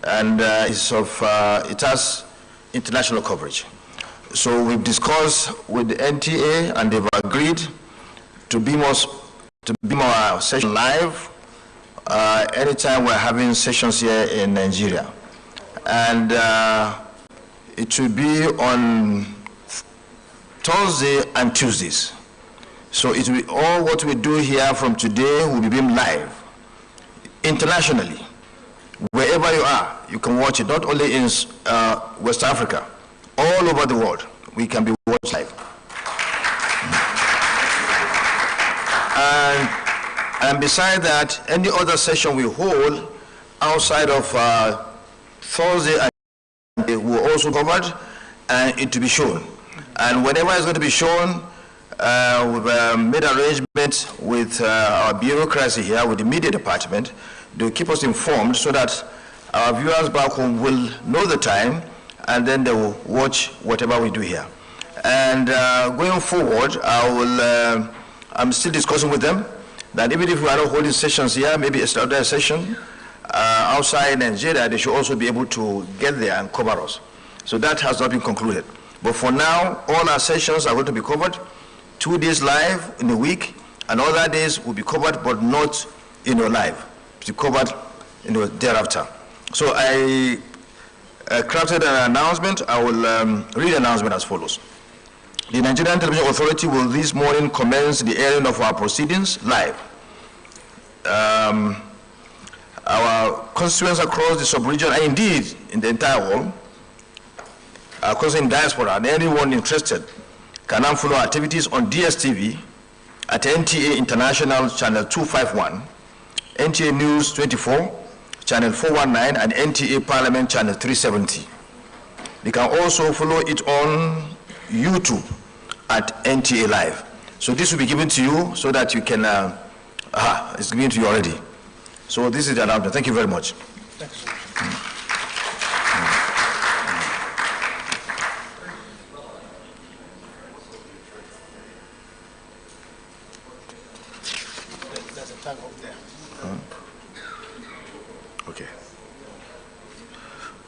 and it has international coverage. So we've discussed with the NTA, and they've agreed to beam our session live anytime we're having sessions here in Nigeria. And it will be on Thursday and Tuesdays. So it will be all what we do here from today will be beamed live internationally. Wherever you are, you can watch it, not only in West Africa, all over the world, we can be watched live. And beside that, any other session we hold outside of Thursday and will also covered, and it to be shown. And whenever it's going to be shown, we've made arrangements with our bureaucracy here, with the media department. They'll keep us informed so that our viewers back home will know the time, and then they will watch whatever we do here. And going forward, I'm still discussing with them that even if we are not holding sessions here, maybe it's another session outside Nigeria, they should also be able to get there and cover us. So that has not been concluded. But for now, all our sessions are going to be covered, 2 days live in a week, and other days will be covered, but not live. To be covered thereafter. So I crafted an announcement. I will read the announcement as follows. The Nigerian Television Authority will this morning commence the airing of our proceedings live. Our constituents across the sub-region, and indeed in the entire world, across in diaspora, and anyone interested can now follow activities on DSTV at NTA International Channel 251, NTA News 24, Channel 419, and NTA Parliament Channel 370. They can also follow it on YouTube at NTA Live. So this will be given to you so that you can, it's given to you already. So this is the announcement. Thank you very much. Thanks. There's a tag up there. Okay.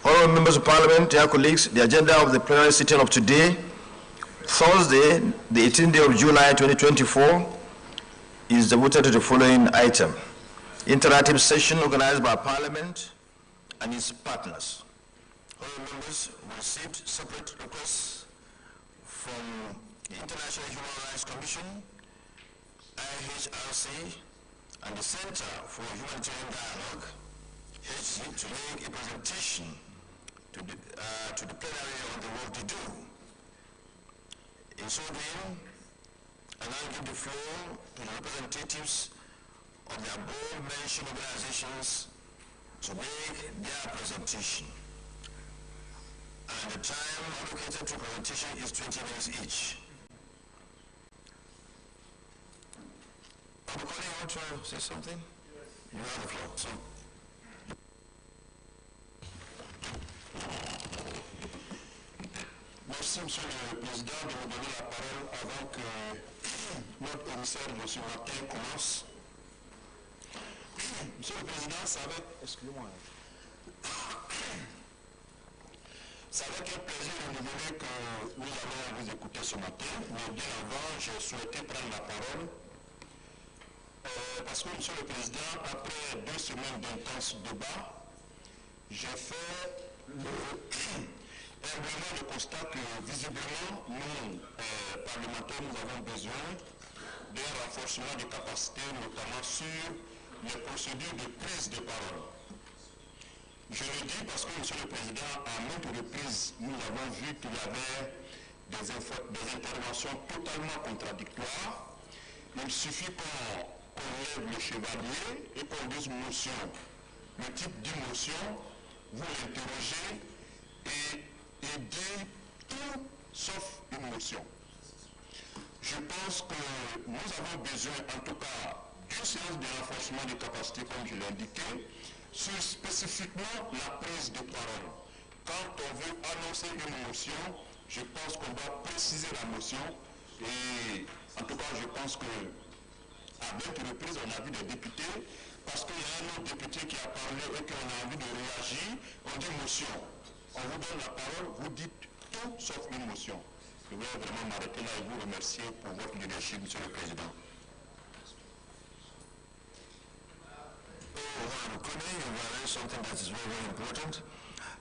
Honourable members of Parliament, dear colleagues, the agenda of the plenary sitting of today, Thursday, the 18th day of July 2024, is devoted to the following item. Interactive session organized by Parliament and its partners. Honourable members received separate requests from the International Human Rights Commission, IHRC, and the Center for Humanitarian Dialogue, HC, to make a presentation to the plenary on the work they do. In so doing, I now give the floor to the representatives of the above-mentioned organizations to make their presentation. And the time allocated to presentation is 20 minutes each. Abukoni, you want to say something? Yes. You have the floor. So. Merci, Monsieur le Président, de me donner la parole avant que notre commissaire, M. Martin, commence. Monsieur le Président, ça va être... Excusez-moi. Ça va être un plaisir de renouveler que nous allons vous écouter ce matin. Mais bien avant, j'ai souhaité prendre la parole parce que, Monsieur le Président, après 2 semaines d'intenses débats, j'ai fait vraiment le constat que visiblement, nous, parlementaires, nous avons besoin d'un renforcement des capacités, notamment sur les procédures de prise de parole. Je le dis parce que, Monsieur le Président, à maintes reprises, nous avons vu qu'il y avait des interventions totalement contradictoires. Il suffit qu'on lève le chevalier et qu'on dise motion. Le type d'émotion, vous l'interrogez et il dit tout sauf une motion. Je pense que nous avons besoin, en tout cas, d'une séance de renforcement des capacités, comme je l'ai indiqué, sur spécifiquement la prise de parole. Quand on veut annoncer une motion, je pense qu'on doit préciser la motion. Et en tout cas, je pense que à maintes reprises, on a vu des députés parce qu'il y a un autre député qui a parlé et qu'on a envie de réagir, on dit motion. On vous donne la parole, vous dites tout sauf une motion. Je voudrais vraiment m'arrêter là et vous remercier pour votre leadership, Monsieur le Président. Something that is very, very important.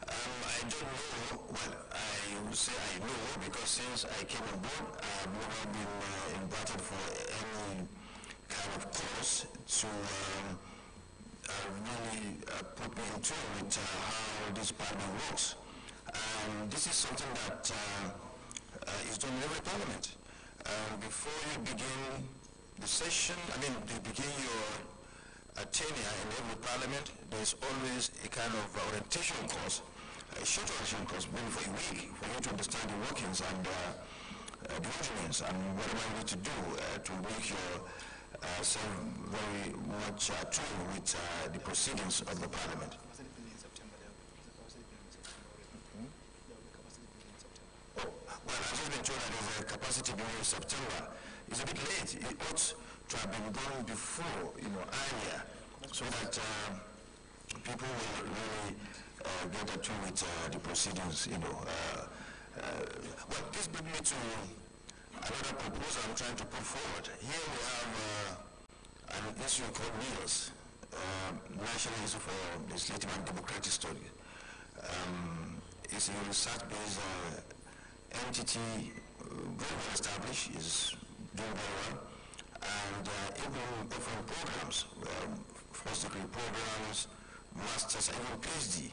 I don't know, well, I would say I know because since I came on board, I've never been invited for any kind of course to really put me in tune with how this parliament works. This is something that is done in every parliament. Before you begin the session, you begin your tenure in every parliament, there's always a kind of orientation course, a short orientation course, maybe for a week, for you to understand the workings and the ordinance and whatever you need to do to make yourself very much attuned with the proceedings of the parliament. Well, I've just been told that there's a capacity building in September. It's a bit late. It ought to have been done before, earlier, so that people will really get attuned with the proceedings, Well, this brings me to another proposal I'm trying to put forward. Here we have an issue called NILS, National Issue for Legislative and Democratic Studies. It's a research-based entity, very well established, is doing very well, and even different programs, first degree programs, masters, and even PhD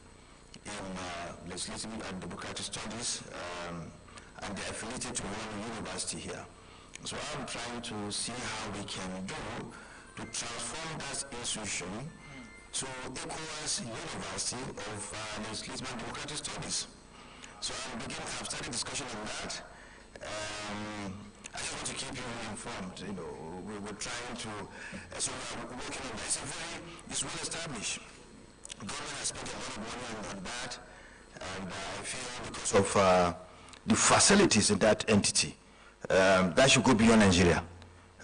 in legislative and democratic studies, and they're affiliated to one university here. So I'm trying to see how we can do to transform that institution to ECOWAS University of Legislative and Democratic Studies. So I've started discussion on that. I just want to keep you informed. We're trying to, so we're working on that. It's well established. Government has spent a lot of money on that, and I feel because of the facilities in that entity, that should go beyond Nigeria.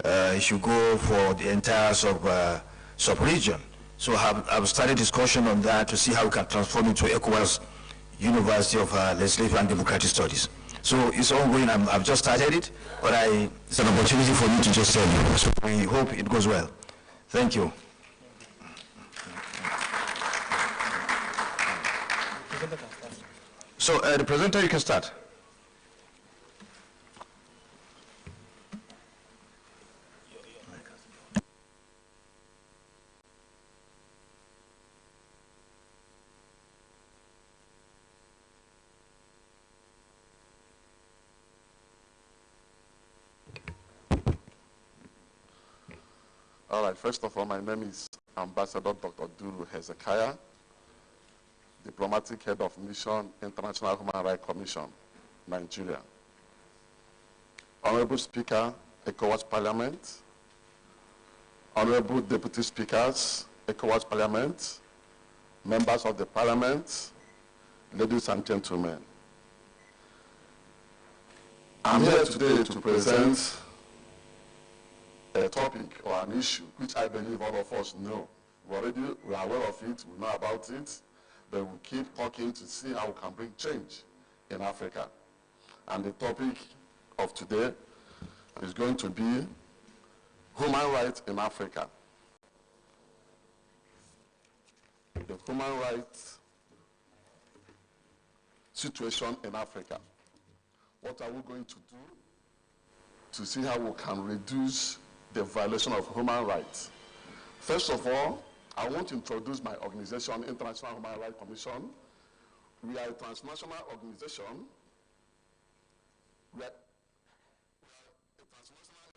It should go for the entire sub-region. So I've started discussion on that to see how we can transform it to ECOWAS University of Legislative and Democratic Studies. So it's ongoing. I've just started it, but it's an opportunity for me to just tell you. So we hope it goes well. Thank you. So the presenter, you can start. All right, first of all, my name is Ambassador Dr. Duru Hezekiah, Diplomatic Head of Mission, International Human Rights Commission, Nigeria. Honorable Speaker, ECOWAS Parliament, Honorable Deputy Speakers, ECOWAS Parliament, members of the Parliament, ladies and gentlemen. I'm here today to present a topic or an issue which I believe all of us know. We are aware of it, we know about it, but we keep talking to see how we can bring change in Africa. And the topic of today is going to be human rights in Africa. The human rights situation in Africa. What are we going to do to see how we can reduce the violation of human rights? First of all, I want to introduce my organization, International Human Rights Commission. We are a transnational organization. We are a transnational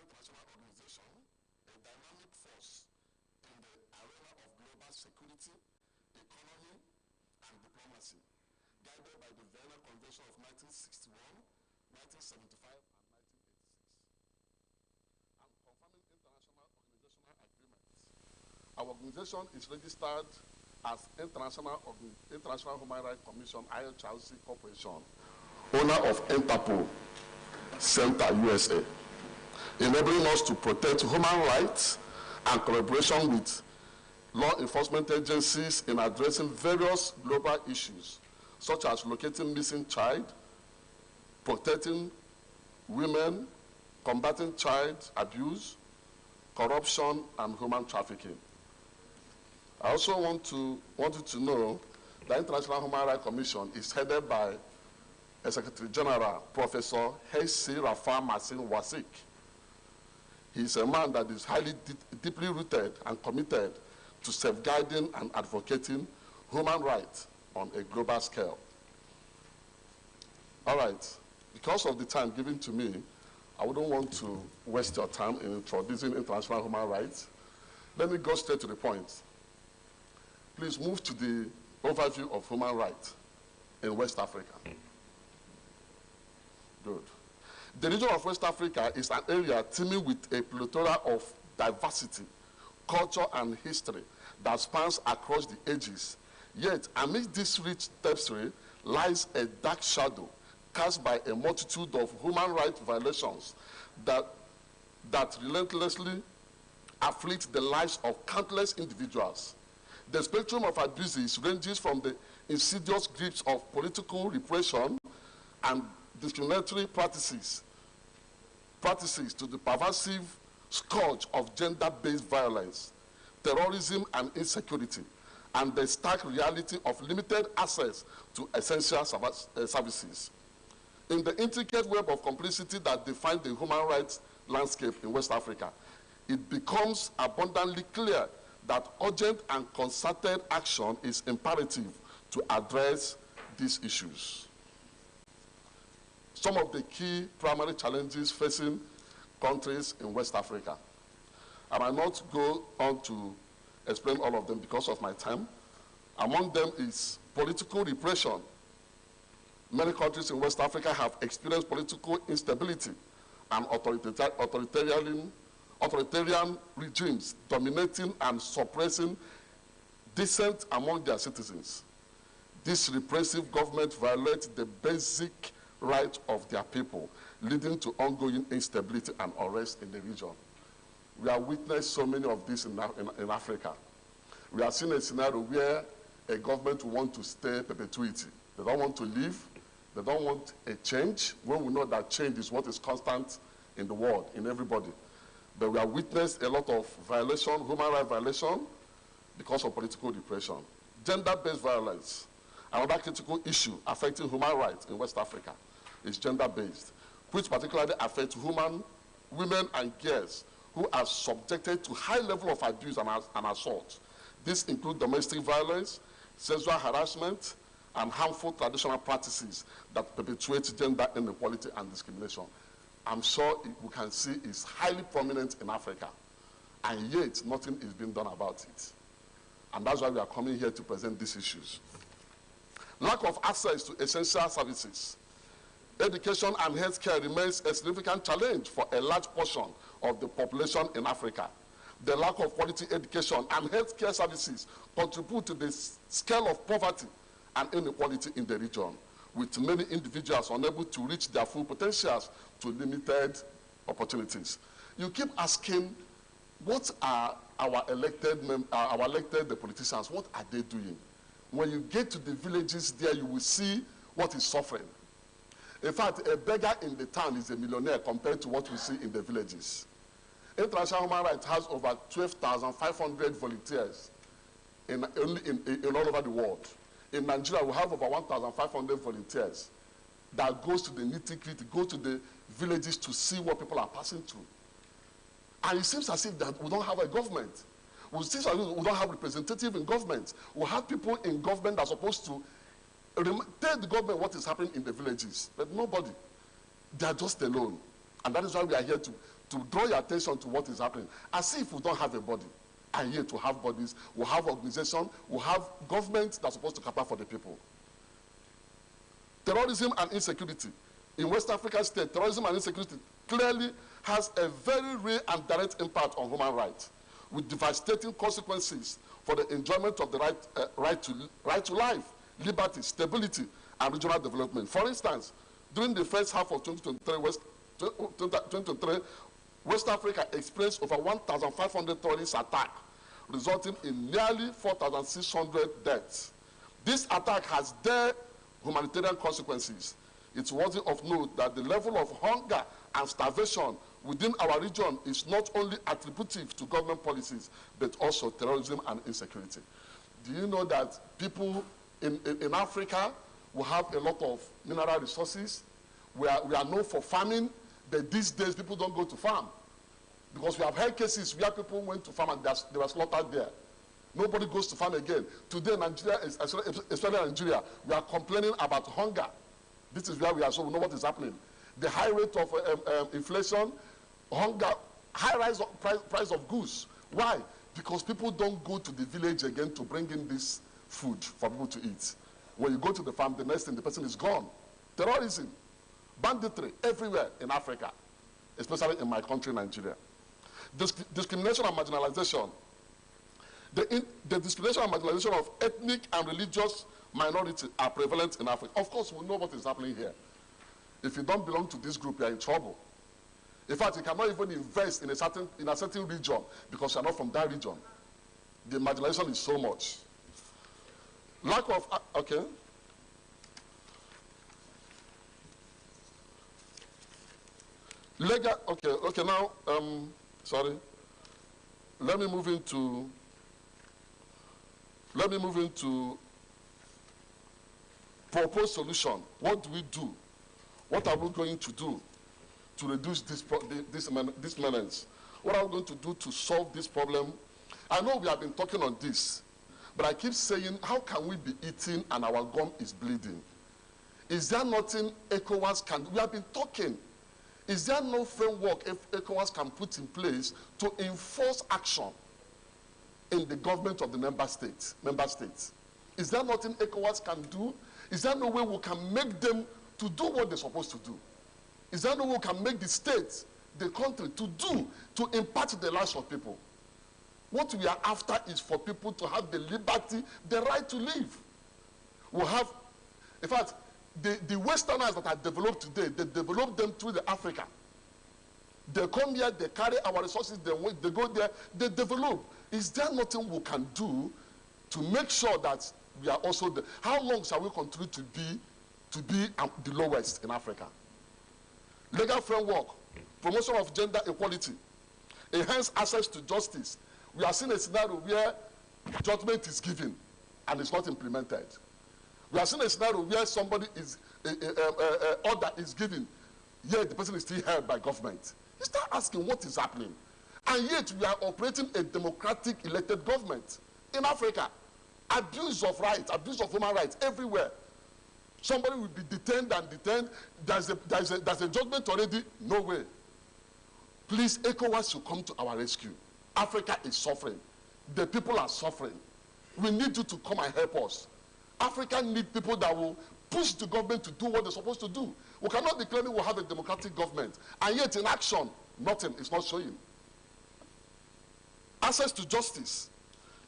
organization, a dynamic force in the arena of global security, economy, and diplomacy, guided by the Vienna Convention of 1961, 1975, and 1986. And confirming international organizational agreements. Our organization is registered as International Human Rights Commission, IHRC Corporation, owner of Interpol Center, USA, enabling us to protect human rights and collaboration with law enforcement agencies in addressing various global issues, such as locating missing child, protecting women, combating child abuse, corruption, and human trafficking. I also wanted to know the International Human Rights Commission is headed by a Secretary General, Professor H.C. Rafa Masin Wasik. He's a man that is highly deeply rooted and committed to safeguarding and advocating human rights on a global scale. All right, because of the time given to me, I wouldn't want to waste your time in introducing international human rights. Let me go straight to the point. Please move to the overview of human rights in West Africa. Good. The region of West Africa is an area teeming with a plethora of diversity, culture, and history that spans across the ages. Yet, amidst this rich tapestry lies a dark shadow cast by a multitude of human rights violations that relentlessly afflict the lives of countless individuals. The spectrum of abuses ranges from the insidious grips of political repression and discriminatory practices to the pervasive scourge of gender-based violence, terrorism, and insecurity, and the stark reality of limited access to essential services. In the intricate web of complicity that defines the human rights landscape in West Africa, it becomes abundantly clear that urgent and concerted action is imperative to address these issues. Some of the key primary challenges facing countries in West Africa. I might not go on to explain all of them because of my time. Among them is political repression. Many countries in West Africa have experienced political instability and authoritarian regimes dominating and suppressing dissent among their citizens. This repressive government violates the basic rights of their people, leading to ongoing instability and unrest in the region. We have witnessed so many of this in Africa. We have seen a scenario where a government wants to stay perpetuity. They don't want to leave. They don't want a change, when we know that change is what is constant in the world, in everybody. But we have witnessed a lot of violation, human rights violation, because of political repression. Gender-based violence, another critical issue affecting human rights in West Africa, is gender-based, which particularly affects women and girls who are subjected to high level of abuse and assault. This includes domestic violence, sexual harassment, and harmful traditional practices that perpetuate gender inequality and discrimination. I'm sure we can see it's highly prominent in Africa, and yet nothing is being done about it. And that's why we are coming here to present these issues. Lack of access to essential services. Education and healthcare remains a significant challenge for a large portion of the population in Africa. The lack of quality education and healthcare services contribute to the scale of poverty and inequality in the region, with many individuals unable to reach their full potentials to limited opportunities. You keep asking, what are our elected politicians, what are they doing? When you get to the villages there, you will see what is suffering. In fact, a beggar in the town is a millionaire compared to what we see in the villages. International Human Rights has over 12,500 volunteers in all over the world. In Nigeria, we have over 1,500 volunteers that goes to the nitty-gritty, go to the villages to see what people are passing through. And it seems as if that we don't have a government. It seems as if we don't have representative in government. We have people in government that are supposed to tell the government what is happening in the villages, but nobody. They are just alone. And that is why we are here to draw your attention to what is happening. As if we don't have a body. And yet we have bodies, we have organizations, we have governments that are supposed to cater for the people. Terrorism and insecurity. In West African state, terrorism and insecurity clearly has a very real and direct impact on human rights, with devastating consequences for the enjoyment of the right to life, liberty, stability, and regional development. For instance, during the first half of 2023, West Africa experienced over 1,500 terrorist attacks, resulting in nearly 4,600 deaths. This attack has dire humanitarian consequences. It's worthy of note that the level of hunger and starvation within our region is not only attributive to government policies, but also terrorism and insecurity. Do you know that people in Africa will have a lot of mineral resources? We are known for farming, but these days people don't go to farm. Because we have heard cases where people went to farm and they were slaughtered there. Nobody goes to farm again. Today, Nigeria, especially Nigeria, we are complaining about hunger. This is where we are, so we know what is happening. The high rate of inflation, hunger, high rise of price of goods. Why? Because people don't go to the village again to bring in this food for people to eat. When you go to the farm, the next thing, the person is gone. Terrorism, banditry, everywhere in Africa, especially in my country, Nigeria. Discrimination and marginalization. The discrimination and marginalization of ethnic and religious minorities are prevalent in Africa. Of course, we know what is happening here. If you don't belong to this group, you are in trouble. In fact, you cannot even invest in a certain region because you are not from that region. The marginalization is so much. Lack of, okay. Legal, okay, now, sorry. Let me move into proposed solution. What do we do? What are we going to do to reduce this menace? What are we going to do to solve this problem? I know we have been talking on this, but I keep saying, how can we be eating and our gum is bleeding? Is there nothing ECOWAS can do? We have been talking. Is there no framework ECOWAS can put in place to enforce action in the government of the member states? Is there nothing ECOWAS can do? Is there no way we can make them to do what they're supposed to do? Is there no way we can make the states, the country, to impact the lives of people? What we are after is for people to have the liberty, the right to live. We have, in fact, the Westerners that are developed today, they develop them through the Africa. They come here, they carry our resources, they go there, they develop. Is there nothing we can do to make sure that we are also there? How long shall we continue to be the lowest in Africa? Legal framework, promotion of gender equality, enhance access to justice. We are seeing a scenario where judgment is given and it's not implemented. We are seeing a scenario where somebody is, order is given, yet the person is still held by government. You start asking what is happening. And yet we are operating a democratic elected government in Africa. Abuse of rights, abuse of human rights everywhere. Somebody will be detained and detained. There's a judgment already. No way. Please, ECOWAS should come to our rescue. Africa is suffering. The people are suffering. We need you to come and help us. Africa needs people that will push the government to do what they're supposed to do. We cannot be claiming we have a democratic government, and yet in action, nothing is not showing. Access to justice.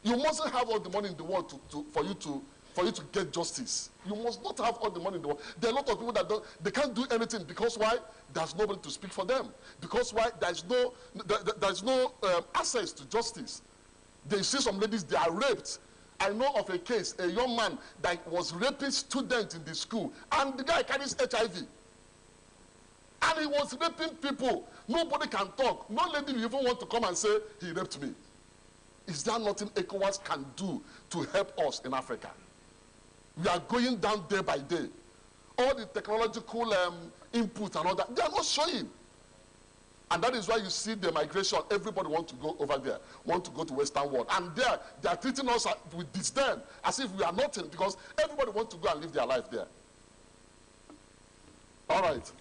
You mustn't have all the money in the world for you to get justice. You must not have all the money in the world. There are a lot of people that they can't do anything because why? There's nobody to speak for them. Because why? There's no access to justice. They see some ladies, they are raped. I know of a case, a young man that was raping students in the school, and the guy carries HIV. And he was raping people. Nobody can talk. No lady will even want to come and say, he raped me. Is there nothing ECOWAS can do to help us in Africa? We are going down day by day. All the technological input and all that, they are not showing. And that is why you see the migration. Everybody wants to go over there, want to go to Western world. And there, they are treating us with disdain, as if we are nothing, because everybody wants to go and live their life there. All right.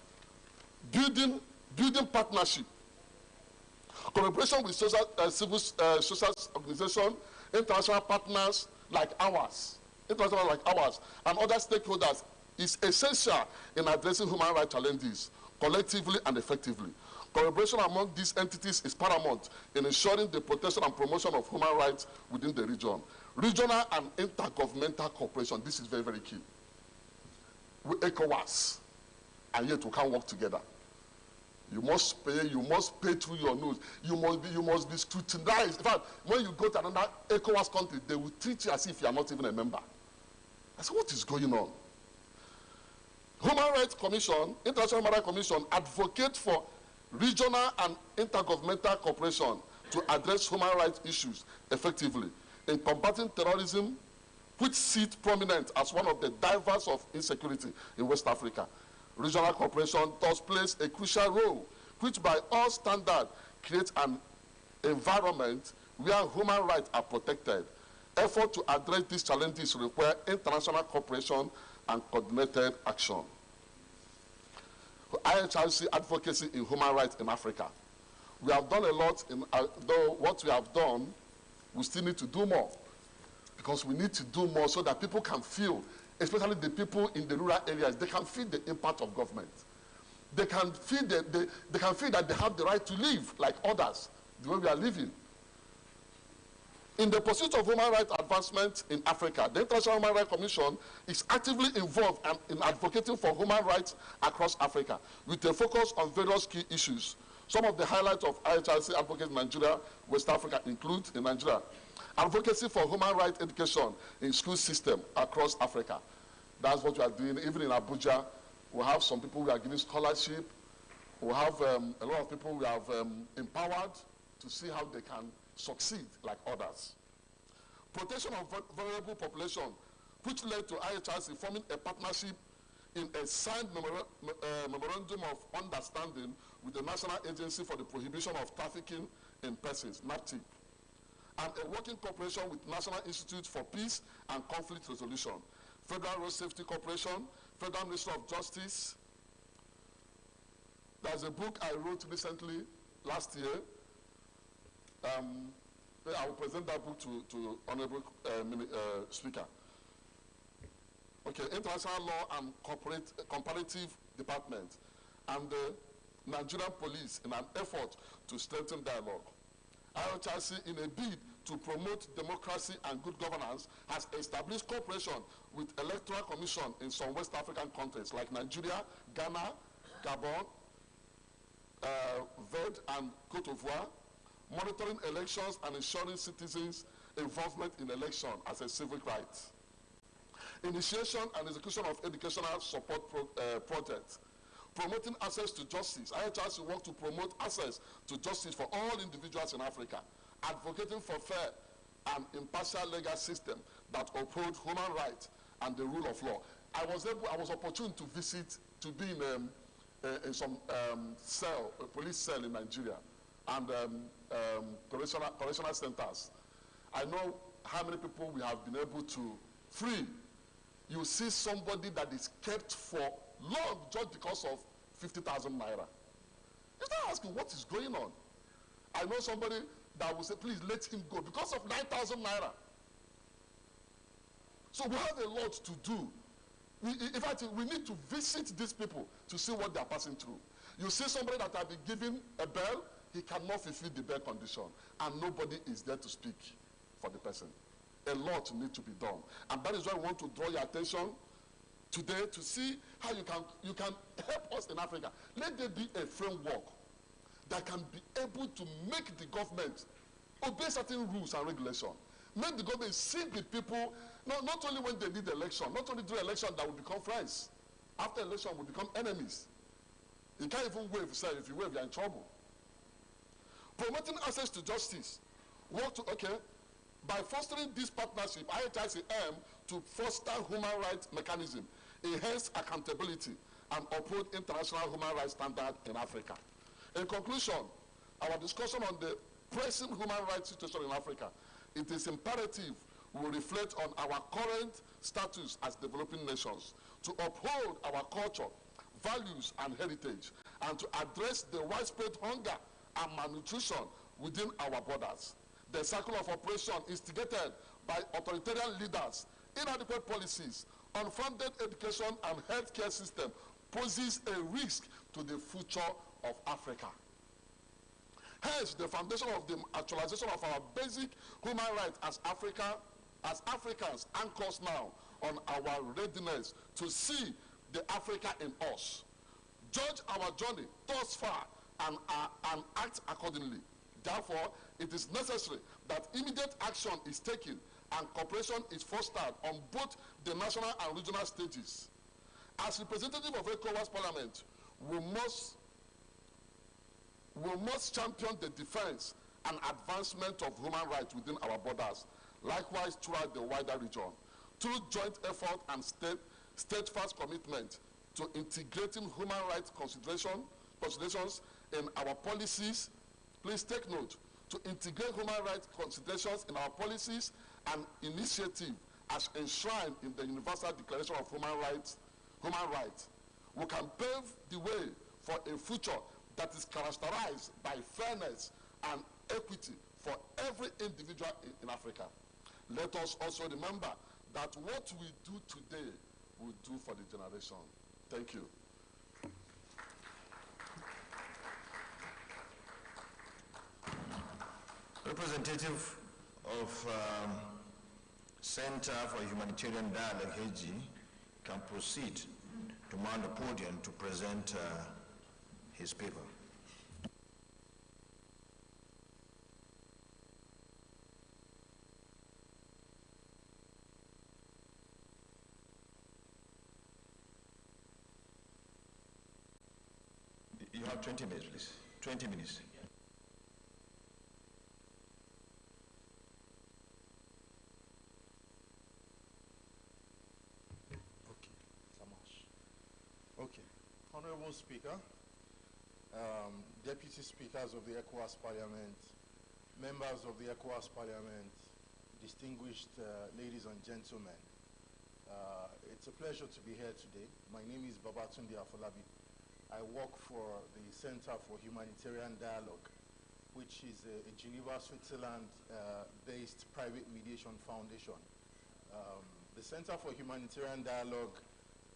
Building partnership. Collaboration with civil social organizations, international partners like ours, and other stakeholders is essential in addressing human rights challenges collectively and effectively. Collaboration among these entities is paramount in ensuring the protection and promotion of human rights within the region. Regional and intergovernmental cooperation, this is very, very key. We ECOWAS, and yet we can't work together. You must pay through your nose. You must be scrutinized. In fact, when you go to another ECOWAS country, they will treat you as if you are not even a member. I said, what is going on? Human Rights Commission, International Human Rights Commission, advocate for regional and intergovernmental cooperation to address human rights issues effectively in combating terrorism, which sit prominent as one of the drivers of insecurity in West Africa. Regional cooperation thus plays a crucial role, which by all standards creates an environment where human rights are protected. Effort to address these challenges require international cooperation and coordinated action. IHRC advocacy in human rights in Africa. We have done a lot, though what we have done, we still need to do more. Because we need to do more so that people can feel, especially the people in the rural areas, they can feel the impact of government. They can feel that they have the right to live like others, the way we are living. In the pursuit of human rights advancement in Africa, the International Human Rights Commission is actively involved in advocating for human rights across Africa, with a focus on various key issues. Some of the highlights of IHRC advocacy in Nigeria, West Africa include, in Nigeria, advocacy for human rights education in school system across Africa. That's what we are doing. Even in Abuja, we have some people we are giving scholarship. We have a lot of people we have empowered to see how they can succeed like others. Protection of vulnerable population, which led to IHRC forming a partnership in a signed memorandum of understanding with the National Agency for the Prohibition of Trafficking in Persons, NAPTIP, and a working cooperation with National Institute for Peace and Conflict Resolution, Federal Road Safety Corporation, Federal Ministry of Justice. There's a book I wrote recently, last year. I will present that book to Honorable Speaker. Okay, International Law and Comparative Department and the Nigerian Police in an effort to strengthen dialogue. IHRC, in a bid to promote democracy and good governance, has established cooperation with Electoral Commission in some West African countries like Nigeria, Ghana, Gabon, VED, and Cote d'Ivoire, monitoring elections and ensuring citizens' involvement in election as a civic right. Initiation and execution of educational support projects. Promoting access to justice. IHRC work to promote access to justice for all individuals in Africa, advocating for fair and impartial legal system that uphold human rights and the rule of law. I was opportune to visit, to be in some police cell in Nigeria, and correctional centers. I know how many people we have been able to free. You see somebody that is kept for long just because of 50,000 naira. You start asking what is going on. I know somebody that will say, please let him go because of 9,000 naira. So we have a lot to do. In fact, we need to visit these people to see what they are passing through. You see somebody that has been given a bail, he cannot fulfill the bail condition, and nobody is there to speak for the person. A lot needs to be done. And that is why we want to draw your attention today to see how you can help us in Africa. Let there be a framework that can be able to make the government obey certain rules and regulations. Make the government see the people, not only when they need election, not only during election that will become friends. After election, will become enemies. You can't even wave, say, if you wave, you're in trouble. Promoting access to justice. By fostering this partnership, IHRC aim to foster human rights mechanism, enhance accountability, and uphold international human rights standards in Africa. In conclusion, our discussion on the pressing human rights situation in Africa, it is imperative we reflect on our current status as developing nations, to uphold our culture, values, and heritage, and to address the widespread hunger and malnutrition within our borders. The cycle of oppression instigated by authoritarian leaders, inadequate policies, unfunded education and healthcare system poses a risk to the future of Africa. Hence, the foundation of the actualization of our basic human rights as Africans anchors now on our readiness to see the Africa in us. Judge our journey thus far and act accordingly. Therefore, it is necessary that immediate action is taken and cooperation is fostered on both the national and regional stages. As representative of ECOWAS Parliament, we must champion the defense and advancement of human rights within our borders, likewise throughout the wider region, through joint effort and steadfast commitment to integrating human rights considerations in our policies. Please take note, to integrate human rights considerations in our policies and initiative as enshrined in the Universal Declaration of Human Rights. We can pave the way for a future that is characterized by fairness and equity for every individual in Africa. Let us also remember that what we do today, we do for the generation. Thank you. Representative of Center for Humanitarian Dialogue, HG, can proceed to mount the podium to present his paper. You have 20 minutes, please. 20 minutes. Okay, Samash. Okay. Honorable Speaker, Deputy Speakers of the ECOWAS Parliament, members of the ECOWAS Parliament, distinguished ladies and gentlemen, it's a pleasure to be here today. My name is Babatunde Afolabi. I work for the Center for Humanitarian Dialogue, which is a Geneva, Switzerland-based private mediation foundation. The Center for Humanitarian Dialogue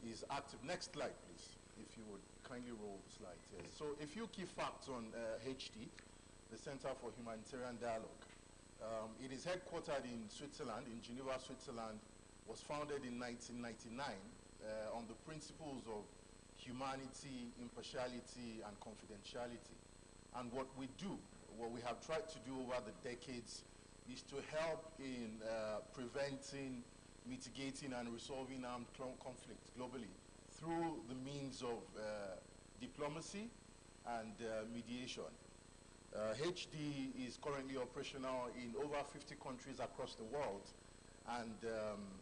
is active. Next slide, please, if you would kindly roll the slide. Yes. So a few key facts on HD, the Center for Humanitarian Dialogue. It is headquartered in Switzerland, in Geneva, Switzerland, was founded in 1999 on the principles of humanity, impartiality, and confidentiality. And what we do, what we have tried to do over the decades, is to help in preventing, mitigating, and resolving armed conflict globally through the means of diplomacy and mediation. HD is currently operational in over 50 countries across the world and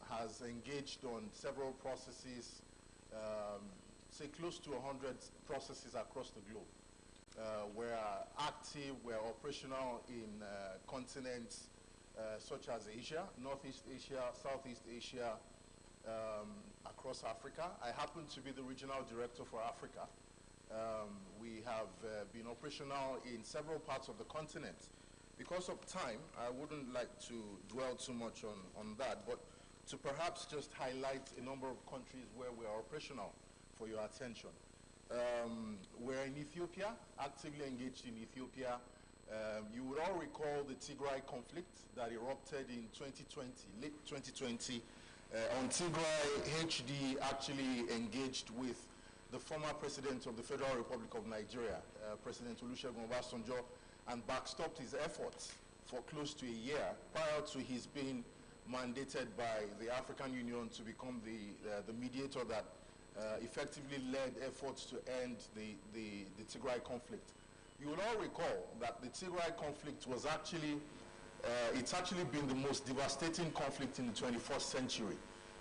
has engaged on several processes, say close to 100 processes across the globe. We're active, we're operational in continents such as Asia, Northeast Asia, Southeast Asia, across Africa. I happen to be the regional director for Africa. We have been operational in several parts of the continent. Because of time, I wouldn't like to dwell too much on that, but to perhaps just highlight a number of countries where we are operational for your attention. We're in Ethiopia, actively engaged in Ethiopia. You would all recall the Tigray conflict that erupted in 2020, late 2020. On Tigray, HD actually engaged with the former president of the Federal Republic of Nigeria, President Olusegun Obasanjo, and backstopped his efforts for close to a year prior to his being mandated by the African Union to become the mediator that effectively led efforts to end the Tigray conflict. You will all recall that the Tigray conflict was actually, it's actually been the most devastating conflict in the 21st century.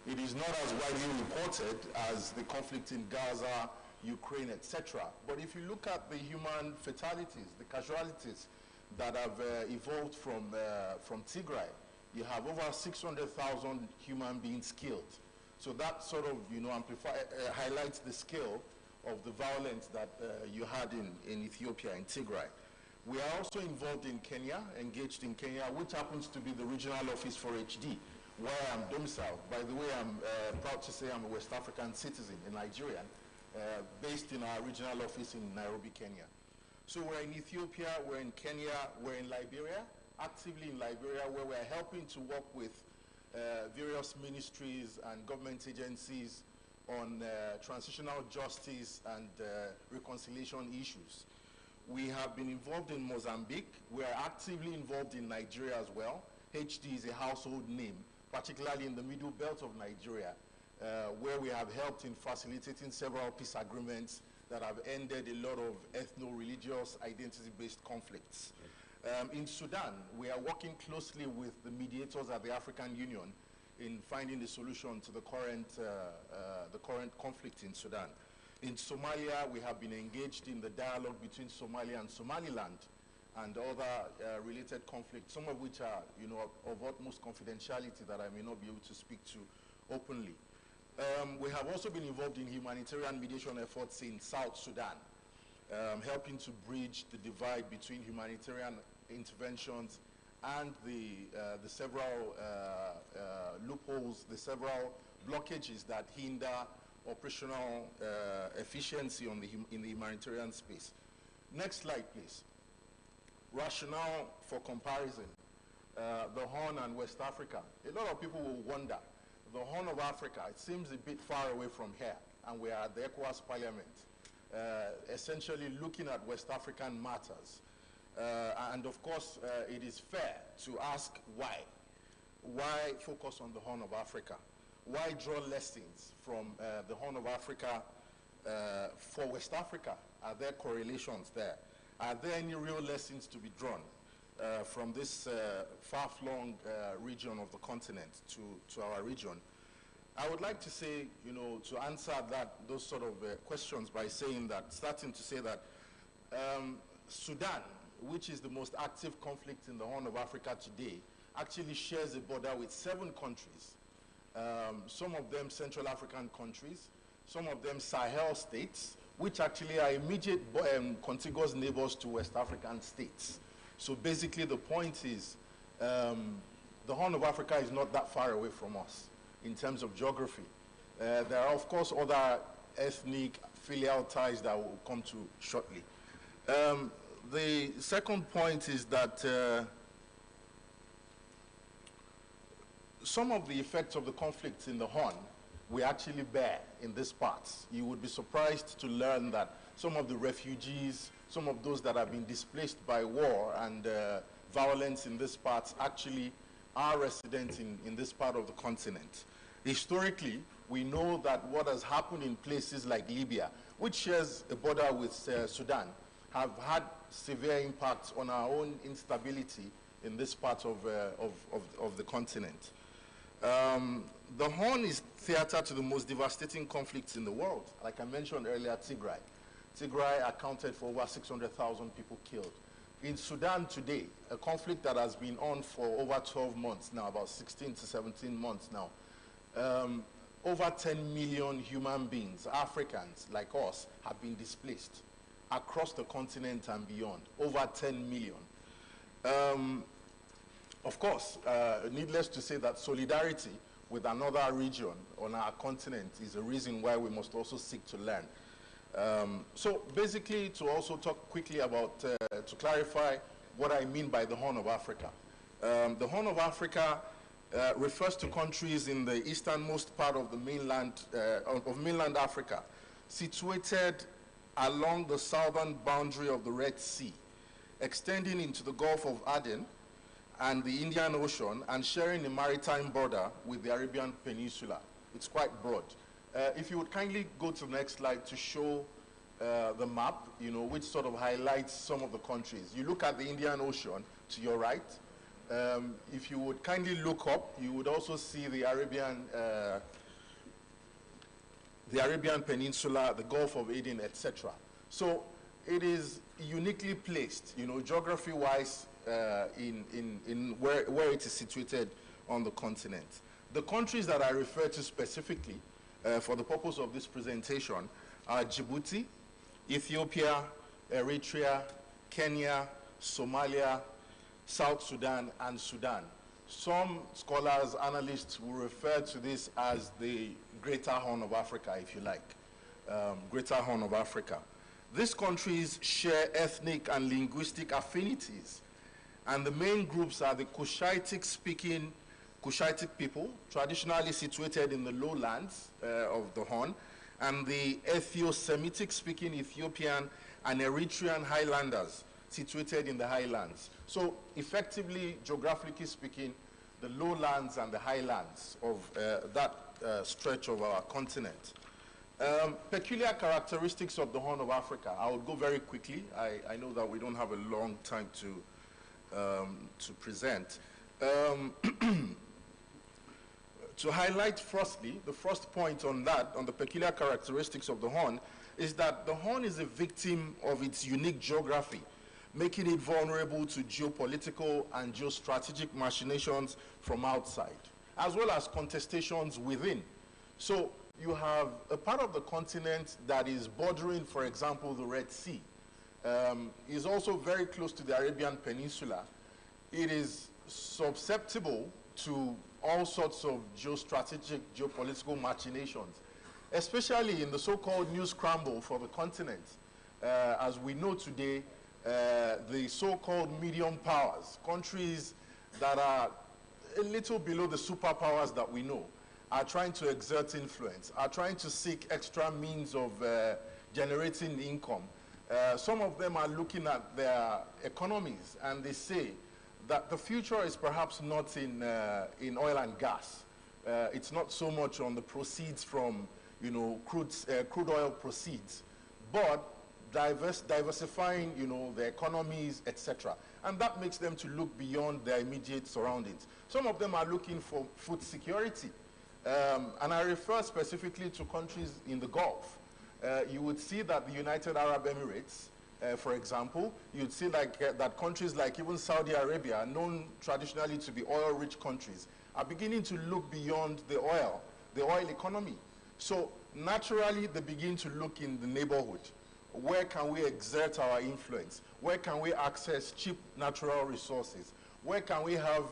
It is not as widely reported as the conflict in Gaza, Ukraine, etc. But if you look at the human fatalities, the casualties that have evolved from Tigray, you have over 600,000 human beings killed. So that sort of, highlights the scale of the violence that you had in Ethiopia, in Tigray. We are also involved in Kenya, engaged in Kenya, which happens to be the regional office for HD, where I'm domiciled. By the way, I'm proud to say I'm a West African citizen, a Nigerian, based in our regional office in Nairobi, Kenya. So we're in Ethiopia, we're in Kenya, we're in Liberia, actively in Liberia, where we're helping to work with various ministries and government agencies on transitional justice and reconciliation issues. We have been involved in Mozambique. We are actively involved in Nigeria as well. HD is a household name, particularly in the middle belt of Nigeria, where we have helped in facilitating several peace agreements that have ended a lot of ethno-religious identity-based conflicts. In Sudan, we are working closely with the mediators at the African Union in finding the solution to the current conflict in Sudan. In Somalia, we have been engaged in the dialogue between Somalia and Somaliland and other related conflicts, some of which are, of utmost confidentiality that I may not be able to speak to openly. We have also been involved in humanitarian mediation efforts in South Sudan, helping to bridge the divide between humanitarian interventions and the several loopholes, the several blockages that hinder operational efficiency in the humanitarian space. Next slide, please. Rationale for comparison. The Horn and West Africa. A lot of people will wonder, the Horn of Africa, it seems a bit far away from here, and we are at the ECOWAS Parliament, essentially looking at West African matters. And of course, it is fair to ask why. Why focus on the Horn of Africa? Why draw lessons from the Horn of Africa for West Africa? Are there correlations there? Are there any real lessons to be drawn from this far-flung region of the continent to our region? I would like to say, to answer those sort of questions by starting to say that Sudan, which is the most active conflict in the Horn of Africa today, actually shares a border with 7 countries. Some of them Central African countries, some of them Sahel states, which actually are immediate contiguous neighbors to West African states. So basically the point is, the Horn of Africa is not that far away from us in terms of geography. There are of course other ethnic filial ties that will come to shortly. The second point is that some of the effects of the conflicts in the Horn we actually bear in these parts. You would be surprised to learn that some of the refugees, some of those that have been displaced by war and violence in these parts actually are resident in this part of the continent. Historically, we know that what has happened in places like Libya, which shares a border with Sudan, have had severe impacts on our own instability in this part of the continent. The Horn is theater to the most devastating conflicts in the world. Like I mentioned earlier, Tigray. Tigray accounted for over 600,000 people killed. In Sudan today, a conflict that has been on for over 12 months now, about 16 to 17 months now, over 10 million human beings, Africans like us, have been displaced across the continent and beyond, over 10 million. Of course, needless to say that solidarity with another region on our continent is a reason why we must also seek to learn. So basically, to also talk quickly about, to clarify what I mean by the Horn of Africa. The Horn of Africa refers to countries in the easternmost part of the mainland, mainland Africa, situated along the southern boundary of the Red Sea, extending into the Gulf of Aden and the Indian Ocean, and sharing a maritime border with the Arabian Peninsula. It's quite broad. If you would kindly go to the next slide to show the map, which sort of highlights some of the countries. You look at the Indian Ocean to your right. If you would kindly look up, you would also see the Arabian Peninsula, the Gulf of Aden, etc. So it is uniquely placed, geography-wise, in where it is situated on the continent. The countries that I refer to specifically for the purpose of this presentation are Djibouti, Ethiopia, Eritrea, Kenya, Somalia, South Sudan, and Sudan. Some scholars, analysts will refer to this as the Greater Horn of Africa, if you like. Greater Horn of Africa. These countries share ethnic and linguistic affinities, and the main groups are the Cushitic-speaking Cushitic people, traditionally situated in the lowlands of the Horn, and the Ethio-Semitic-speaking Ethiopian and Eritrean highlanders situated in the highlands. So effectively, geographically speaking, the lowlands and the highlands of that stretch of our continent. Peculiar characteristics of the Horn of Africa. I will go very quickly. I know that we don't have a long time to present. To highlight firstly, the first point on that, on the peculiar characteristics of the Horn, is that the Horn is a victim of its unique geography, making it vulnerable to geopolitical and geostrategic machinations from outside, as well as contestations within. So you have a part of the continent that is bordering, for example, the Red Sea, is also very close to the Arabian Peninsula. It is susceptible to all sorts of geostrategic, geopolitical machinations, especially in the so-called new scramble for the continent. As we know today, the so-called medium powers, countries that are a little below the superpowers that we know, are trying to exert influence, are trying to seek extra means of generating income. Some of them are looking at their economies and they say that the future is perhaps not in oil and gas. It's not so much on the proceeds from, you know, crude oil proceeds, but diversifying, you know, their economies, etc. And that makes them to look beyond their immediate surroundings. Some of them are looking for food security. And I refer specifically to countries in the Gulf. You would see that the United Arab Emirates, for example, you'd see that countries like even Saudi Arabia, known traditionally to be oil-rich countries, are beginning to look beyond the oil economy. So naturally, they begin to look in the neighborhood. Where can we exert our influence? Where can we access cheap natural resources? Where can we have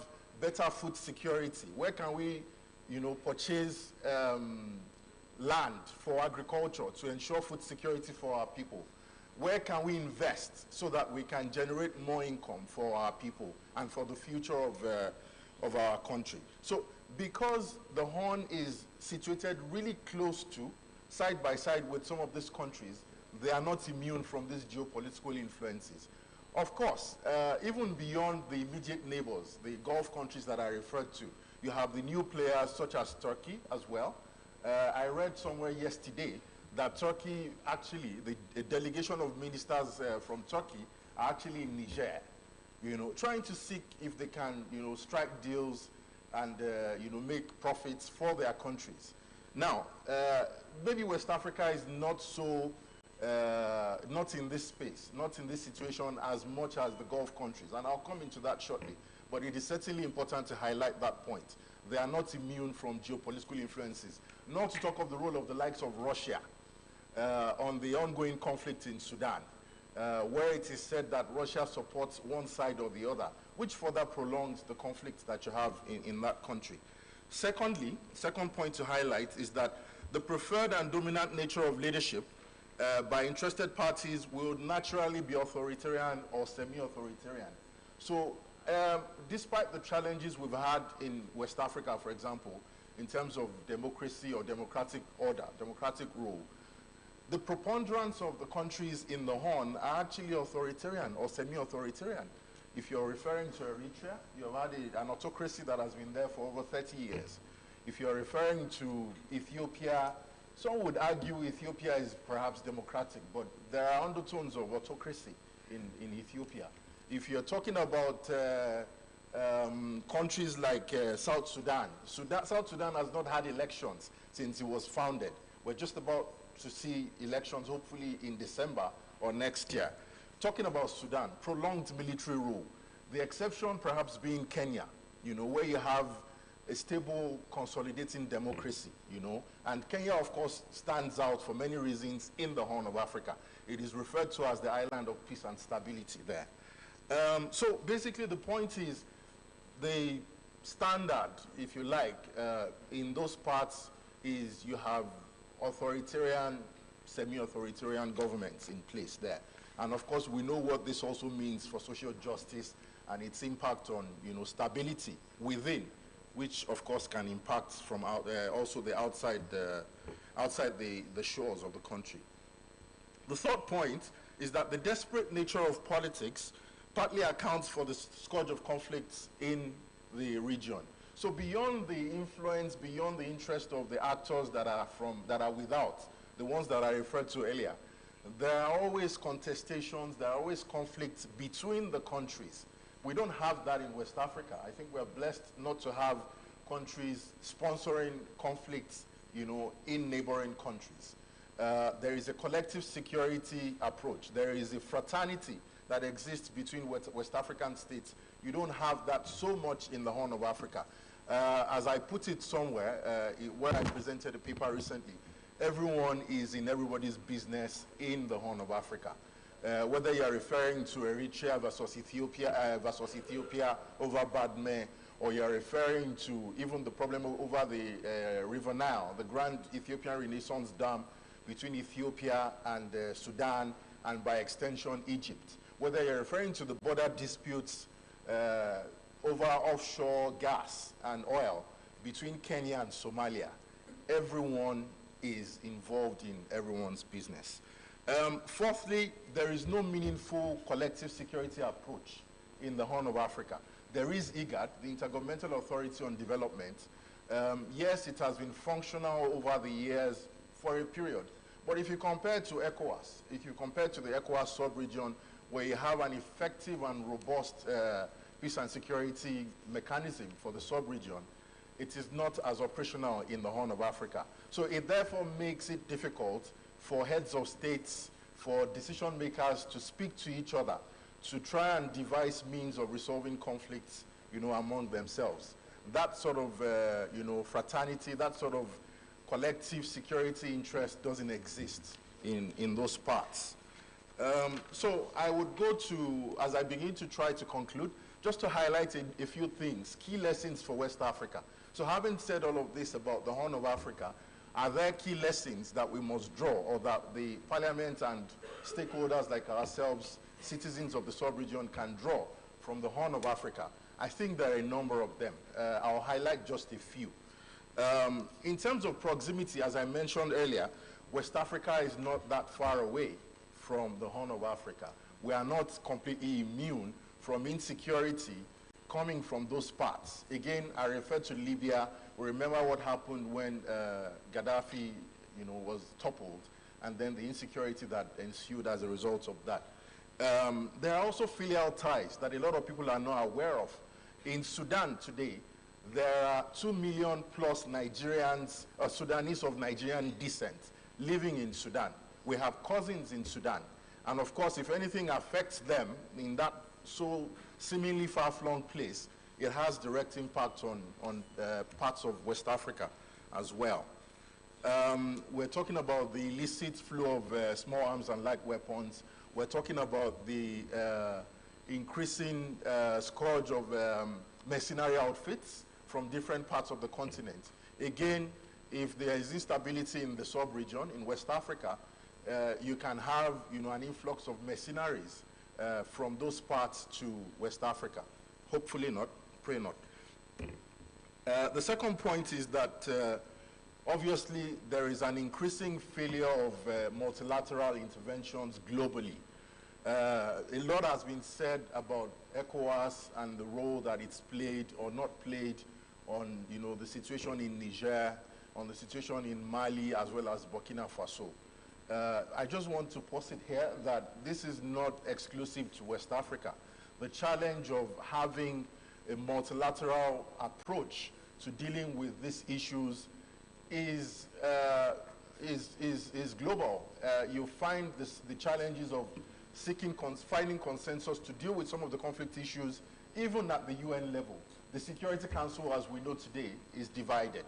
better food security? Where can we, you know, purchase land for agriculture to ensure food security for our people? Where can we invest so that we can generate more income for our people and for the future of our country? So because the Horn is situated really close to, side by side with some of these countries, they are not immune from these geopolitical influences. Of course, even beyond the immediate neighbors, the Gulf countries that I referred to, you have the new players such as Turkey as well. I read somewhere yesterday that Turkey, actually, the delegation of ministers from Turkey are actually in Niger, you know, trying to seek if they can, you know, strike deals and, you know, make profits for their countries. Now, maybe West Africa is not so, not in this space, not in this situation as much as the Gulf countries, and I'll come into that shortly. But it is certainly important to highlight that point. They are not immune from geopolitical influences, not to talk of the role of the likes of Russia on the ongoing conflict in Sudan, where it is said that Russia supports one side or the other, which further prolongs the conflict that you have in that country. Secondly, second point to highlight is that the preferred and dominant nature of leadership by interested parties will naturally be authoritarian or semi-authoritarian. So despite the challenges we've had in West Africa, for example, in terms of democracy or democratic order, democratic rule, the preponderance of the countries in the Horn are actually authoritarian or semi-authoritarian. If you're referring to Eritrea, you've had an autocracy that has been there for over 30 years. If you're referring to Ethiopia, some would argue Ethiopia is perhaps democratic, but there are undertones of autocracy in Ethiopia. If you're talking about countries like South Sudan, South Sudan has not had elections since it was founded. We're just about to see elections hopefully in December or next year. Talking about Sudan, prolonged military rule. The exception perhaps being Kenya, you know, where you have a stable, consolidating democracy, you know. And Kenya, of course, stands out for many reasons in the Horn of Africa. It is referred to as the island of peace and stability there. So basically the point is the standard, if you like, in those parts is you have authoritarian, semi-authoritarian governments in place there. And of course, we know what this also means for social justice and its impact on, you know, stability within, which of course can impact from also the outside the shores of the country. The third point is that the desperate nature of politics partly accounts for the scourge of conflicts in the region. So beyond the influence, beyond the interest of the actors that are without, the ones that I referred to earlier, there are always contestations, there are always conflicts between the countries. We don't have that in West Africa. I think we're blessed not to have countries sponsoring conflicts, in neighboring countries. There is a collective security approach. There is a fraternity that exists between West African states. You don't have that so much in the Horn of Africa. As I put it somewhere, where I presented a paper recently, everyone is in everybody's business in the Horn of Africa. Whether you're referring to Eritrea versus Ethiopia over Badme, or you're referring to even the problem over the River Nile, the Grand Ethiopian Renaissance Dam between Ethiopia and Sudan, and by extension, Egypt. Whether you're referring to the border disputes over offshore gas and oil between Kenya and Somalia, everyone is involved in everyone's business. Fourthly, there is no meaningful collective security approach in the Horn of Africa. There is IGAD, the Intergovernmental Authority on Development. Yes, it has been functional over the years for a period. But if you compare to ECOWAS, if you compare to the ECOWAS sub-region, where you have an effective and robust peace and security mechanism for the sub-region, it is not as operational in the Horn of Africa. So it therefore makes it difficult for heads of states, for decision makers to speak to each other, to try and devise means of resolving conflicts, among themselves. That sort of, fraternity, that sort of collective security interest doesn't exist in those parts. So I would go to, as I begin to try to conclude, just to highlight a few things, key lessons for West Africa. So having said all of this about the Horn of Africa, are there key lessons that we must draw, or that the Parliament and stakeholders like ourselves, citizens of the sub-region, can draw from the Horn of Africa? I think there are a number of them. I'll highlight just a few. In terms of proximity, as I mentioned earlier, West Africa is not that far away from the Horn of Africa. We are not completely immune from insecurity coming from those parts. Again, I refer to Libya. We remember what happened when Gaddafi, was toppled, and then the insecurity that ensued as a result of that. There are also filial ties that a lot of people are not aware of. In Sudan today, there are 2 million plus Nigerians, Sudanese of Nigerian descent living in Sudan. We have cousins in Sudan. And of course, if anything affects them in that so seemingly far-flung place, it has direct impact on parts of West Africa as well. We're talking about the illicit flow of small arms and light weapons. We're talking about the increasing scourge of mercenary outfits from different parts of the continent. Again, if there is instability in the sub-region, in West Africa, you can have an influx of mercenaries from those parts to West Africa. Hopefully not, pray not. The second point is that obviously there is an increasing failure of multilateral interventions globally. A lot has been said about ECOWAS and the role that it's played or not played on the situation in Niger, on the situation in Mali, as well as Burkina Faso. I just want to posit here that this is not exclusive to West Africa. The challenge of having a multilateral approach to dealing with these issues is global. You find the challenges of finding consensus to deal with some of the conflict issues, even at the UN level. The Security Council, as we know today, is divided.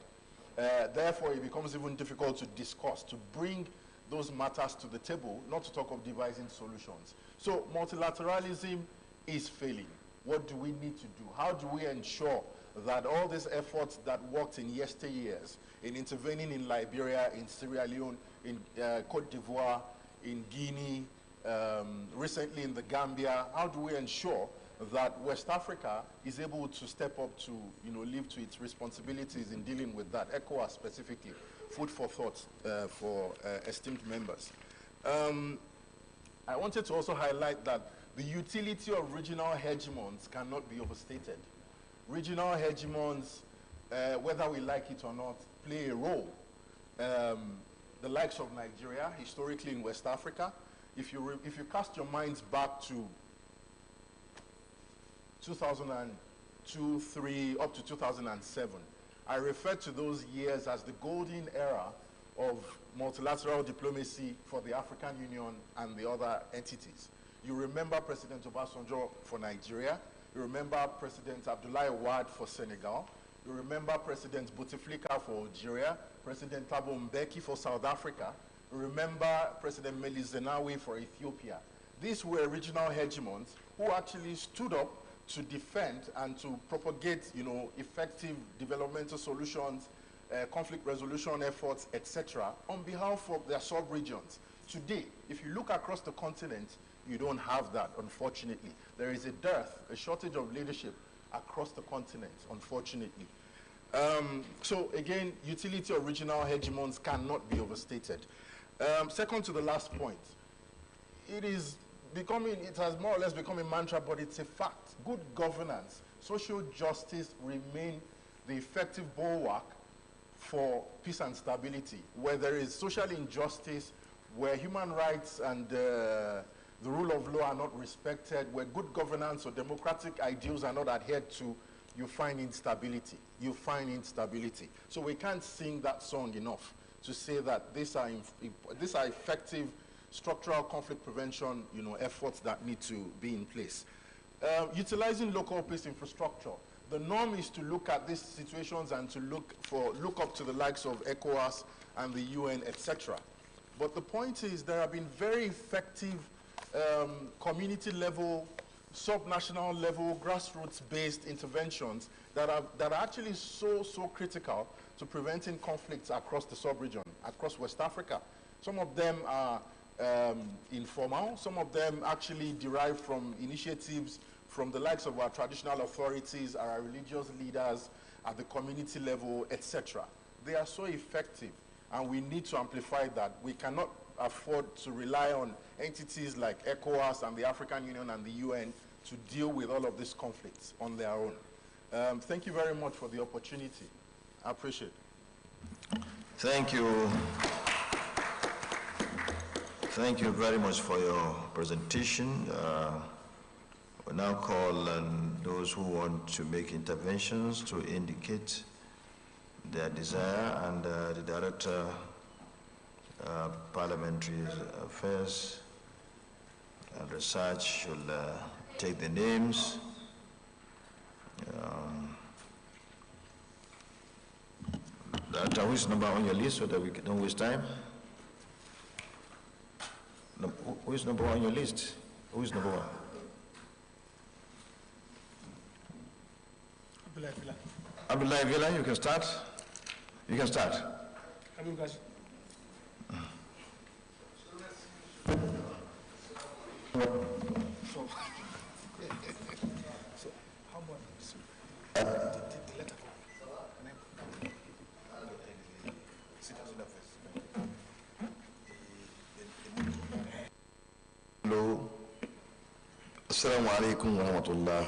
Therefore, it becomes even difficult to discuss, to bring those matters to the table, not to talk of devising solutions. So multilateralism is failing. What do we need to do? How do we ensure that all these efforts that worked in yesteryears, in intervening in Liberia, in Sierra Leone, in Cote d'Ivoire, in Guinea, recently in the Gambia, how do we ensure that West Africa is able to step up to, live to its responsibilities in dealing with that? ECOWAS specifically, food for thought for esteemed members. I wanted to also highlight that the utility of regional hegemons cannot be overstated. Regional hegemons, whether we like it or not, play a role. The likes of Nigeria, historically in West Africa, if you cast your minds back to 2002, 3, up to 2007, I refer to those years as the golden era of multilateral diplomacy for the African Union and the other entities. You remember President Obasanjo for Nigeria. You remember President Abdoulaye Wade for Senegal. You remember President Bouteflika for Algeria, President Thabo Mbeki for South Africa. You remember President Meles Zenawi for Ethiopia. These were regional hegemons who actually stood up to defend and to propagate, effective developmental solutions, conflict resolution efforts, etc., on behalf of their sub-regions. Today, if you look across the continent, you don't have that, unfortunately. There is a dearth, a shortage of leadership across the continent, unfortunately. So again, utility of regional hegemons cannot be overstated. Second to the last point, it has more or less become a mantra, but it's a fact. Good governance, social justice remain the effective bulwark for peace and stability. Where there is social injustice, where human rights and the rule of law are not respected, where good governance or democratic ideals are not adhered to, you find instability. You find instability. So we can't sing that song enough to say that these are effective structural conflict prevention, efforts that need to be in place. Utilizing local peace infrastructure. The norm is to look at these situations and to look up to the likes of ECOWAS and the UN, etc. But the point is there have been very effective community level, sub-national level, grassroots-based interventions that are actually so critical to preventing conflicts across the sub-region, across West Africa. Some of them are informal, some of them actually derive from initiatives from the likes of our traditional authorities, our religious leaders at the community level, etc. They are so effective, and we need to amplify that. We cannot afford to rely on entities like ECOWAS and the African Union and the UN to deal with all of these conflicts on their own. Thank you very much for the opportunity. I appreciate it. Thank you. Thank you very much for your presentation. We now call on those who want to make interventions to indicate their desire, and the Director Parliamentary Affairs and Research should take the names. Director, who is number on your list so that we don't waste time? No, who is number one on your list? Who is number one? Abdullah Villa, you can start. You can start. Hello. Assalamu alaikum wa rahmatullah.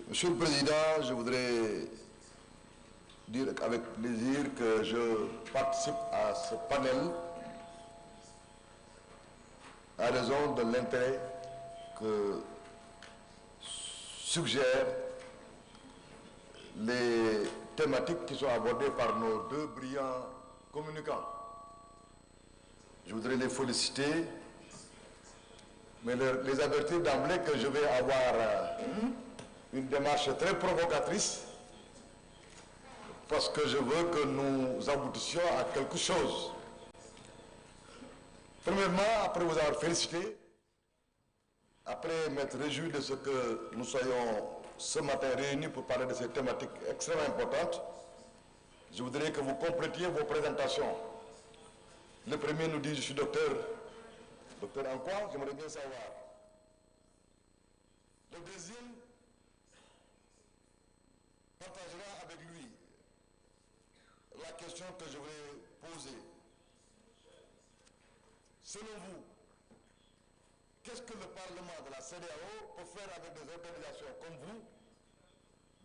Monsieur le Président, je voudrais dire avec plaisir que je participe à ce panel à raison de l'intérêt que suggèrent les thématiques qui sont abordées par nos deux brillants communicants. Je voudrais les féliciter, mais les avertir d'emblée que je vais avoir une démarche très provocatrice, parce que je veux que nous aboutissions à quelque chose. Premièrement, après vous avoir félicité, après m'être réjoui de ce que nous soyons ce matin réunis pour parler de ces thématiques extrêmement importantes, je voudrais que vous complétiez vos présentations. Le premier nous dit, je suis docteur. Docteur en quoi? J'aimerais bien savoir. Le deuxième partagera avec lui la question que je vais poser. selon vous, qu'est-ce que le Parlement de la CEDEAO peut faire avec des organisations comme vous,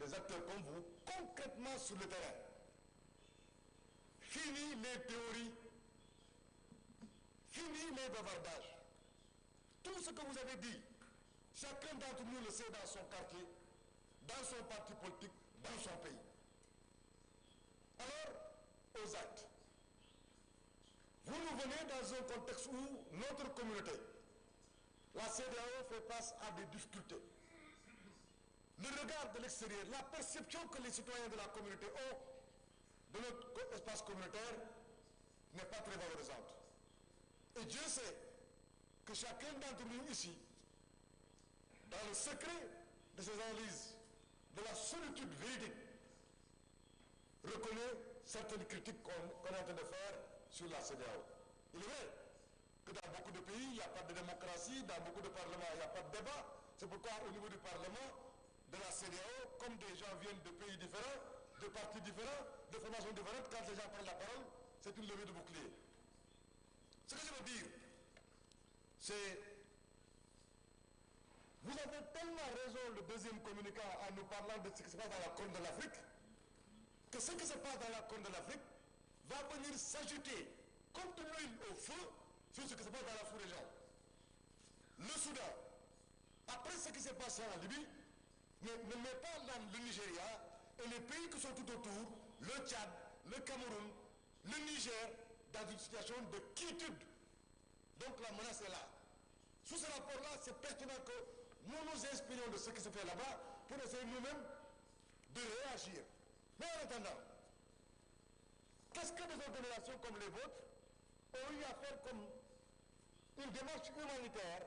des acteurs comme vous, concrètement sur le terrain? Fini les théories, fini les bavardages. Tout ce que vous avez dit, chacun d'entre nous le sait dans son quartier, dans son parti politique, dans son pays. Alors, aux actes. Vous nous venez dans un contexte où notre communauté, la CEDEAO, fait face à des difficultés. Le regard de l'extérieur, la perception que les citoyens de la communauté ont de notre espace communautaire n'est pas très valorisante. Et Dieu sait que chacun d'entre nous ici, dans le secret de ses analyses, de la solitude véridique, reconnaît certaines critiques qu'on est en train de faire sur la CEDEAO. Il est vrai que dans beaucoup de pays, il n'y a pas de démocratie, dans beaucoup de parlements, il n'y a pas de débat. C'est pourquoi au niveau du Parlement, de la CEDEAO, comme des gens viennent de pays différents, de partis différents, de formations différentes, quand les gens prennent la parole, c'est une levée de bouclier. Ce que je veux dire, c'est, vous avez tellement raison, le deuxième communicant, en nous parlant de ce qui se passe dans la Corne de l'Afrique, que ce qui se passe dans la Corne de l'Afrique va venir s'ajouter comme de l'huile au feu sur ce qui se passe dans la sous-région. Le Soudan, après ce qui s'est passé en Libye, ne met pas dans le Nigeria et les pays qui sont tout autour, le Tchad, le Cameroun, le Niger, dans une situation de quiétude. Donc la menace est là. Sous ce rapport-là, c'est pertinent que nous nous inspirions de ce qui se fait là-bas pour essayer nous-mêmes de réagir. Mais en attendant, qu'est-ce que des organisations comme les vôtres ont eu à faire comme une démarche humanitaire,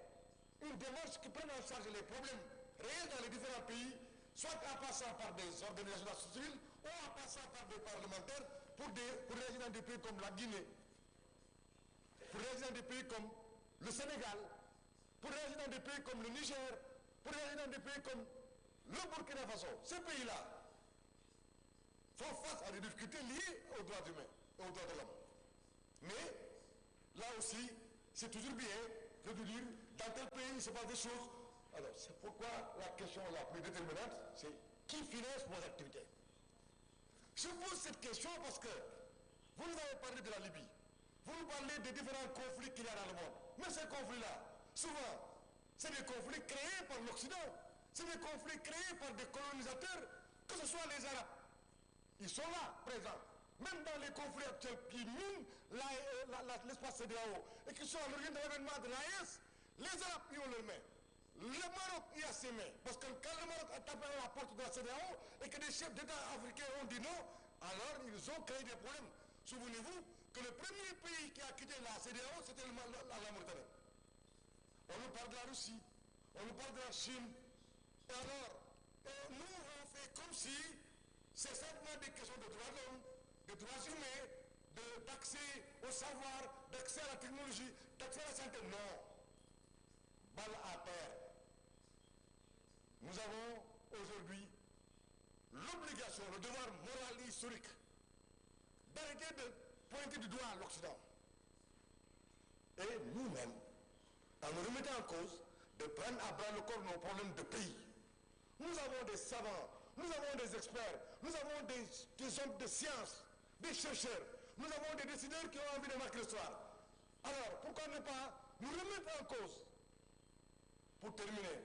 une démarche qui prenne en charge les problèmes réels dans les différents pays, soit en passant par des organisations de la société civile ou en passant par des parlementaires pour réagir dans des pays comme la Guinée, pour réagir dans des pays comme le Sénégal, pour réagir dans des pays comme le Niger, pour réagir dans des pays comme le Burkina Faso. Ces pays-là font face à des difficultés liées aux droits humains et aux droits de l'homme. Mais là aussi, c'est toujours bien de dire, dans tel pays, il se passe des choses. Alors, c'est pourquoi la question la plus déterminante, c'est qui finance vos activités? Je pose cette question parce que vous nous avez parlé de la Libye, vous nous parlez des différents conflits qu'il y a dans le monde. Mais ces conflits-là, souvent, c'est des conflits créés par l'Occident, c'est des conflits créés par des colonisateurs, que ce soit les Arabes. Ils sont là, présents. Même dans les conflits actuels qui minent l'espace CEDEAO et qui sont à l'origine de l'événement de l'AES, les Arabes y ont leurs mains. Le Maroc y a ses mains. Parce que quand le Maroc a tapé à la porte de la CEDEAO et que des chefs d'État africains ont dit non, alors ils ont créé des problèmes. Souvenez-vous que le premier pays qui a quitté la CEDEAO, c'était la Mauritanie. On nous parle de la Russie, on nous parle de la Chine. Et alors, nous, on fait comme si c'est simplement des questions de droits de l'homme, de droits humains, d'accès au savoir, d'accès à la technologie, d'accès à la santé. Non. Balle à terre. Nous avons aujourd'hui l'obligation, le devoir moral et historique d'arrêter de pointer du doigt l'Occident. Et nous-mêmes, en nous remettant en cause, de prendre à bras le corps nos problèmes de pays. Nous avons des savants, nous avons des experts, nous avons des hommes de science, des chercheurs, nous avons des décideurs qui ont envie de marquer l'histoire. Alors, pourquoi ne pas nous remettre en cause? Pour terminer,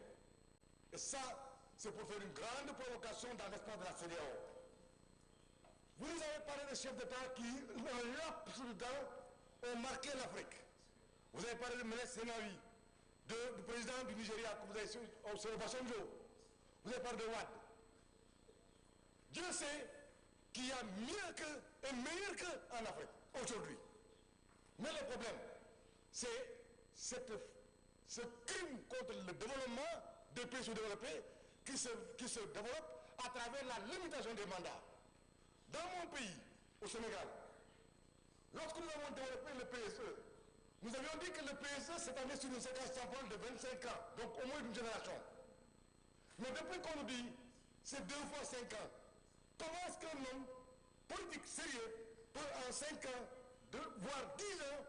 et ça, c'est pour faire une grande provocation dans l'espace de la CEDEAO. Vous nous avez parlé des chefs d'État qui, en laps de temps, ont marqué l'Afrique. Vous avez parlé de Meles Zenawi, du président du Nigeria, que vous avez sur Obasanjo. Vous avez parlé de Wade. Dieu sait qu'il y a mieux que et meilleur qu'en Afrique, aujourd'hui. Mais le problème, c'est ce crime contre le développement des pays sous-développés qui se développe à travers la limitation des mandats. Dans mon pays, au Sénégal, lorsque nous avons développé le PSE, nous avions dit que le PSE s'est allé sur une séquence temporelle de 25 ans, donc au moins d'une génération. Mais depuis qu'on nous dit c'est 2 fois 5 ans, comment est-ce qu'un homme politique sérieux peut en 5 ans, voire 10 ans,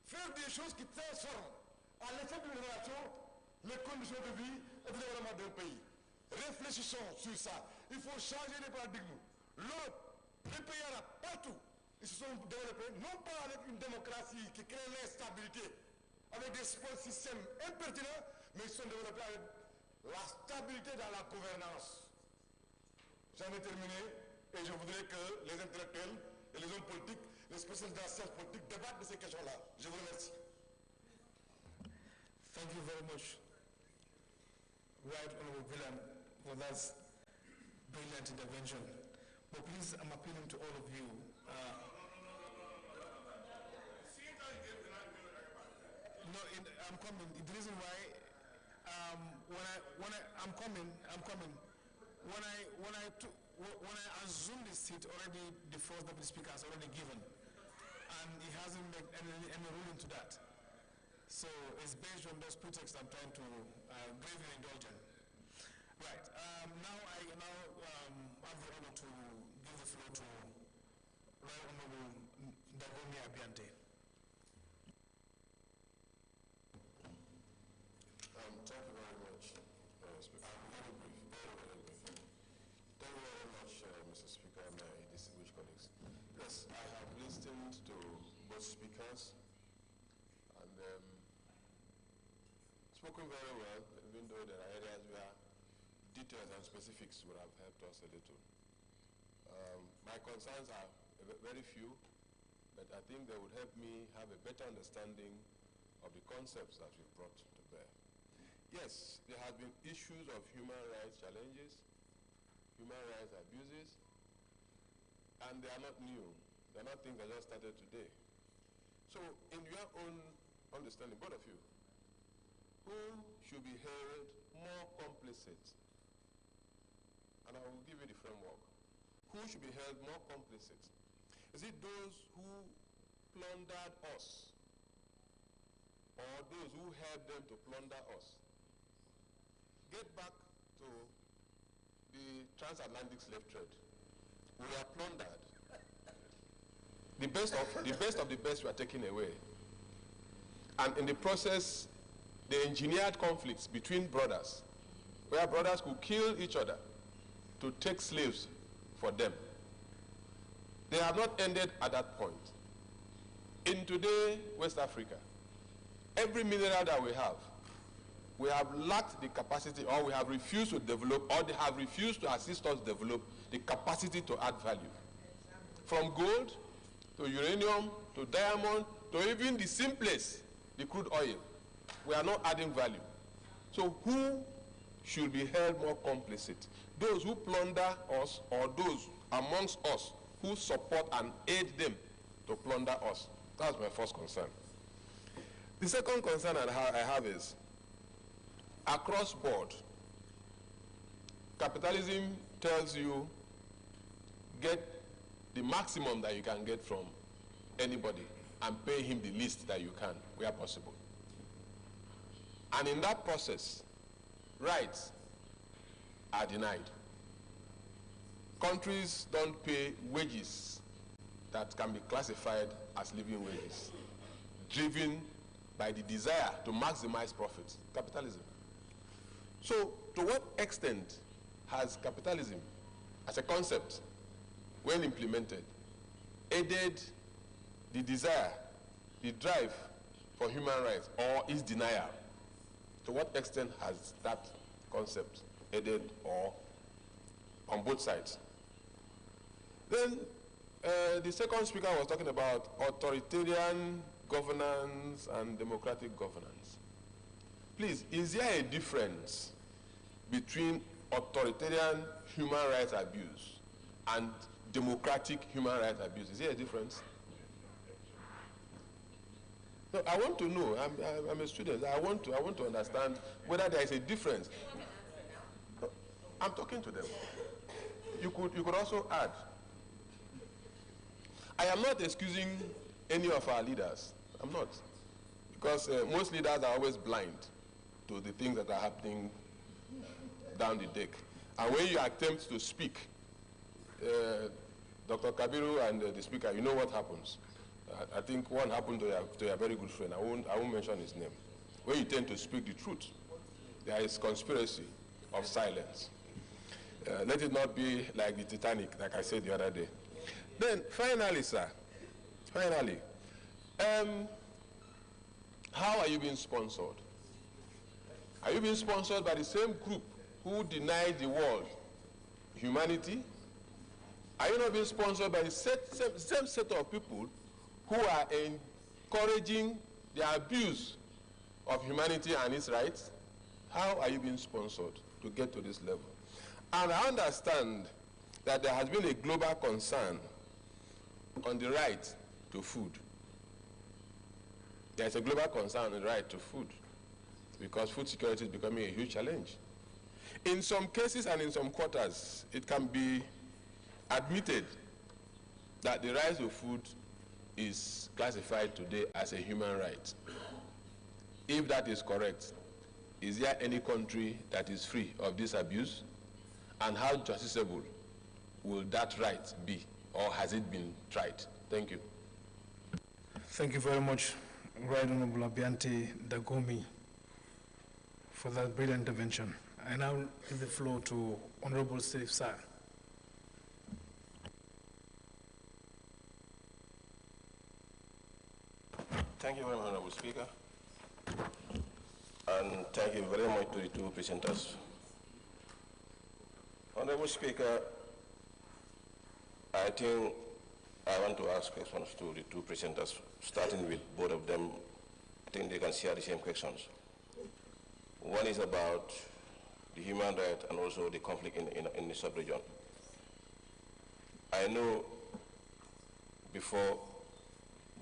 faire des choses qui transforment à l'échelle d'une génération les conditions de vie et de développement d'un pays. Réfléchissons sur ça. Il faut changer les paradigmes. L'Europe, les pays arabes, partout, ils se sont développés, non pas avec une démocratie qui crée l'instabilité, avec des systèmes impertinents, mais ils se sont développés avec la stabilité dans la gouvernance. J'en ai terminé et je voudrais que les intellectuels et les hommes politiques, les spécialistes de la science politique débattent de ces questions-là. Je vous remercie. Thank you very much, Right Honorable Villan, for that brilliant intervention. But please, I'm appealing to all of you. I'm coming. The reason why, I'm coming. When I assume the seat already, the first deputy speaker has already given, and he hasn't made any ruling to that. So it's based on those pretexts I'm trying to gravely indulge in. Right. Now I have the honor to give the floor to Right Honorable Dagomi Abiante. Thank you very much, Speaker. I'm very brief, very brief. Thank you very much, Mr. Speaker, and my distinguished colleagues. Yes, I have listened to both speakers and spoken very well, even though there are areas where details and specifics would have helped us a little. My concerns are very few, but I think they would help me have a better understanding of the concepts that we've brought to bear. Yes, there have been issues of human rights challenges, human rights abuses, and they are not new. They are not things that just started today. So in your own understanding, both of you, who should be held more complicit? And I will give you the framework. Who should be held more complicit? Is it those who plundered us, or those who helped them to plunder us? Get back to the transatlantic slave trade. We are plundered. The best of the best were taken away. And in the process, they engineered conflicts between brothers, where brothers could kill each other to take slaves for them. They have not ended at that point. In today, West Africa, every mineral that we have lacked the capacity, or we have refused to develop, or they have refused to assist us develop the capacity to add value. From gold, to uranium, to diamond, to even the simplest, the crude oil. We are not adding value. So who should be held more complicit? Those who plunder us, or those amongst us who support and aid them to plunder us? That's my first concern. The second concern I have is, across board, capitalism tells you get the maximum that you can get from anybody and pay him the least that you can, where possible. And in that process, rights are denied. Countries don't pay wages that can be classified as living wages, driven by the desire to maximize profits, capitalism. So, to what extent has capitalism, as a concept, when implemented, aided the desire, the drive for human rights, or its denial? To what extent has that concept aided, or on both sides? Then, the second speaker was talking about authoritarian governance and democratic governance. Please, is there a difference between authoritarian human rights abuse and democratic human rights abuse? Is there a difference? No, I want to know. I'm a student. I want to understand whether there is a difference. No, I'm talking to them. You could also add. I am not excusing any of our leaders. I'm not, because most leaders are always blind to the things that are happening down the deck. And when you attempt to speak, Dr. Kabiru and the speaker, you know what happens. I think one happened to a very good friend. I won't mention his name. When you tend to speak the truth, there is conspiracy of silence. Let it not be like the Titanic, like I said the other day. Then, finally, sir, how are you being sponsored? Are you being sponsored by the same group who denied the world humanity? Are you not being sponsored by the same set of people who are encouraging the abuse of humanity and its rights? How are you being sponsored to get to this level? And I understand that there has been a global concern on the right to food. There's a global concern on the right to food because food security is becoming a huge challenge. In some cases and in some quarters, it can be admitted that the right to food is classified today as a human right. If that is correct, is there any country that is free of this abuse? And how justiciable will that right be, or has it been tried? Thank you. Thank you very much, Right Honorable Abiante Dagomi, for that brilliant intervention. I now give the floor to Honorable Steve Sir. Thank you very much, Honorable Speaker. And thank you very much to the two presenters. Honorable Speaker, I think I want to ask questions to the two presenters, starting with both of them. I think they can share the same questions. One is about the human rights and also the conflict in the sub-region. I know before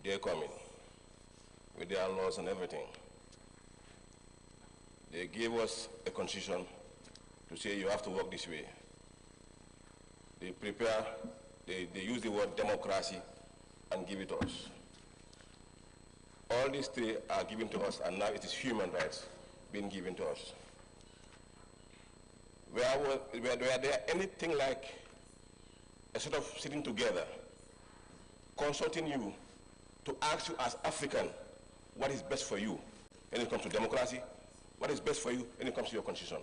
they come in, with their laws and everything, they gave us a constitution to say you have to work this way. They prepare, they use the word democracy and give it to us. All these three are given to us, and now it is human rights being given to us. Were there anything like a sort of sitting together, consulting you to ask you as African what is best for you when it comes to democracy, what is best for you when it comes to your constitution?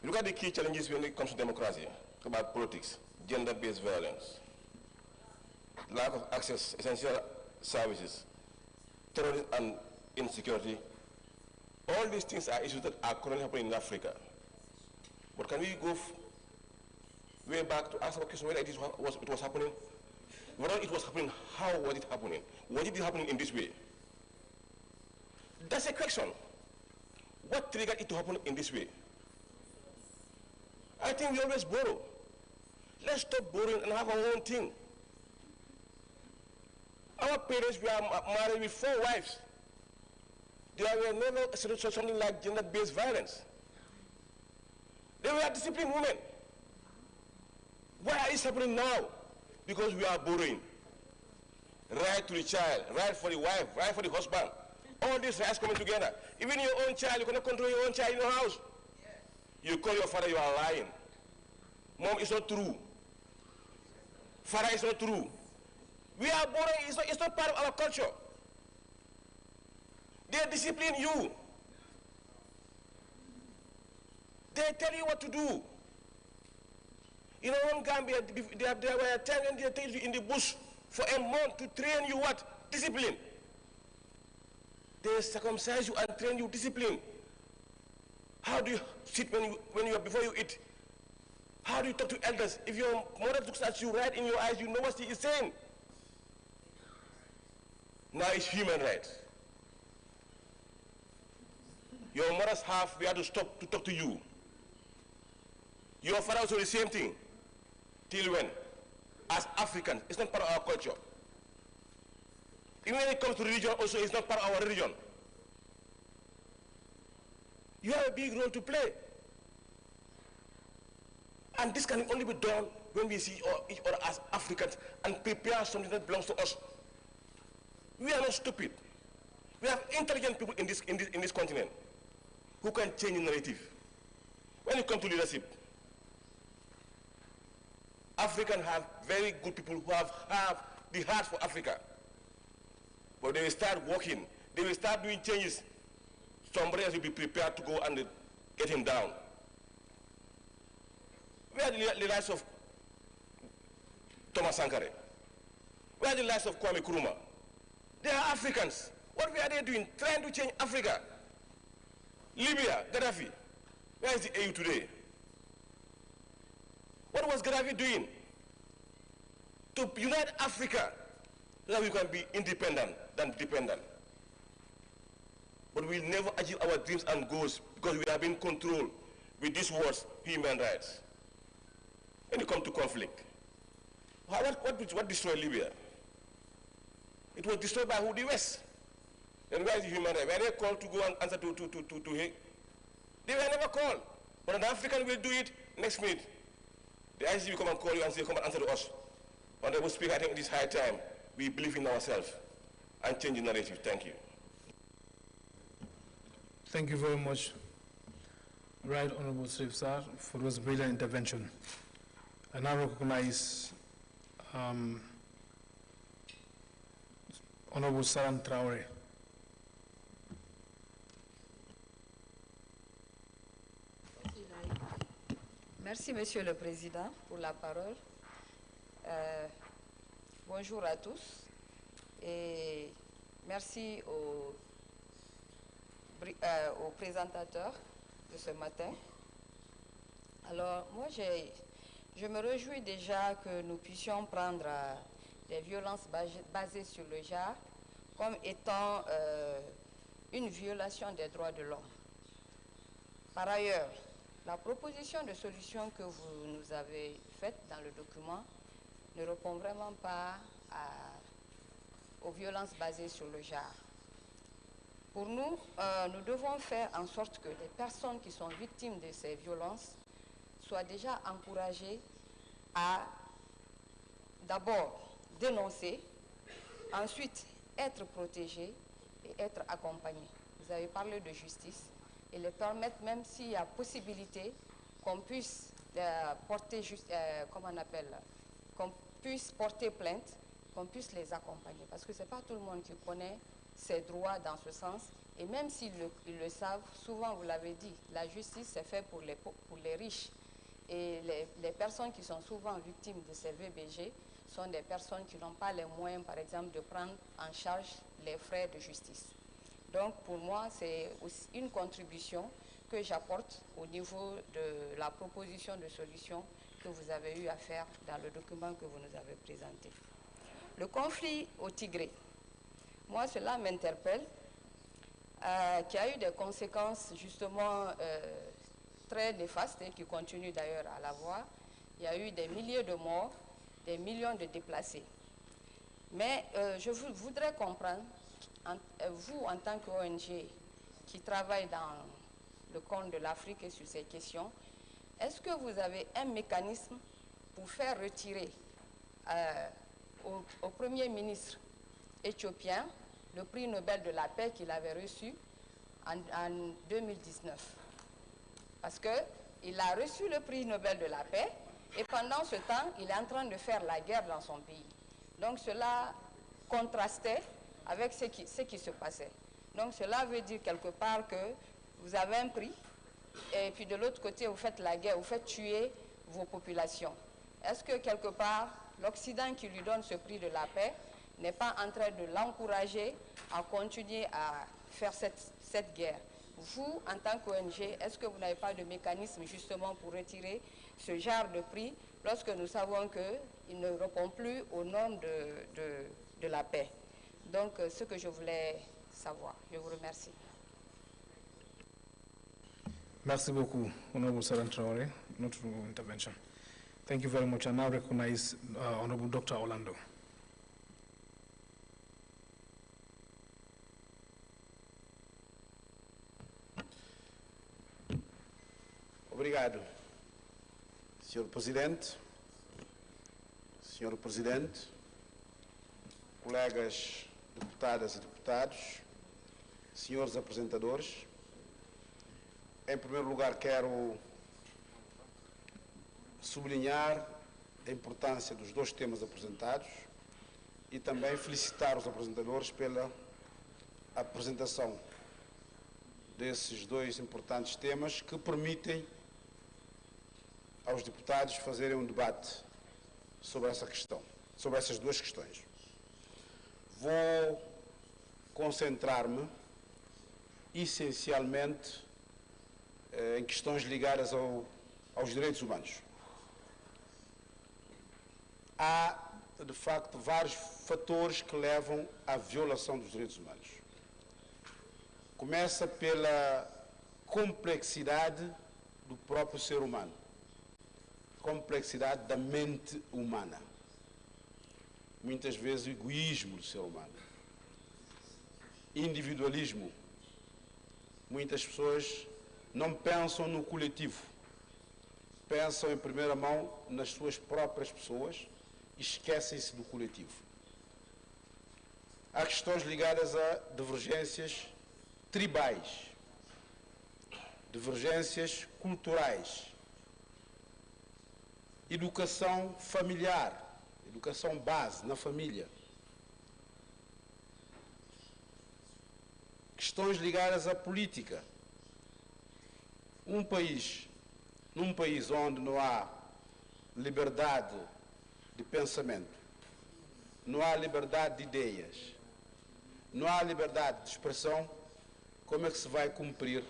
Look at the key challenges when it comes to democracy, about politics, gender-based violence, lack of access to essential services, terrorism and insecurity. All these things are issues that are currently happening in Africa. But can we go way back to ask a question whether it was happening? Whether it was happening, how was it happening? Was it happening in this way? That's a question. What triggered it to happen in this way? I think we always borrow. Let's stop borrowing and have our own thing. Our parents were married with 4 wives. There were never something like gender-based violence. They were disciplined women. Why is it happening now? Because we are borrowing. Right to the child, right for the wife, right for the husband. All these rights coming together. Even your own child, you cannot control your own child in your house. You call your father, you are lying. Mom, it's not true. Father, it's not true. We are borrowing, it's not part of our culture. They discipline you. They tell you what to do. In our own Gambia, there were times when they take you in the bush for a month to train you what? Discipline. They circumcise you and train you discipline. How do you sit before you eat? How do you talk to elders? If your mother looks at you right in your eyes, you know what she is saying. Now it's human rights. Your mothers we have to stop to talk to you. Your father also the same thing. Till when? As Africans, it's not part of our culture. Even when it comes to religion, also it's not part of our religion. You have a big role to play. And this can only be done when we see each other as Africans and prepare something that belongs to us. We are not stupid. We have intelligent people in this continent who can change the narrative. When it comes to leadership, Africans have very good people who have the heart for Africa. But they will start working. They will start doing changes. Somebody else will be prepared to go and get him down. Where are the lives of Thomas Sankara? Where are the lives of Kwame Nkrumah? They are Africans. What were they doing? Trying to change Africa. Libya, Gaddafi. Where is the AU today? What was Gaddafi doing? To unite Africa so that we can be independent than dependent. But we'll never achieve our dreams and goals because we have been controlled with these words, human rights. When it comes to conflict, what destroyed Libya? It was destroyed by who? The West. And where is the human rights? Were they called to go and answer to Hague? They were never called. But an African will do it next minute. The ICC will come and call you and say, come and answer to us. Honorable Speaker, I think it is high time we believe in ourselves and change the narrative. Thank you. Thank you very much, Right Honorable Chief Sir, for this brilliant intervention. I now recognize Honorable Saran Traoré. Merci, Monsieur le Président, pour la parole. Bonjour à tous et merci aux présentateurs de ce matin. Alors, moi, je me réjouis déjà que nous puissions prendre les violences basées sur le genre comme étant une violation des droits de l'homme. Par ailleurs, la proposition de solution que vous nous avez faite dans le document ne répond vraiment pas aux violences basées sur le genre. Pour nous, nous devons faire en sorte que les personnes qui sont victimes de ces violences soient déjà encouragées à d'abord dénoncer, ensuite être protégées et être accompagnées. Vous avez parlé de justice et les permettre, même s'il y a possibilité qu'on puisse porter qu'on puisse porter plainte, qu'on puisse les accompagner. Parce que ce n'est pas tout le monde qui connaît ses droits dans ce sens. Et même s'ils le savent, souvent, vous l'avez dit, la justice c'est fait pour les riches. Et les personnes qui sont souvent victimes de ces VBG sont des personnes qui n'ont pas les moyens, par exemple, de prendre en charge les frais de justice. Donc, pour moi, c'est aussi une contribution que j'apporte au niveau de la proposition de solution que vous avez eu à faire dans le document que vous nous avez présenté. Le conflit au Tigré, moi, cela m'interpelle, qui a eu des conséquences justement très néfastes et qui continuent d'ailleurs à l'avoir. Il y a eu des milliers de morts, des millions de déplacés. Mais je voudrais comprendre, vous en tant qu'ONG qui travaille dans le compte de l'Afrique et sur ces questions, est-ce que vous avez un mécanisme pour faire retirer au Premier ministre éthiopien le prix Nobel de la paix qu'il avait reçu en 2019? Parce qu'il a reçu le prix Nobel de la paix et pendant ce temps, il est en train de faire la guerre dans son pays. Donc cela contrastait avec ce qui se passait. Donc cela veut dire quelque part que vous avez un prix et puis de l'autre côté, vous faites la guerre, vous faites tuer vos populations. Est-ce que quelque part, l'Occident qui lui donne ce prix de la paix n'est pas en train de l'encourager à continuer à faire cette guerre? Vous, en tant qu'ONG, est-ce que vous n'avez pas de mécanisme justement pour retirer ce genre de prix lorsque nous savons qu'il ne répond plus aux normes de la paix? Donc, ce que je voulais savoir. Je vous remercie. Merci beaucoup, Honorable Saran Traoré, not for intervention. Thank you very much. I now recognize Honorable Dr. Orlando. Obrigado, Sr. Presidente, Sr. Presidente, colegas deputadas e deputados, senhores apresentadores. Em primeiro lugar, quero sublinhar a importância dos dois temas apresentados, e também felicitar os apresentadores pela apresentação desses dois importantes temas que permitem aos deputados fazerem um debate sobre essa questão, sobre essas duas questões. Vou concentrar-me essencialmente em questões ligadas aos direitos humanos. Há, de facto, vários fatores que levam à violação dos direitos humanos. Começa pela complexidade do próprio ser humano, complexidade da mente humana, muitas vezes o egoísmo do ser humano, individualismo. Muitas pessoas não pensam no coletivo, pensam em primeira mão nas suas próprias pessoas e esquecem-se do coletivo. Há questões ligadas a divergências tribais, divergências culturais, educação familiar, educação base na família, questões ligadas à política. Num país onde não há liberdade de pensamento, não há liberdade de ideias, não há liberdade de expressão, como é que se vai cumprir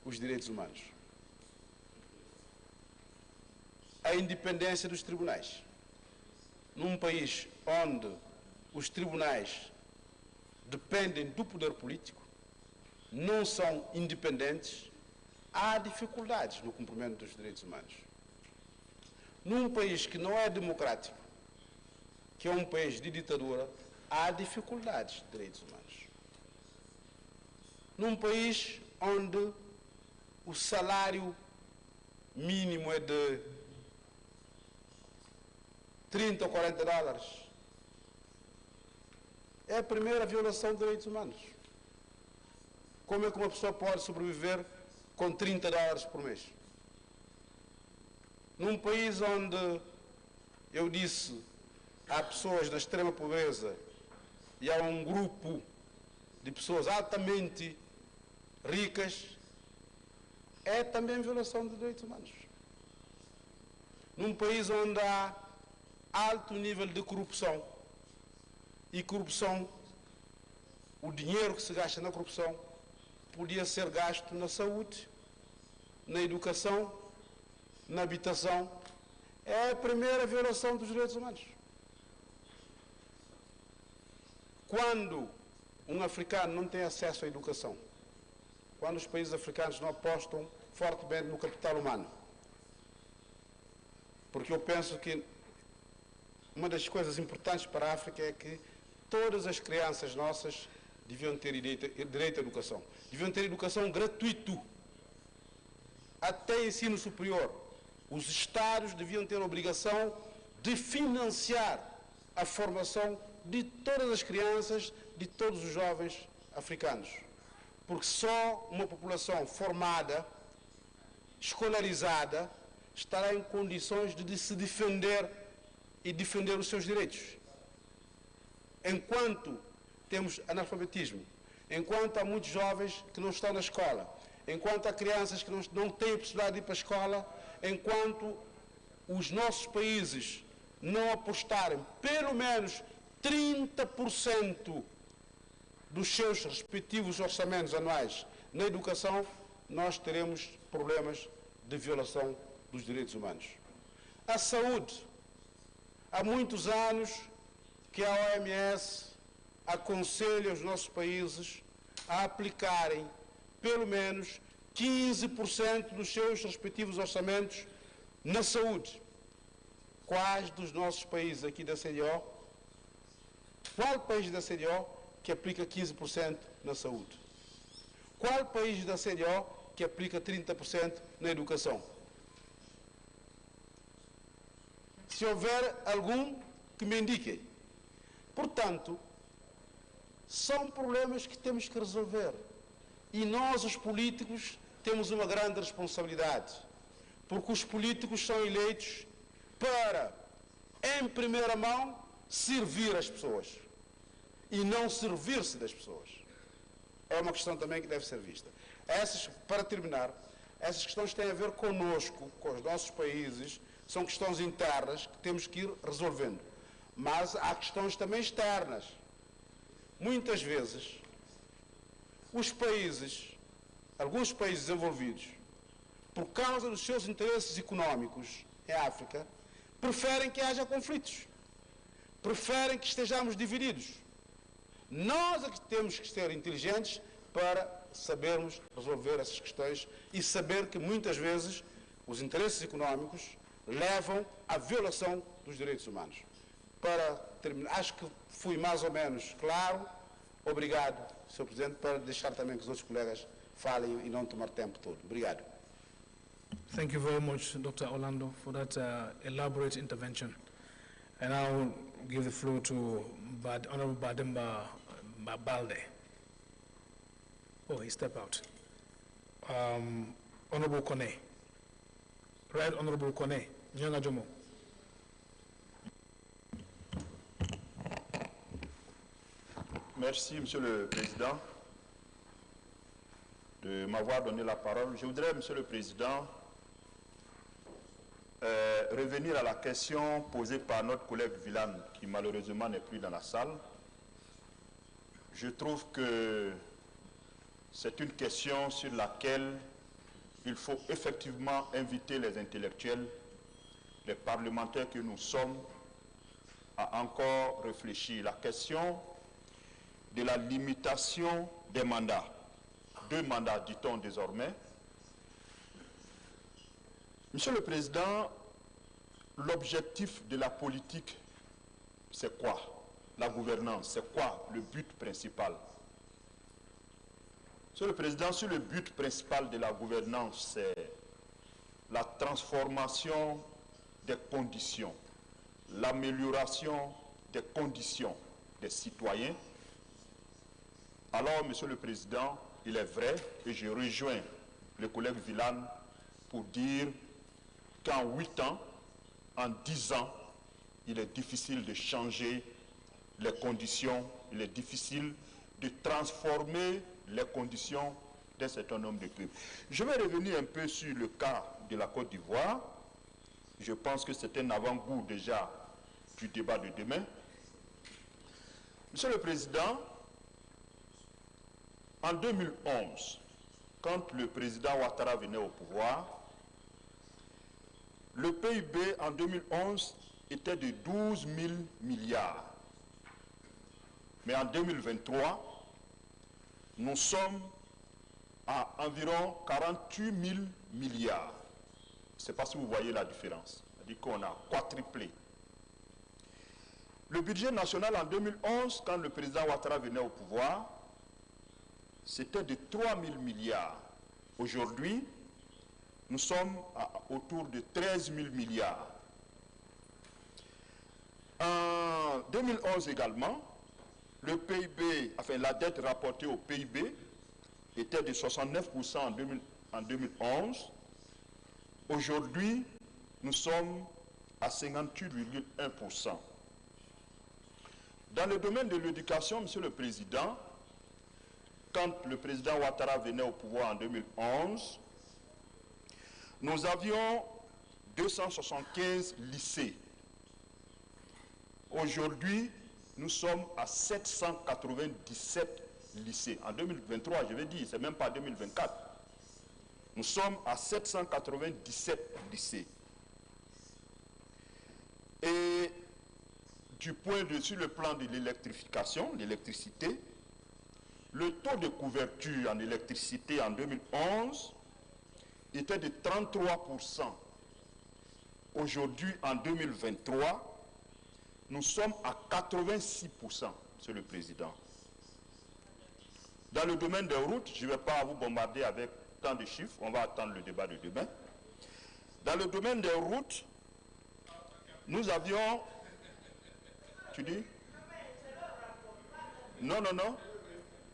os direitos humanos? A independência dos tribunais. Num país onde os tribunais dependem do poder político, não são independentes, há dificuldades no cumprimento dos direitos humanos. Num país que não é democrático, que é um país de ditadura, há dificuldades de direitos humanos. Num país onde o salário mínimo é de 30 ou 40 dólares, é a primeira violação de direitos humanos. Como é que uma pessoa pode sobreviver com 30 dólares por mês? Num país onde, eu disse, há pessoas da extrema pobreza e há um grupo de pessoas altamente ricas, é também violação de direitos humanos. Num país onde há alto nível de corrupção, e corrupção, o dinheiro que se gasta na corrupção, podia ser gasto na saúde, na educação, na habitação, é a primeira violação dos direitos humanos. Quando um africano não tem acesso à educação, quando os países africanos não apostam fortemente no capital humano, porque eu penso que uma das coisas importantes para a África é que todas as crianças nossas deviam ter direito à educação. Deviam ter educação gratuita. Até ensino superior. Os Estados deviam ter a obrigação de financiar a formação de todas as crianças, de todos os jovens africanos. Porque só uma população formada, escolarizada, estará em condições de se defender e defender os seus direitos. Enquanto temos analfabetismo, enquanto há muitos jovens que não estão na escola, enquanto há crianças que não têm a possibilidade de ir para a escola, enquanto os nossos países não apostarem pelo menos 30% dos seus respectivos orçamentos anuais na educação, nós teremos problemas de violação dos direitos humanos. A saúde. Há muitos anos que a OMS aconselha os nossos países a aplicarem pelo menos 15% dos seus respectivos orçamentos na saúde. Quais dos nossos países aqui da CDO, qual país da CDO que aplica 15% na saúde? Qual país da CDO que aplica 30% na educação? Se houver algum que me indique. Portanto, são problemas que temos que resolver. E nós, os políticos, temos uma grande responsabilidade. Porque os políticos são eleitos para, em primeira mão, servir as pessoas e não servir-se das pessoas. É uma questão também que deve ser vista. Para terminar, essas questões têm a ver conosco, com os nossos países, são questões internas que temos que ir resolvendo. Mas há questões também externas. Muitas vezes, alguns países desenvolvidos, por causa dos seus interesses económicos em África, preferem que haja conflitos, preferem que estejamos divididos. Nós é que temos que ser inteligentes para sabermos resolver essas questões e saber que muitas vezes os interesses económicos levam à violação dos direitos humanos. Para terminar, acho que fui mais ou menos claro. Obrigado, Sr. Presidente, para deixar também que os outros colegas falem e não tomar tempo todo. Obrigado. Thank you very much, Dr. Orlando, for that elaborate intervention. And I'll give the floor to Honorable Bademba Balde. Oh, he stepped out. Honorable Kone. Right, Honorable Kone. Nyanga Jomo. Merci, Monsieur le Président, de m'avoir donné la parole. Je voudrais, Monsieur le Président, revenir à la question posée par notre collègue Villan, qui malheureusement n'est plus dans la salle. Je trouve que c'est une question sur laquelle il faut effectivement inviter les intellectuels, les parlementaires que nous sommes, à encore réfléchir. La question de la limitation des mandats. 2 mandats, dit-on désormais. Monsieur le Président, l'objectif de la politique, c'est quoi? La gouvernance, c'est quoi le but principal? Monsieur le Président, sur le but principal de la gouvernance, c'est la transformation des conditions, l'amélioration des conditions des citoyens. Alors, Monsieur le Président, il est vrai, et je rejoins le collègue Villan pour dire qu'en 8 ans, en 10 ans, il est difficile de changer les conditions, il est difficile de transformer les conditions d'un certain nombre de peuples. Je vais revenir un peu sur le cas de la Côte d'Ivoire. Je pense que c'est un avant-goût déjà du débat de demain. Monsieur le Président, en 2011, quand le président Ouattara venait au pouvoir, le PIB en 2011 était de 12 000 milliards. Mais en 2023, nous sommes à environ 48 000 milliards. Je ne sais pas si vous voyez la différence. C'est-à-dire qu'on a quadruplé. Le budget national en 2011, quand le président Ouattara venait au pouvoir, c'était de 3 000 milliards. Aujourd'hui, nous sommes autour de 13 000 milliards. En 2011 également, le PIB, enfin la dette rapportée au PIB était de 69% en 2011. Aujourd'hui, nous sommes à 58,1%. Dans le domaine de l'éducation, Monsieur le Président, quand le président Ouattara venait au pouvoir en 2011, nous avions 275 lycées. Aujourd'hui, nous sommes à 797 lycées. En 2023, je vais dire, c'est même pas 2024. Nous sommes à 797 lycées. Et sur le plan de l'électrification, l'électricité, le taux de couverture en électricité en 2011 était de 33%. Aujourd'hui, en 2023, nous sommes à 86%, Monsieur le Président. Dans le domaine des routes, je ne vais pas vous bombarder avec tant de chiffres, on va attendre le débat de demain. Dans le domaine des routes, nous avions... Tu dis? Non, non, non.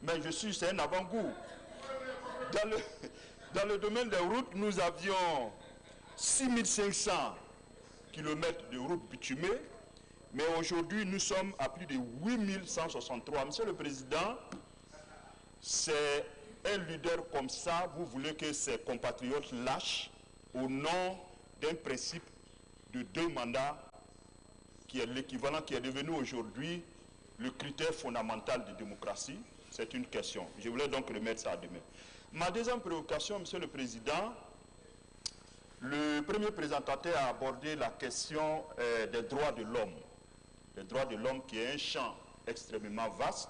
Mais c'est un avant-goût. Dans le domaine des routes, nous avions 6500 km de routes bitumées, Mais aujourd'hui, nous sommes à plus de 8163. Monsieur le Président, c'est un leader comme ça, vous voulez que ses compatriotes lâchent au nom d'un principe de 2 mandats qui est l'équivalent, qui est devenu aujourd'hui le critère fondamental de démocratie? C'est une question. Je voulais donc remettre ça à demain. Ma deuxième préoccupation, Monsieur le Président, le premier présentateur a abordé la question des droits de l'homme. Les droits de l'homme qui est un champ extrêmement vaste,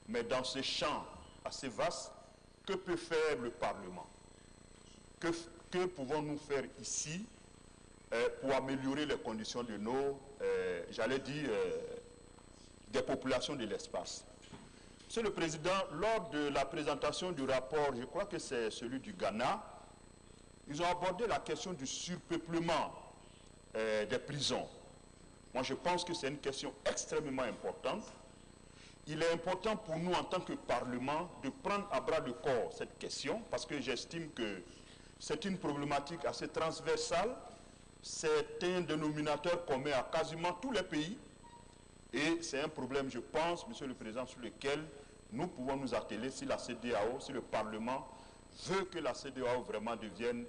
mais dans ce champ assez vaste, que peut faire le Parlement? Que pouvons-nous faire ici pour améliorer les conditions de nos, j'allais dire, des populations de l'espace? Monsieur le Président, lors de la présentation du rapport, je crois que c'est celui du Ghana, ils ont abordé la question du surpeuplement des prisons. Moi, je pense que c'est une question extrêmement importante. Il est important pour nous, en tant que Parlement, de prendre à bras le corps cette question, parce que j'estime que c'est une problématique assez transversale. C'est un dénominateur commun à quasiment tous les pays. Et c'est un problème, je pense, Monsieur le Président, sur lequel nous pouvons nous atteler si la CEDEAO, si le Parlement veut que la CEDEAO vraiment devienne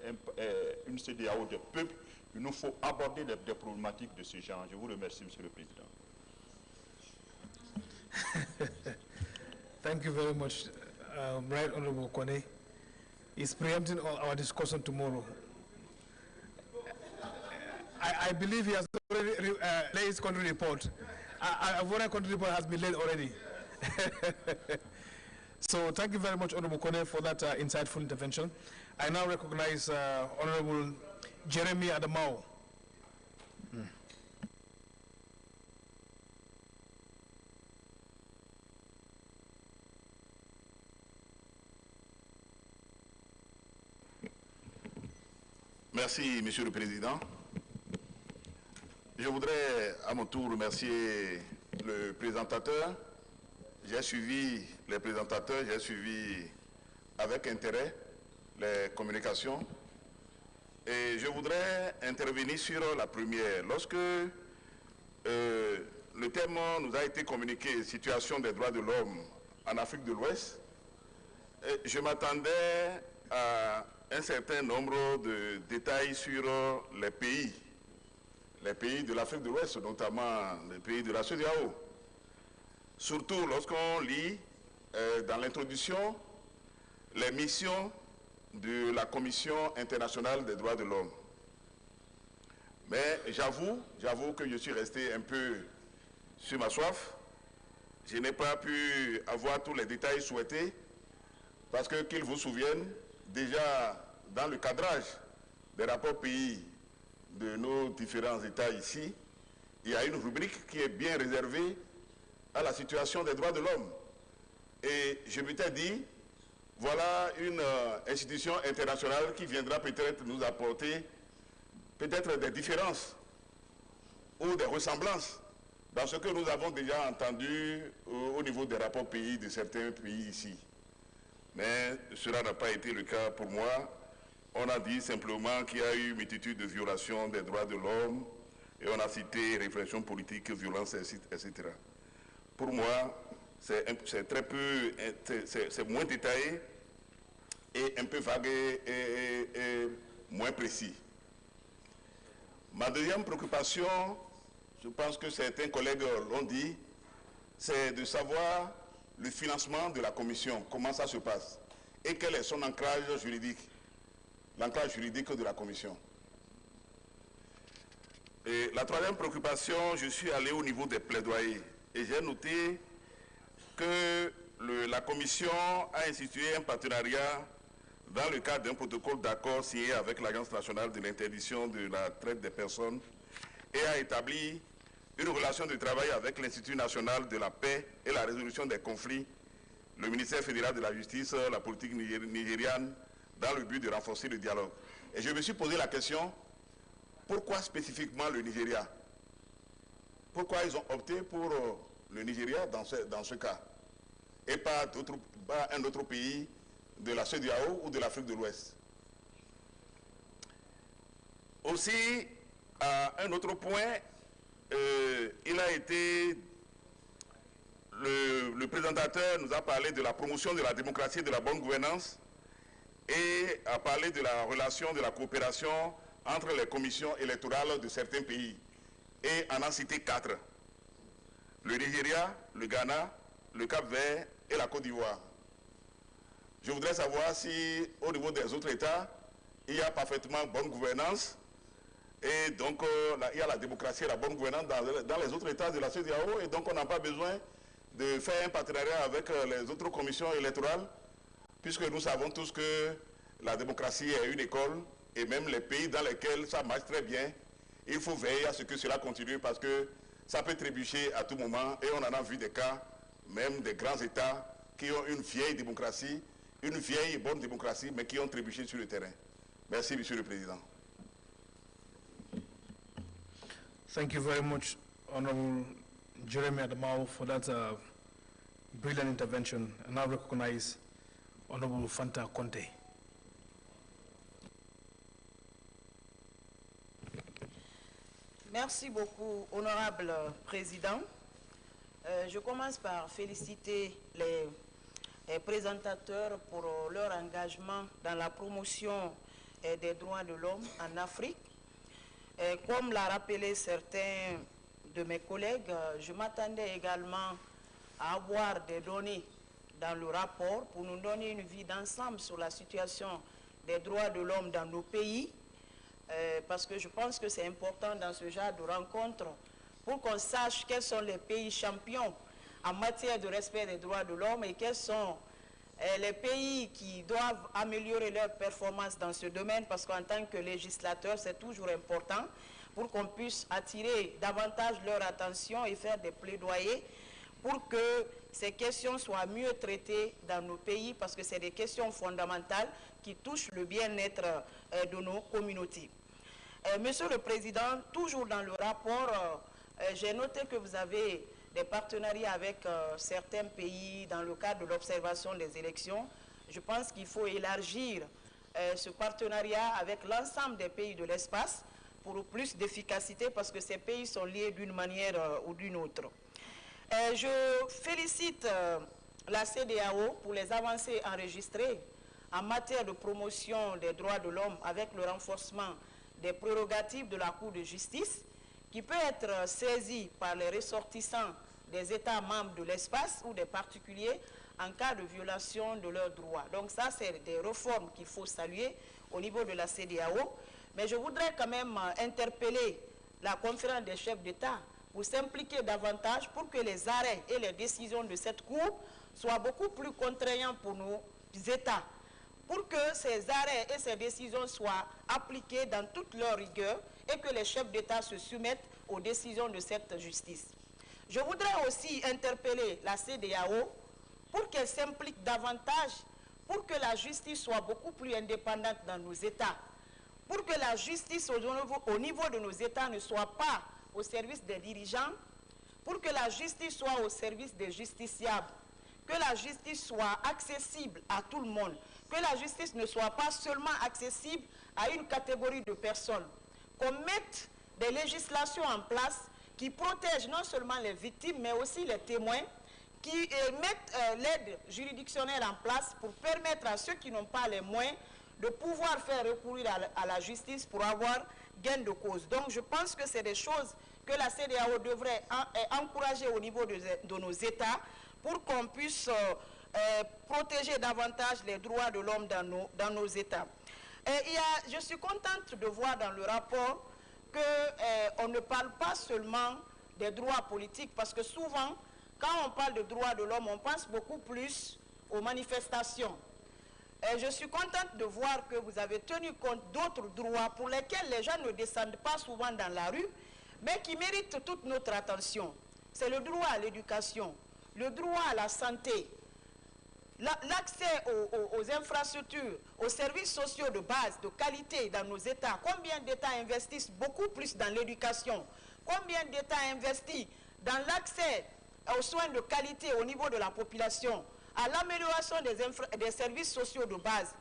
une CEDEAO des peuples. Il nous faut aborder des problématiques de ce genre. Je vous remercie, Monsieur le Président. Thank you very much, Right Honorable Kone. He's preempting our discussion tomorrow. I believe he has already laid his country report. A foreign country report has been laid already. So thank you very much, Honorable Kone, for that insightful intervention. I now recognize Honorable Jeremy Adamao. Merci, Monsieur le Président. Je voudrais à mon tour remercier le présentateur. J'ai suivi les présentateurs, j'ai suivi avec intérêt les communications. Et je voudrais intervenir sur la première. Lorsque le thème nous a été communiqué, situation des droits de l'homme en Afrique de l'Ouest, je m'attendais à un certain nombre de détails sur les pays de l'Afrique de l'Ouest, notamment les pays de la CEDEAO. Surtout lorsqu'on lit dans l'introduction les missions de la Commission internationale des droits de l'homme. Mais j'avoue que je suis resté un peu sur ma soif. Je n'ai pas pu avoir tous les détails souhaités parce que, qu'ils vous souviennent, déjà dans le cadrage des rapports pays de nos différents États ici, il y a une rubrique qui est bien réservée à la situation des droits de l'homme. Et je m'étais dit, voilà une institution internationale qui viendra peut-être nous apporter peut-être des différences ou des ressemblances dans ce que nous avons déjà entendu au niveau des rapports pays de certains pays ici. Mais cela n'a pas été le cas pour moi. On a dit simplement qu'il y a eu multitude de violations des droits de l'homme et on a cité répression politique, violence, etc. Pour moi, c'est très peu, c'est moins détaillé et un peu vague et moins précis. Ma deuxième préoccupation, je pense que certains collègues l'ont dit, c'est de savoir le financement de la Commission, comment ça se passe et quel est son ancrage juridique, l'ancrage juridique de la Commission. Et la troisième préoccupation, je suis allé au niveau des plaidoyers et j'ai noté que la Commission a institué un partenariat dans le cadre d'un protocole d'accord signé avec l'Agence nationale de l'interdiction de la traite des personnes et a établi une relation de travail avec l'Institut national de la paix et la résolution des conflits, le ministère fédéral de la justice, la politique nigériane, dans le but de renforcer le dialogue. Et je me suis posé la question, pourquoi spécifiquement le Nigeria? Pourquoi ils ont opté pour le Nigeria dans ce cas et pas un autre pays de la CEDEAO ou de l'Afrique de l'Ouest? Aussi, un autre point, il a été, le présentateur nous a parlé de la promotion de la démocratie et de la bonne gouvernance et a parlé de la relation, de la coopération entre les commissions électorales de certains pays. Et en a cité 4. Le Nigeria, le Ghana, le Cap-Vert et la Côte d'Ivoire. Je voudrais savoir si au niveau des autres États, il y a parfaitement bonne gouvernance et donc il y a la démocratie et la bonne gouvernance dans les autres États de la CEDEAO et donc on n'a pas besoin de faire un partenariat avec les autres commissions électorales puisque nous savons tous que la démocratie est une école et même les pays dans lesquels ça marche très bien, il faut veiller à ce que cela continue parce que ça peut trébucher à tout moment et on en a vu des cas, même des grands États qui ont une vieille démocratie, une vieille et bonne démocratie, mais qui ont trébuché sur le terrain. Merci, Monsieur le Président. Thank you very much, Honorable Jeremy Adamao, for that brilliant intervention. And now recognize Honorable Fanta Conte. Merci beaucoup, Honorable Président. Je commence par féliciter les présentateurs pour leur engagement dans la promotion des droits de l'homme en Afrique. Comme l'a rappelé certains de mes collègues, je m'attendais également à avoir des données dans le rapport pour nous donner une vue d'ensemble sur la situation des droits de l'homme dans nos pays, parce que je pense que c'est important dans ce genre de rencontre pour qu'on sache quels sont les pays champions en matière de respect des droits de l'homme et quels sont les pays qui doivent améliorer leur performance dans ce domaine, parce qu'en tant que législateur, c'est toujours important pour qu'on puisse attirer davantage leur attention et faire des plaidoyers pour que ces questions soient mieux traitées dans nos pays, parce que c'est des questions fondamentales qui touchent le bien-être de nos communautés. Monsieur le Président, toujours dans le rapport, j'ai noté que vous avez des partenariats avec certains pays dans le cadre de l'observation des élections. Je pense qu'il faut élargir ce partenariat avec l'ensemble des pays de l'espace pour plus d'efficacité, parce que ces pays sont liés d'une manière ou d'une autre. Je félicite la CEDEAO pour les avancées enregistrées en matière de promotion des droits de l'homme avec le renforcement des prérogatives de la Cour de justice qui peut être saisie par les ressortissants des États membres de l'espace ou des particuliers en cas de violation de leurs droits. Donc ça, c'est des réformes qu'il faut saluer au niveau de la CEDEAO. Mais je voudrais quand même interpeller la conférence des chefs d'État pour s'impliquer davantage pour que les arrêts et les décisions de cette Cour soient beaucoup plus contraignants pour nos États, pour que ces arrêts et ces décisions soient appliquées dans toute leur rigueur et que les chefs d'État se soumettent aux décisions de cette justice. Je voudrais aussi interpeller la CEDEAO pour qu'elle s'implique davantage pour que la justice soit beaucoup plus indépendante dans nos États, pour que la justice au niveau de nos États ne soit pas au service des dirigeants, pour que la justice soit au service des justiciables, que la justice soit accessible à tout le monde, que la justice ne soit pas seulement accessible à une catégorie de personnes, qu'on mette des législations en place qui protègent non seulement les victimes, mais aussi les témoins, qui mettent l'aide juridictionnelle en place pour permettre à ceux qui n'ont pas les moyens de pouvoir faire recourir à la justice pour avoir gain de cause. Donc je pense que c'est des choses que la CEDEAO devrait encourager au niveau de nos États pour qu'on puisse protéger davantage les droits de l'homme dans nos États. Je suis contente de voir dans le rapport qu'on ne parle pas seulement des droits politiques, parce que souvent, quand on parle de droits de l'homme, on pense beaucoup plus aux manifestations. Je suis contente de voir que vous avez tenu compte d'autres droits pour lesquels les gens ne descendent pas souvent dans la rue, mais qui méritent toute notre attention. C'est le droit à l'éducation, le droit à la santé, l'accès aux infrastructures, aux services sociaux de base, de qualité dans nos États. Combien d'États investissent beaucoup plus dans l'éducation? Combien d'États investissent dans l'accès aux soins de qualité au niveau de la population, à l'amélioration des services sociaux de base?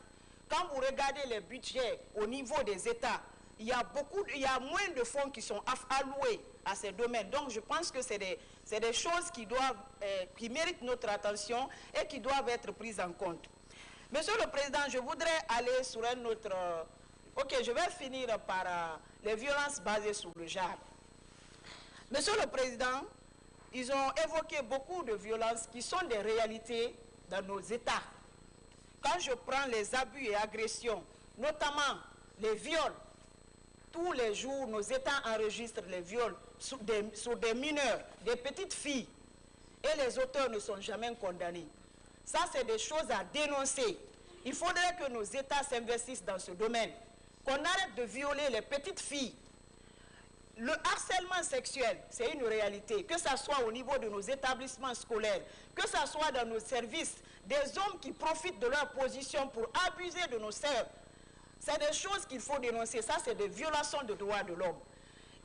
Quand vous regardez les budgets au niveau des États, il y a moins de fonds qui sont alloués à ces domaines. Donc je pense que c'est des choses qui méritent notre attention et qui doivent être prises en compte. Monsieur le Président, je voudrais aller sur un autre... ok, je vais finir par les violences basées sur le genre. Monsieur le Président, ils ont évoqué beaucoup de violences qui sont des réalités dans nos États. Quand je prends les abus et agressions, notamment les viols, tous les jours, nos États enregistrent les viols sur des mineurs, des petites filles, et les auteurs ne sont jamais condamnés. Ça, c'est des choses à dénoncer. Il faudrait que nos États s'investissent dans ce domaine, qu'on arrête de violer les petites filles. Le harcèlement sexuel, c'est une réalité, que ce soit au niveau de nos établissements scolaires, que ce soit dans nos services, des hommes qui profitent de leur position pour abuser de nos sœurs. C'est des choses qu'il faut dénoncer. Ça, c'est des violations de droits de l'homme.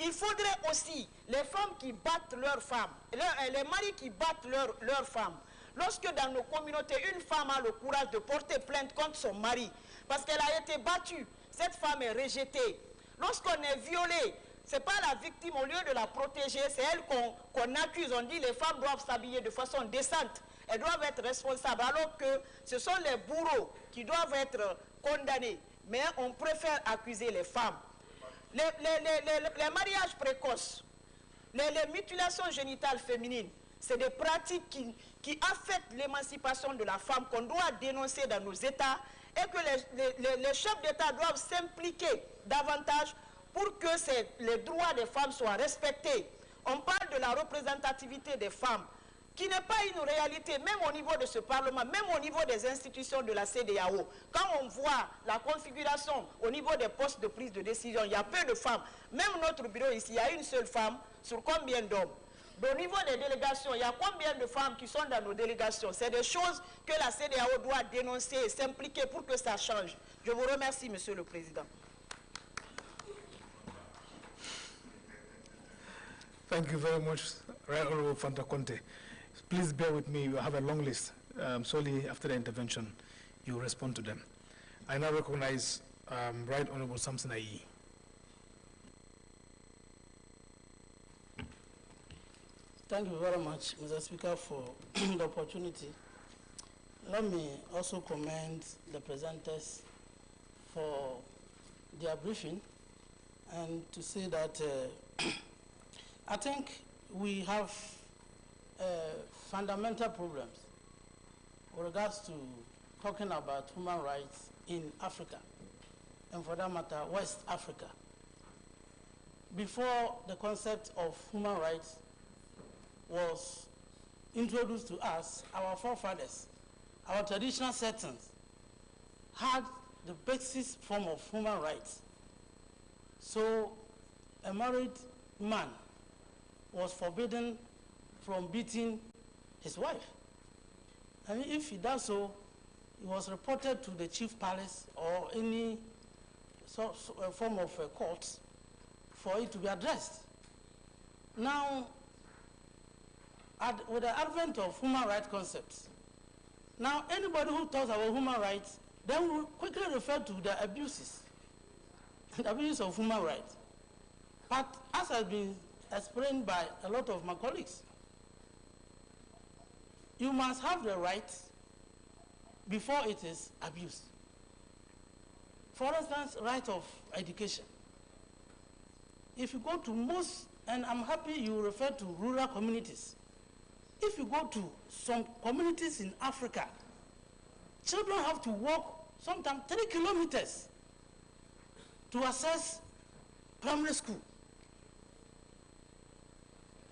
Il faudrait aussi les femmes qui battent leurs femmes, les maris qui battent leurs femmes. Lorsque dans nos communautés, une femme a le courage de porter plainte contre son mari, parce qu'elle a été battue, cette femme est rejetée. Lorsqu'on est violé, ce n'est pas la victime, au lieu de la protéger, c'est elle qu'on accuse. On dit que les femmes doivent s'habiller de façon décente, elles doivent être responsables, alors que ce sont les bourreaux qui doivent être condamnés. Mais on préfère accuser les femmes. Les mariages précoces, les mutilations génitales féminines, c'est des pratiques qui affectent l'émancipation de la femme, qu'on doit dénoncer dans nos États, et que les chefs d'État doivent s'impliquer davantage pour que les droits des femmes soient respectés. On parle de la représentativité des femmes, qui n'est pas une réalité, même au niveau de ce Parlement, même au niveau des institutions de la CEDEAO. Quand on voit la configuration au niveau des postes de prise de décision, il y a peu de femmes. Même notre bureau ici, il y a une seule femme sur combien d'hommes? Au niveau des délégations, il y a combien de femmes qui sont dans nos délégations? C'est des choses que la CEDEAO doit dénoncer et s'impliquer pour que ça change. Je vous remercie, Monsieur le Président. Thank you very much, Right Honorable Fanta Conte. Please bear with me, you have a long list. Solely after the intervention, you respond to them. I now recognize Right Honorable Samson Ayi. Thank you very much, Mr. Speaker, for the opportunity. Let me also commend the presenters for their briefing and to say that I think we have fundamental problems with regards to talking about human rights in Africa, and for that matter, West Africa. Before the concept of human rights was introduced to us, our forefathers, our traditional settings, had the basis form of human rights. So a married man was forbidden from beating his wife. I mean, if he does so, he was reported to the chief palace or any form of court for it to be addressed. Now, with the advent of human rights concepts, now anybody who talks about human rights, then will quickly refer to the abuses, the abuse of human rights. But as has been explained by a lot of my colleagues, you must have the right before it is abused. For instance, right of education. If you go to most, and I'm happy you refer to rural communities. If you go to some communities in Africa, children have to walk sometimes 3 kilometers to access primary school.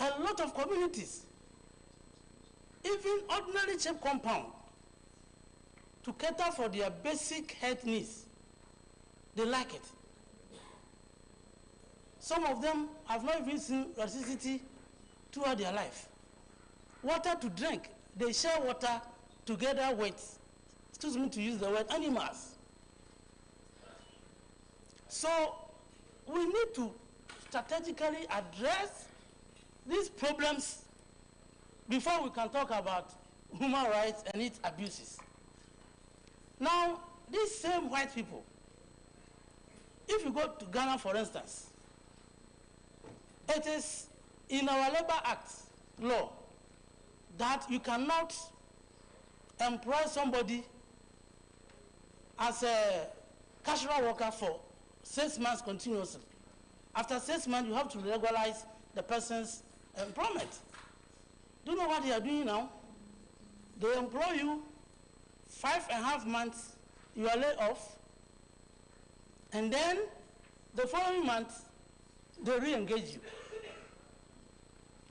A lot of communities, even ordinary cheap compound, to cater for their basic health needs, they lack it. Some of them have not even seen electricity throughout their life. Water to drink, they share water together with, excuse me to use the word, animals. So we need to strategically address these problems before we can talk about human rights and its abuses. Now, these same white people, if you go to Ghana, for instance, it is in our Labor Act law that you cannot employ somebody as a casual worker for 6 months continuously. After 6 months, you have to regularize the person's employment. Do you know what they are doing now? They employ you 5.5 months, you are laid off, and then the following month, they re-engage you,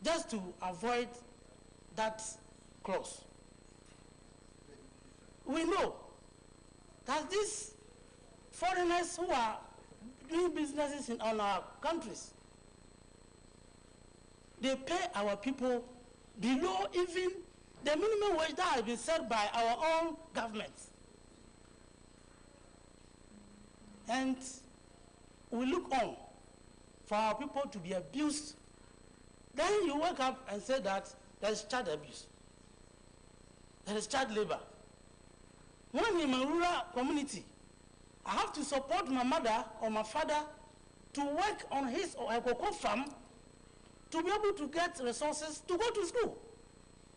just to avoid that clause. We know that these foreigners who are doing businesses in our countries, they pay our people below even the minimum wage that has been set by our own governments. And we look on for our people to be abused. Then you wake up and say that there is child abuse, there is child labor. When in my rural community, I have to support my mother or my father to work on his or her cocoa farm to be able to get resources to go to school.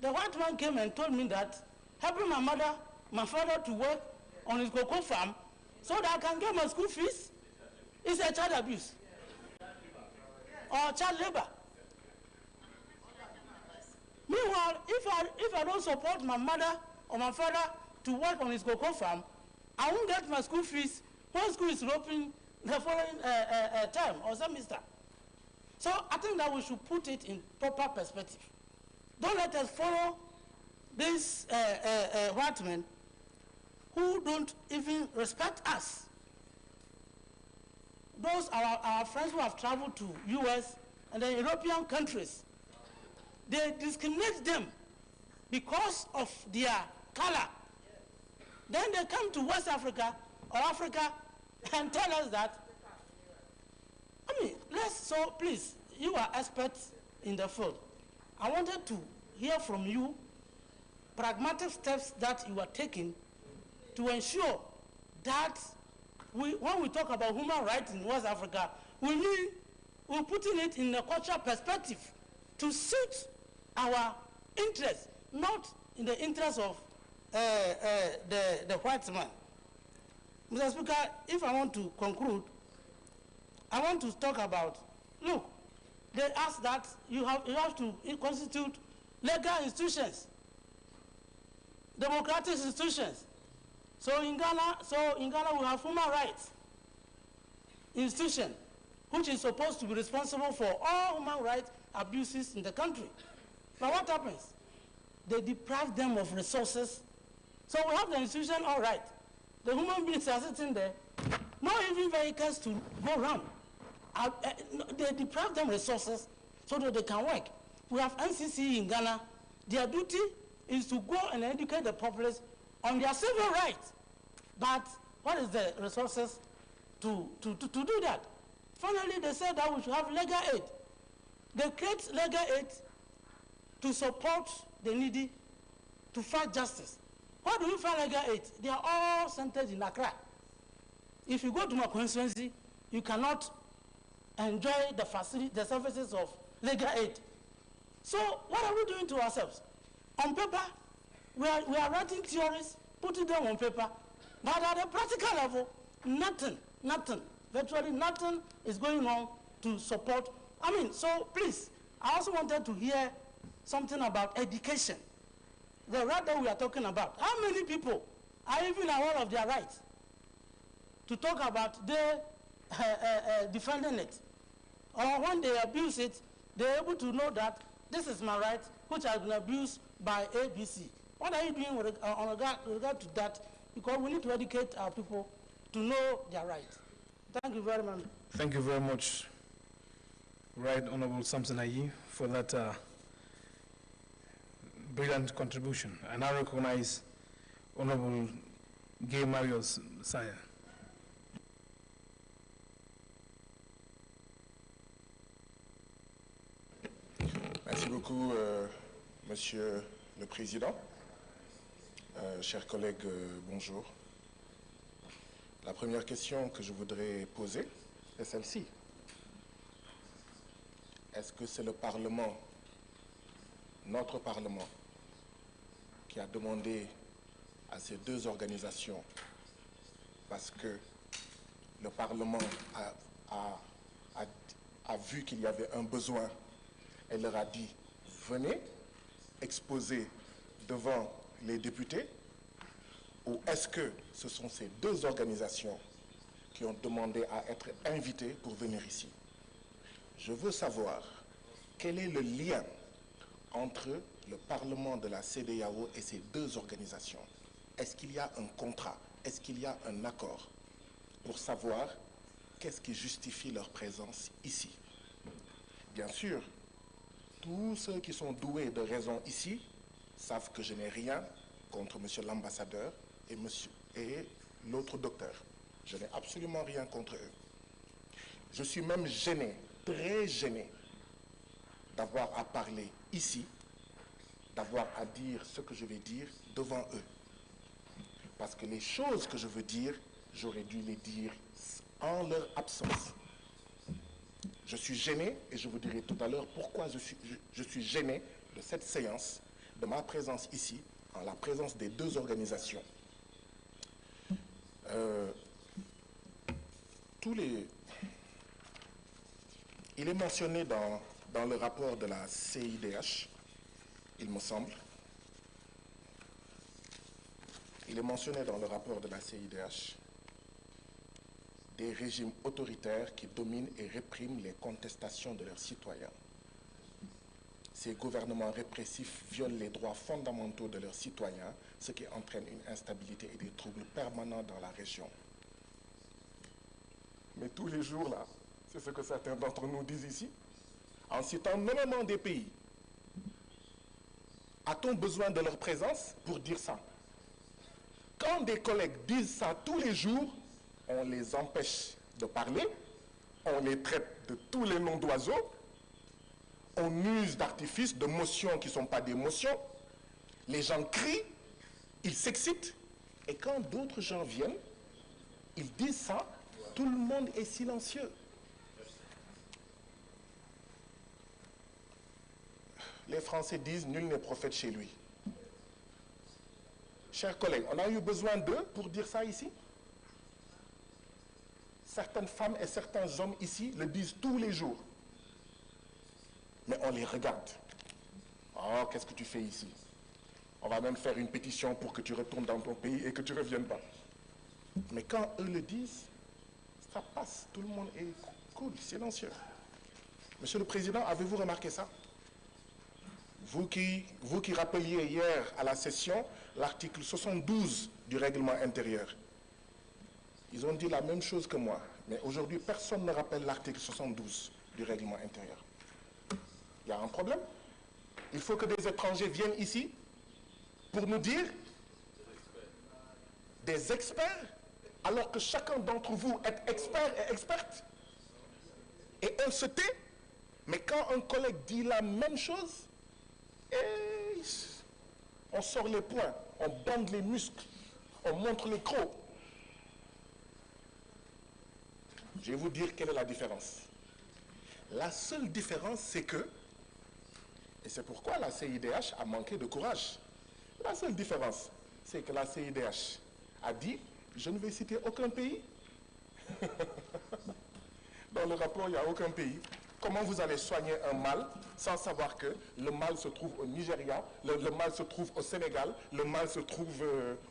The white man came and told me that helping my mother, my father to work on his cocoa farm so that I can get my school fees is a child abuse or child labor. Meanwhile, if I don't support my mother or my father to work on his cocoa farm, I won't get my school fees when school is open the following term or semester. So I think that we should put it in proper perspective. Don't let us follow these white men who don't even respect us. Those are our friends who have traveled to US and the European countries. They discriminate them because of their color. Then they come to West Africa or Africa and tell us that, so please, you are experts in the field. I wanted to hear from you pragmatic steps that you are taking to ensure that when we talk about human rights in West Africa, we're putting it in a cultural perspective to suit our interests, not in the interest of the white man. Mr. Speaker, if I want to conclude, I want to talk about, look, they ask that you have to constitute legal institutions, democratic institutions. So in Ghana we have human rights institution, which is supposed to be responsible for all human rights abuses in the country. But what happens? They deprive them of resources. So we have the institution all right. The human beings are sitting there, not even vehicles to go around. They deprive them resources so that they can work. We have NCC in Ghana. Their duty is to go and educate the populace on their civil rights. But what is the resources to do that? Finally, they said that we should have legal aid. They create legal aid to support the needy, to fight justice. Why do we find legal aid? They are all centered in Accra. If you go to my constituency, you cannot enjoy the services of legal aid. So what are we doing to ourselves? On paper, we are writing theories, putting them on paper, but at a practical level, nothing, virtually nothing is going on to support. So please, I also wanted to hear something about education. The right that we are talking about. How many people are even aware of their rights? To talk about they defending it. Or when they abuse it, they're able to know that this is my right, which has been abused by ABC. What are you doing with regard to that? Because we need to educate our people to know their rights. Thank you very much. Thank you very much, Right Honorable Samson Ayi, for that brilliant contribution. And I recognize Honorable Gay Marius Saya. Merci beaucoup, Monsieur le Président. Chers collègues, bonjour. La première question que je voudrais poser est celle-ci. est-ce que c'est le Parlement, notre Parlement, qui a demandé à ces deux organisations, parce que le Parlement a vu qu'il y avait un besoin et leur a dit « venez exposer devant les députés » ou est-ce que ce sont ces deux organisations qui ont demandé à être invitées pour venir ici? Je veux savoir quel est le lien entre le Parlement de la CEDEAO et ces deux organisations. Est-ce qu'il y a un contrat? Est-ce qu'il y a un accord pour savoir qu'est-ce qui justifie leur présence ici? Bien sûr, tous ceux qui sont doués de raison ici savent que je n'ai rien contre monsieur l'ambassadeur et l'autre docteur. Je n'ai absolument rien contre eux. Je suis même gêné, très gêné, d'avoir à parler ici, d'avoir à dire ce que je vais dire devant eux. Parce que les choses que je veux dire, j'aurais dû les dire en leur absence. Je suis gêné, et je vous dirai tout à l'heure pourquoi je suis gêné de cette séance, de ma présence ici, en la présence des deux organisations. Il est mentionné dans le rapport de la CIDH, il me semble. Il est mentionné dans le rapport de la CIDH des régimes autoritaires qui dominent et répriment les contestations de leurs citoyens. Ces gouvernements répressifs violent les droits fondamentaux de leurs citoyens, ce qui entraîne une instabilité et des troubles permanents dans la région. Mais tous les jours, là, c'est ce que certains d'entre nous disent ici, en citant nommément des pays. A-t-on besoin de leur présence pour dire ça? Quand des collègues disent ça tous les jours, on les empêche de parler, on les traite de tous les noms d'oiseaux, on use d'artifices, de motions qui ne sont pas des motions, les gens crient, ils s'excitent, et quand d'autres gens viennent, ils disent ça, tout le monde est silencieux. Les Français disent « nul n'est prophète chez lui ». Chers collègues, on a eu besoin d'eux pour dire ça ici? Certaines femmes et certains hommes ici le disent tous les jours. Mais on les regarde. Oh, qu'est-ce que tu fais ici? On va même faire une pétition pour que tu retournes dans ton pays et que tu ne reviennes pas. Mais quand eux le disent, ça passe. Tout le monde est cool, silencieux. Monsieur le Président, avez-vous remarqué ça? Vous qui rappeliez hier à la session l'article 72 du règlement intérieur. Ils ont dit la même chose que moi. Mais aujourd'hui, personne ne rappelle l'article 72 du règlement intérieur. Il y a un problème. Il faut que des étrangers viennent ici pour nous dire des experts, alors que chacun d'entre vous est expert et experte. Et on se tait. Mais quand un collègue dit la même chose, on sort les poings, on bande les muscles, on montre les crocs. Je vais vous dire quelle est la différence. La seule différence, c'est que, et c'est pourquoi la CIDH a manqué de courage, la seule différence, c'est que la CIDH a dit, je ne vais citer aucun pays. Dans le rapport, il n'y a aucun pays. Comment vous allez soigner un mal sans savoir que le mal se trouve au Nigeria, le mal se trouve au Sénégal, le mal se trouve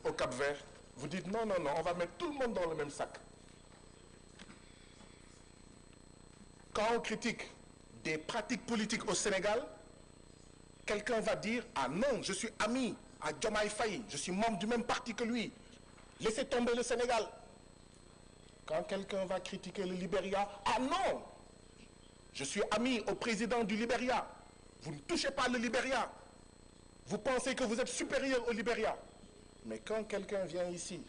au Cap-Vert? Vous dites non, non, non, on va mettre tout le monde dans le même sac. Quand on critique des pratiques politiques au Sénégal, quelqu'un va dire « Ah non, je suis ami à Diomaye Faye, je suis membre du même parti que lui. Laissez tomber le Sénégal. » Quand quelqu'un va critiquer le Libéria, « Ah non, je suis ami au président du Libéria. Vous ne touchez pas le Libéria. Vous pensez que vous êtes supérieur au Libéria. » Mais quand quelqu'un vient ici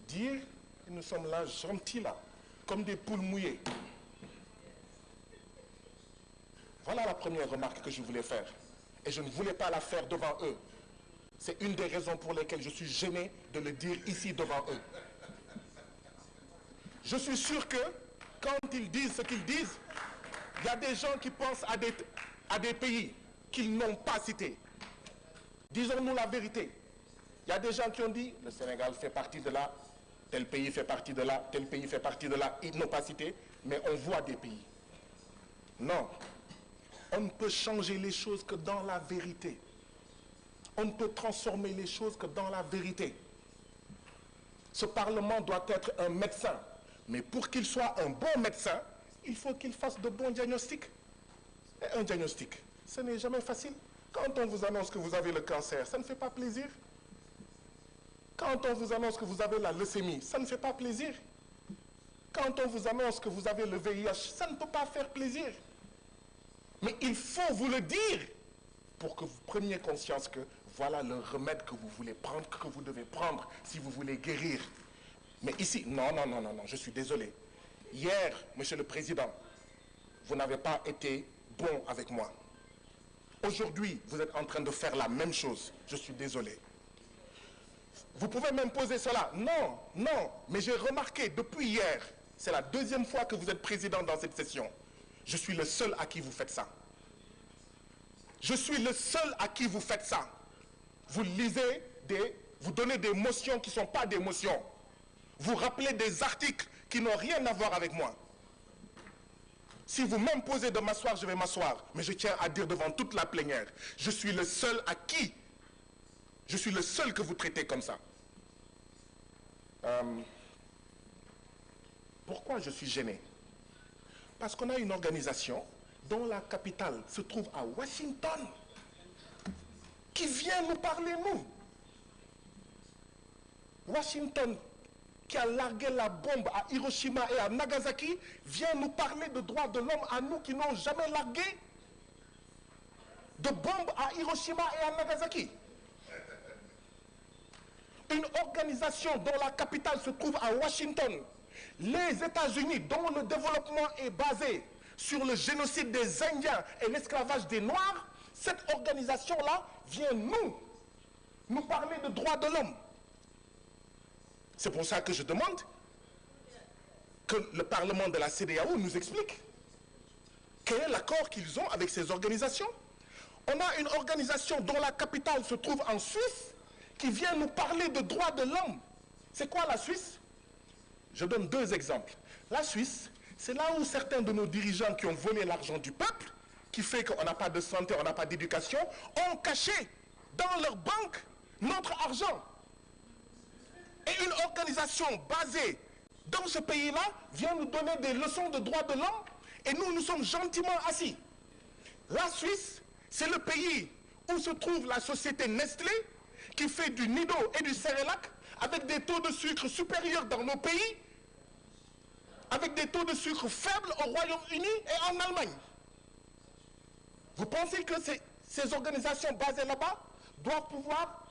dire « Nous sommes là, gentils là, comme des poules mouillées. » Voilà la première remarque que je voulais faire. Et je ne voulais pas la faire devant eux. C'est une des raisons pour lesquelles je suis gêné de le dire ici devant eux. Je suis sûr que quand ils disent ce qu'ils disent, Il y a des gens qui pensent à des pays qu'ils n'ont pas cités. Disons-nous la vérité. Il y a des gens qui ont dit, le Sénégal fait partie de là, tel pays fait partie de là, tel pays fait partie de là. Ils n'ont pas cité, mais on voit des pays. Non. On ne peut changer les choses que dans la vérité. On ne peut transformer les choses que dans la vérité. Ce Parlement doit être un médecin. Mais pour qu'il soit un bon médecin, il faut qu'il fasse de bons diagnostics. Et un diagnostic, ce n'est jamais facile. Quand on vous annonce que vous avez le cancer, ça ne fait pas plaisir. Quand on vous annonce que vous avez la leucémie, ça ne fait pas plaisir. Quand on vous annonce que vous avez le VIH, ça ne peut pas faire plaisir. Mais il faut vous le dire pour que vous preniez conscience que voilà le remède que vous voulez prendre, que vous devez prendre si vous voulez guérir. Mais ici, non, je suis désolé. Hier, Monsieur le Président, vous n'avez pas été bon avec moi. Aujourd'hui, vous êtes en train de faire la même chose. Je suis désolé. Vous pouvez m'imposer cela. Non, mais j'ai remarqué depuis hier, c'est la deuxième fois que vous êtes président dans cette session. Je suis le seul à qui vous faites ça. Je suis le seul à qui vous faites ça. Vous lisez vous donnez des motions qui ne sont pas des motions. Vous rappelez des articles qui n'ont rien à voir avec moi. Si vous m'imposez de m'asseoir, je vais m'asseoir. Mais je tiens à dire devant toute la plénière, je suis le seul je suis le seul que vous traitez comme ça. Pourquoi je suis gêné? Parce qu'on a une organisation dont la capitale se trouve à Washington, qui vient nous parler, nous. Washington, qui a largué la bombe à Hiroshima et à Nagasaki, vient nous parler de droits de l'homme à nous qui n'ont jamais largué de bombes à Hiroshima et à Nagasaki. Une organisation dont la capitale se trouve à Washington, les États-Unis, dont le développement est basé sur le génocide des Indiens et l'esclavage des Noirs, cette organisation-là vient nous parler de droits de l'homme. C'est pour ça que je demande que le Parlement de la CEDEAO nous explique quel est l'accord qu'ils ont avec ces organisations. On a une organisation dont la capitale se trouve en Suisse qui vient nous parler de droits de l'homme. C'est quoi la Suisse? Je donne deux exemples. La Suisse, c'est là où certains de nos dirigeants qui ont volé l'argent du peuple, qui fait qu'on n'a pas de santé, on n'a pas d'éducation, ont caché dans leur banque notre argent. Et une organisation basée dans ce pays-là vient nous donner des leçons de droits de l'homme et nous sommes gentiment assis. La Suisse, c'est le pays où se trouve la société Nestlé qui fait du Nido et du Cerelac avec des taux de sucre supérieurs dans nos pays, avec des taux de sucre faibles au Royaume-Uni et en Allemagne. Vous pensez que ces organisations basées là-bas doivent pouvoir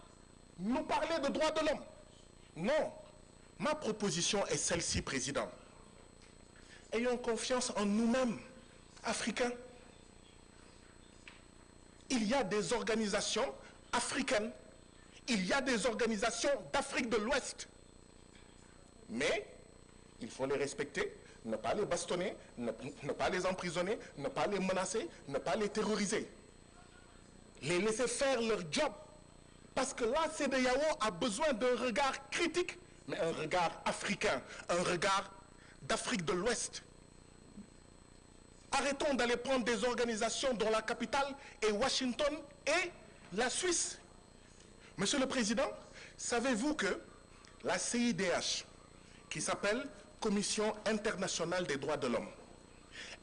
nous parler de droits de l'homme? Non. Ma proposition est celle-ci, Président. Ayons confiance en nous-mêmes, Africains. Il y a des organisations africaines. Il y a des organisations d'Afrique de l'Ouest. Mais il faut les respecter, ne pas les bastonner, ne pas les emprisonner, ne pas les menacer, ne pas les terroriser. Les laisser faire leur job. Parce que la CEDEAO a besoin d'un regard critique, mais un regard africain, un regard d'Afrique de l'Ouest. Arrêtons d'aller prendre des organisations dont la capitale est Washington et la Suisse. Monsieur le Président, savez-vous que la CIDH, qui s'appelle Commission internationale des droits de l'homme,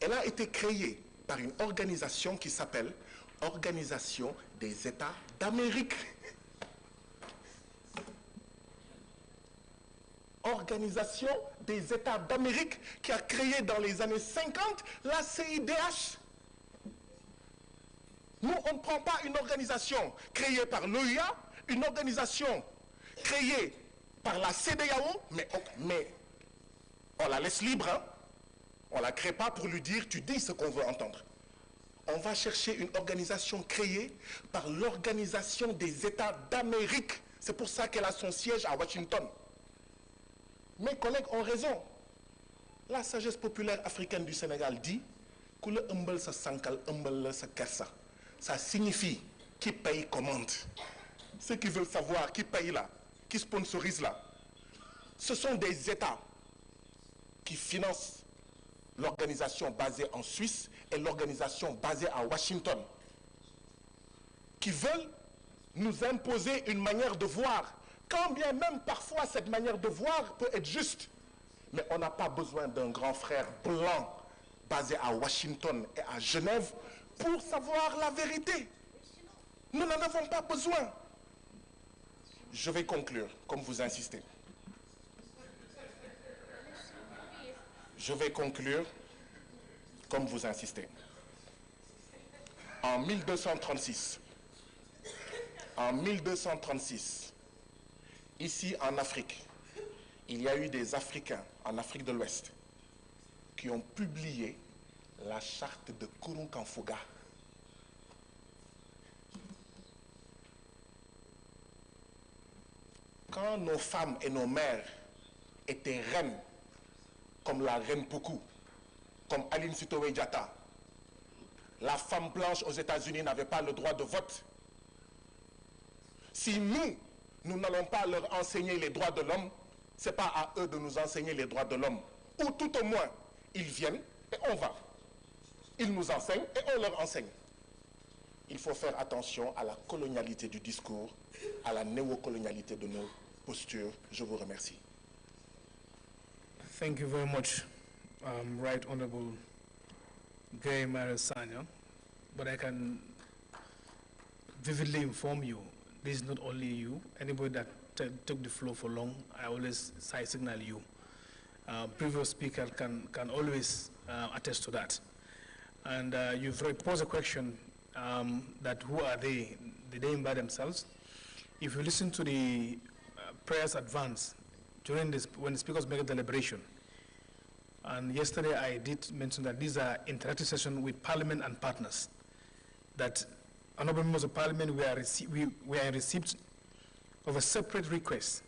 elle a été créée par une organisation qui s'appelle Organisation des États d'Amérique. Organisation des États d'Amérique qui a créé dans les années 50 la CIDH. Nous, on ne prend pas une organisation créée par l'OUA, une organisation créée par la CEDEAO, mais on la laisse libre. Hein? On ne la crée pas pour lui dire, tu dis ce qu'on veut entendre. On va chercher une organisation créée par l'Organisation des États d'Amérique. C'est pour ça qu'elle a son siège à Washington. Mes collègues ont raison. La sagesse populaire africaine du Sénégal dit Kula umbel sa sankal, umbel sa kersa. Ça signifie qui paye commande. Ceux qui veulent savoir qui paye là, qui sponsorise là, ce sont des États qui financent l'organisation basée en Suisse et l'organisation basée à Washington, qui veulent nous imposer une manière de voir, quand bien même parfois cette manière de voir peut être juste. Mais on n'a pas besoin d'un grand frère blanc basé à Washington et à Genève pour savoir la vérité. Nous n'en avons pas besoin. Je vais conclure, comme vous insistez. Je vais conclure, comme vous insistez. En 1236, ici en Afrique, il y a eu des Africains en Afrique de l'Ouest qui ont publié la charte de Kurunkanfuga. Quand nos femmes et nos mères étaient reines, comme la reine Poukou, comme Aline Sitoé Diatta, la femme blanche aux États-Unis n'avait pas le droit de vote. Si nous n'allons pas leur enseigner les droits de l'homme, ce n'est pas à eux de nous enseigner les droits de l'homme. Ou tout au moins, ils viennent et on va. Ils nous enseignent et on leur enseigne. Il faut faire attention à la colonialité du discours, à la néocolonialité de nos postures. Je vous remercie. Thank you very much, Right Honorable Gay Marasanya. But I can vividly inform you, this is not only you, anybody that took the floor for long, I always side signal you. Previous speaker can always attest to that. And you've posed a question that who are they? Did they invite themselves? If you listen to the prayers advance during this, when the speakers make a deliberation, and yesterday I did mention that these are interactive sessions with Parliament and partners, that honorable members of Parliament, we are in receipt of a separate request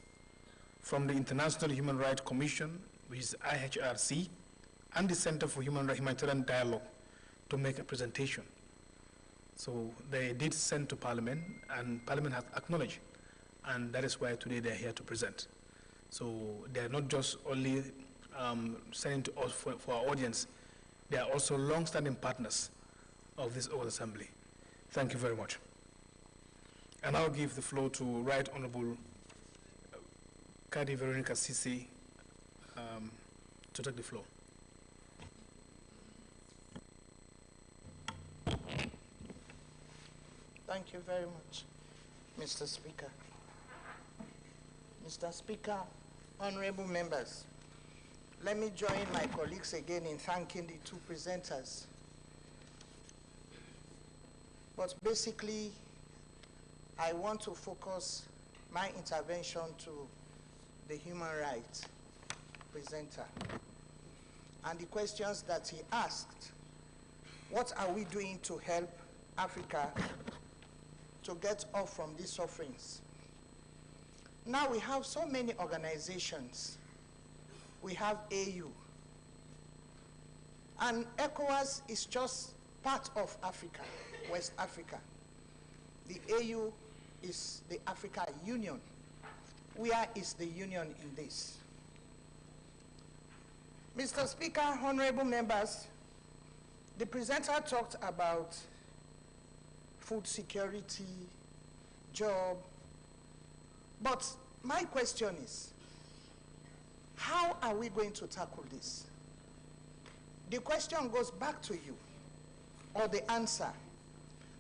from the International Human Rights Commission, which is IHRC, and the Center for Humanitarian Dialogue to make a presentation. So they did send to Parliament, and Parliament has acknowledged, and that is why today they're here to present. So they're not just only sending to us for our audience, they are also long-standing partners of this Old Assembly. Thank you very much. And I'll give the floor to Right Honorable Kadi Veronica Sisi to take the floor. Thank you very much, Mr. Speaker. Mr. Speaker, honorable members, let me join my colleagues again in thanking the two presenters. But basically, I want to focus my intervention to the human rights presenter and the questions that he asked. What are we doing to help Africa to get off from these sufferings? Now we have so many organizations. We have AU. And ECOWAS is just part of Africa, West Africa. The AU is the Africa Union. Where is the union in this? Mr. Speaker, honorable members, the presenter talked about food security, job, but my question is, how are we going to tackle this? The question goes back to you, or the answer.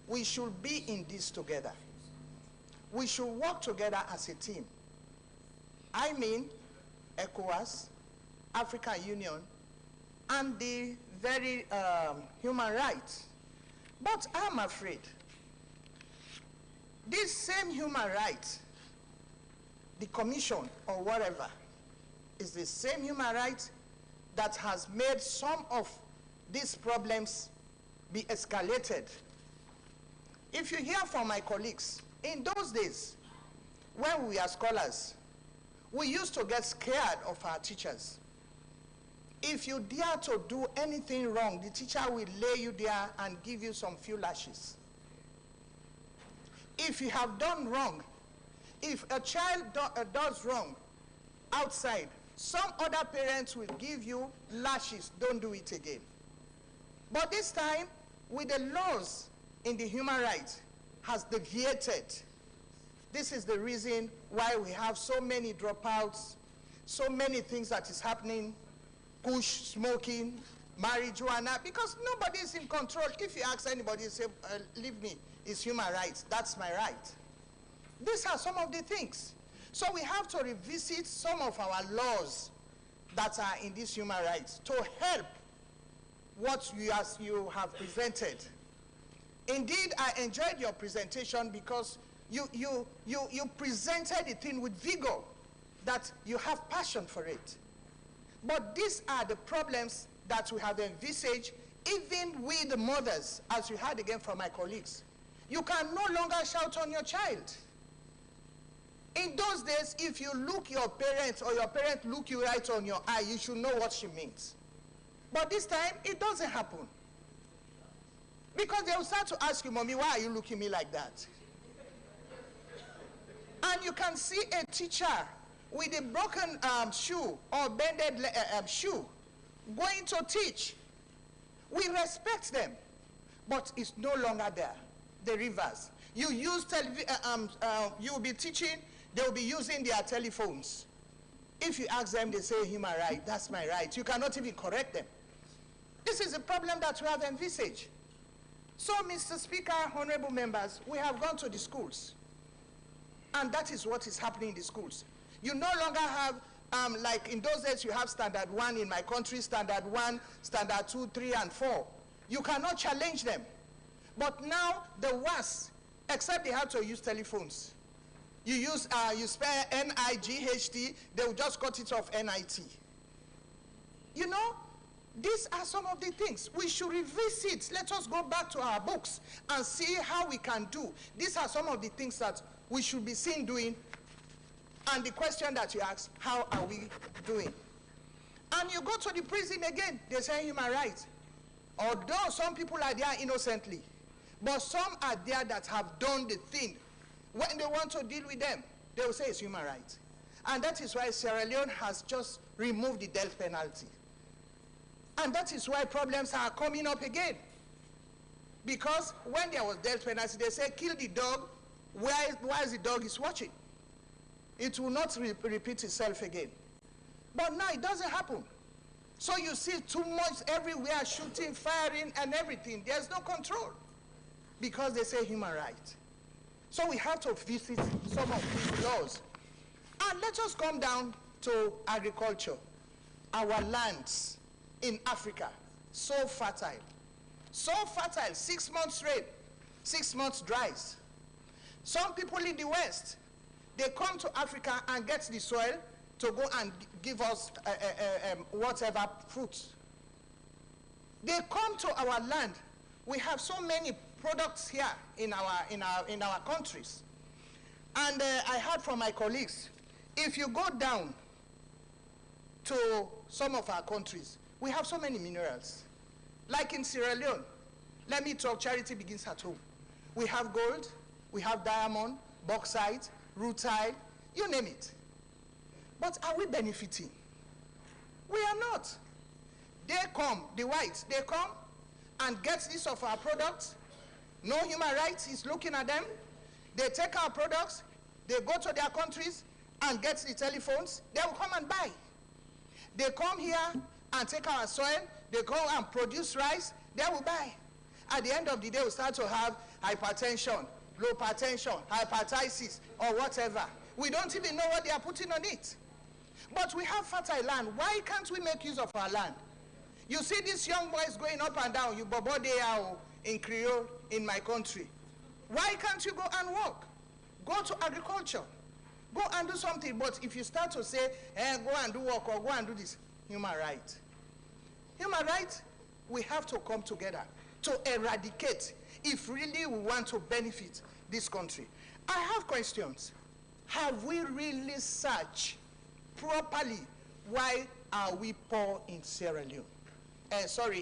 We should be in this together. We should work together as a team. I mean, ECOWAS, African Union, and the very human rights. But I'm afraid, this same human rights, the commission or whatever, is the same human rights that has made some of these problems be escalated. If you hear from my colleagues, in those days, when we were scholars, we used to get scared of our teachers. If you dare to do anything wrong, the teacher will lay you there and give you some few lashes. If you have done wrong, if a child does wrong outside, some other parents will give you lashes, don't do it again. But this time, with the laws in the human rights, has deviated. This is the reason why we have so many dropouts, so many things that is happening, push, smoking, marijuana, because nobody is in control. If you ask anybody, say, leave me, it's human rights, that's my right. These are some of the things. So we have to revisit some of our laws that are in these human rights to help what you have presented. Indeed, I enjoyed your presentation because you presented the thing with vigor, that you have passion for it. But these are the problems that we have envisaged, even with the mothers, as you heard again from my colleagues. You can no longer shout on your child. In those days, if you look your parents or your parent look you right on your eye, you should know what she means. But this time, it doesn't happen. Because they will start to ask you, Mommy, why are you looking at me like that? And you can see a teacher with a broken shoe or bended shoe going to teach. We respect them, but it's no longer there. The rivers. You use you will be teaching, they will be using their telephones. If you ask them, they say, human right, that's my right. You cannot even correct them. This is a problem that we have envisaged. So, Mr. Speaker, honorable members, we have gone to the schools. And that is what is happening in the schools. You no longer have, like in those days, you have standard 1 in my country, standard 1, standard 2, 3, and 4. You cannot challenge them. But now, the worst, except they have to use telephones. You spell NIGHT, they will just cut it off NIT. You know, these are some of the things. We should revisit. Let us go back to our books and see how we can do. These are some of the things that we should be seen doing. And the question that you ask, how are we doing? And you go to the prison again, they say human rights. Although some people are there innocently, but some are there that have done the thing. When they want to deal with them, they will say it's human rights. And that is why Sierra Leone has just removed the death penalty. And that is why problems are coming up again. Because when there was death penalty, they say kill the dog while the dog is watching. It will not repeat itself again. But now it doesn't happen. So you see too much everywhere, shooting, firing, and everything. There's no control because they say human rights. So we have to visit some of these laws. And let us come down to agriculture. Our lands in Africa, so fertile. So fertile, 6 months rain, 6 months dries. Some people in the West, they come to Africa and get the soil to go and give us whatever fruits. They come to our land. We have so many products here in our countries. And I heard from my colleagues, if you go down to some of our countries, we have so many minerals. Like in Sierra Leone, let me talk, charity begins at home. We have gold, we have diamond, bauxite, rutile, you name it. But are we benefiting? We are not. They come, the whites, they come and get this of our products. No human rights is looking at them. They take our products, they go to their countries and get the telephones, they will come and buy. They come here and take our soil, they go and produce rice, they will buy. At the end of the day, we start to have hypertension, low hypertension, hepatitis, or whatever. We don't even know what they are putting on it. But we have fertile land. Why can't we make use of our land? You see these young boys going up and down, you bobo they are in Creole in my country. Why can't you go and work? Go to agriculture. Go and do something. But if you start to say, go and do work or go and do this, human right. Human right, we have to come together to eradicate if really we want to benefit this country. I have questions. Have we really searched properly why are we poor in Sierra Leone?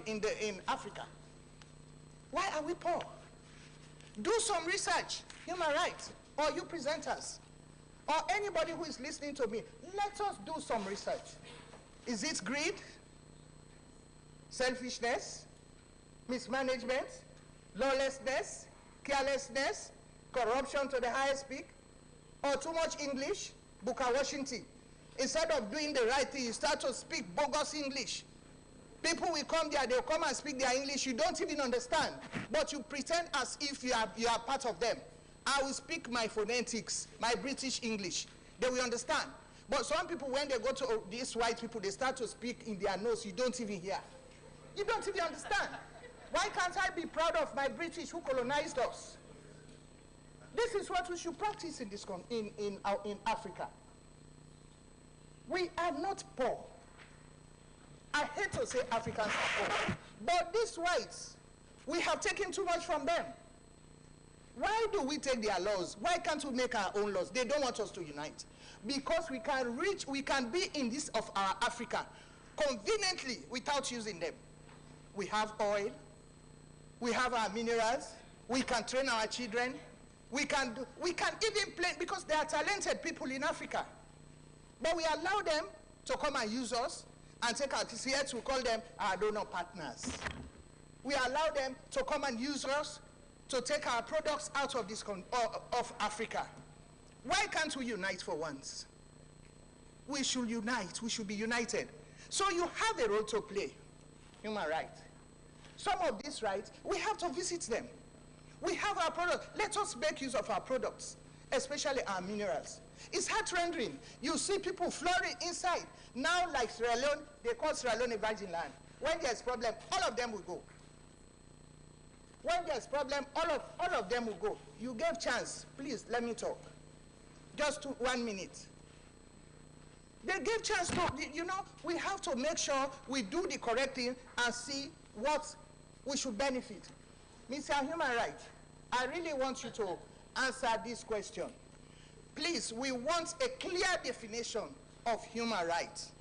In Africa. Why are we poor? Do some research, human rights, or you presenters, or anybody who is listening to me, let us do some research. Is it greed, selfishness, mismanagement, lawlessness, carelessness, corruption to the highest peak, or too much English, Booker Washington? Instead of doing the right thing, you start to speak bogus English. People will come there, they'll come and speak their English, you don't even understand, but you pretend as if you are part of them. I will speak my phonetics, my British English. They will understand. But some people, when they go to these white people, they start to speak in their nose, you don't even hear. You don't even understand. Why can't I be proud of my British who colonized us? This is what we should practice in Africa. We are not poor. I hate to say Africans are poor, but these whites, we have taken too much from them. Why do we take their laws? Why can't we make our own laws? They don't want us to unite. Because we can be in this of our Africa conveniently without using them. We have oil, we have our minerals, we can train our children, we can even play, because they are talented people in Africa. But we allow them to come and use us and take our TCS, we call them our donor partners. We allow them to come and use us to take our products out of of Africa. Why can't we unite for once? We should unite, we should be united. So you have a role to play, human rights. Some of these rights, we have to visit them. We have our products, let us make use of our products, especially our minerals. It's heart-rending. You see people flourish inside. Now, like Sierra Leone, they call Sierra Leone a virgin land. When there's problem, all of them will go. When there's problem, all of them will go. You gave chance. Please, let me talk. Just 1 minute. They gave chance to, we have to make sure we do the correct thing and see what we should benefit. Mr. Human Rights, I really want you to answer this question. Please, we want a clear definition of human rights.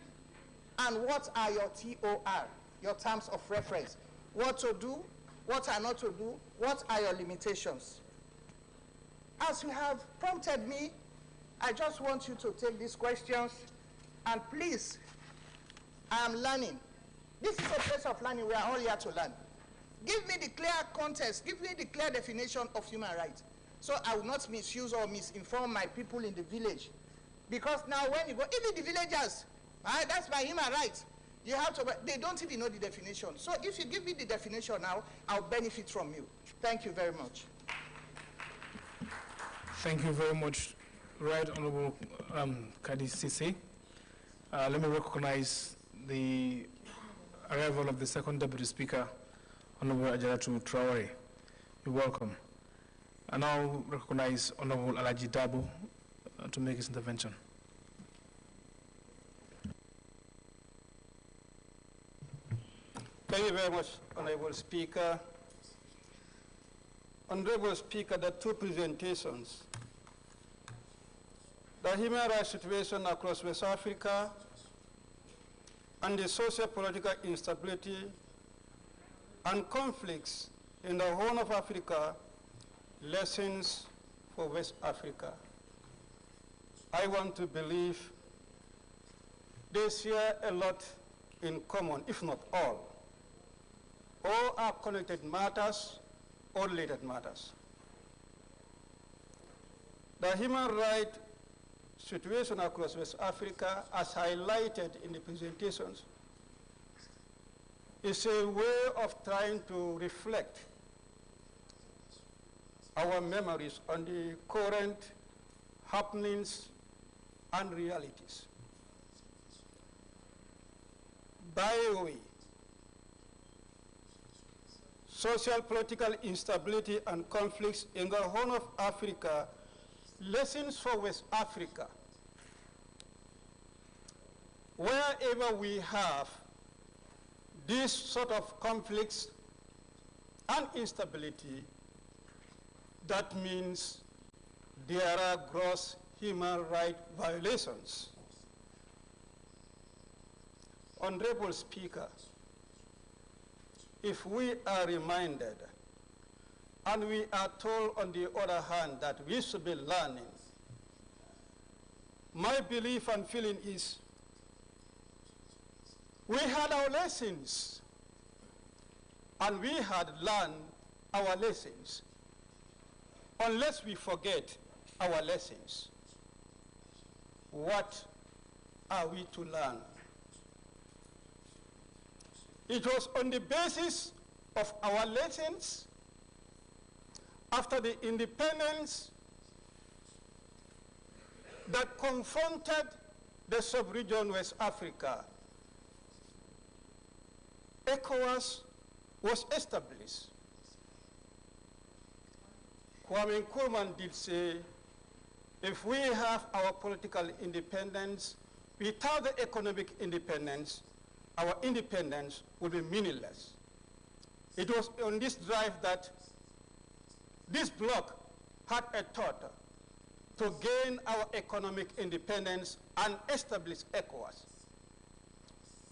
And what are your TOR, your terms of reference? What to do, what are not to do, what are your limitations? As you have prompted me, I just want you to take these questions, and please, I am learning. This is a place of learning. We are all here to learn. Give me the clear context, give me the clear definition of human rights, so I will not misuse or misinform my people in the village. Because now when you go, even the villagers, that's my human rights. You have to, they don't even know the definition. So if you give me the definition now, I'll benefit from you. Thank you very much. Thank you very much, Right Honorable Kadi Sisi. Let me recognize the arrival of the second Deputy Speaker, Honorable Ajaratu Traore. You're welcome. I now recognize Honorable Alaji Dabo to make his intervention. Thank you very much, Honorable Speaker. Honorable Speaker, the two presentations, the human rights situation across West Africa and the socio-political instability and conflicts in the Horn of Africa, lessons for West Africa. I want to believe they share a lot in common, if not all. All are connected matters or related matters. The human rights situation across West Africa, as highlighted in the presentations, is a way of trying to reflect our memories on the current happenings and realities. By the way, social political instability and conflicts in the Horn of Africa, lessons for West Africa. Wherever we have these sort of conflicts and instability, that means there are gross human rights violations. Honorable Speaker, if we are reminded and we are told on the other hand that we should be learning, my belief and feeling is we had our lessons and we had learned our lessons. Unless we forget our lessons, what are we to learn? It was on the basis of our lessons after the independence that confronted the sub-region West Africa. ECOWAS was established. Kwame Nkrumah did say, if we have our political independence, without the economic independence, our independence would be meaningless. It was on this drive that this bloc had a thought to gain our economic independence and establish ECOWAS,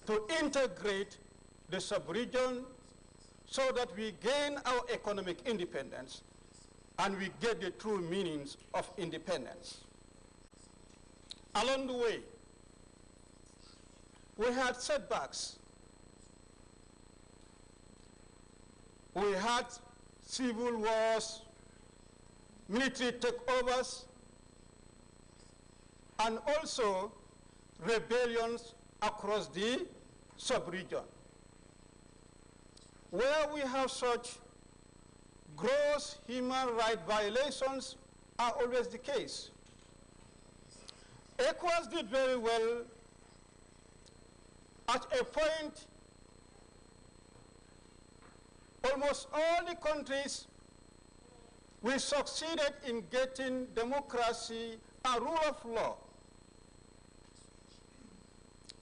to integrate the sub-region so that we gain our economic independence and we get the true meanings of independence. Along the way, we had setbacks. We had civil wars, military takeovers, and also rebellions across the sub-region. Where we have such gross human rights violations are always the case. ECOWAS did very well. At a point, almost all the countries, we succeeded in getting democracy and rule of law.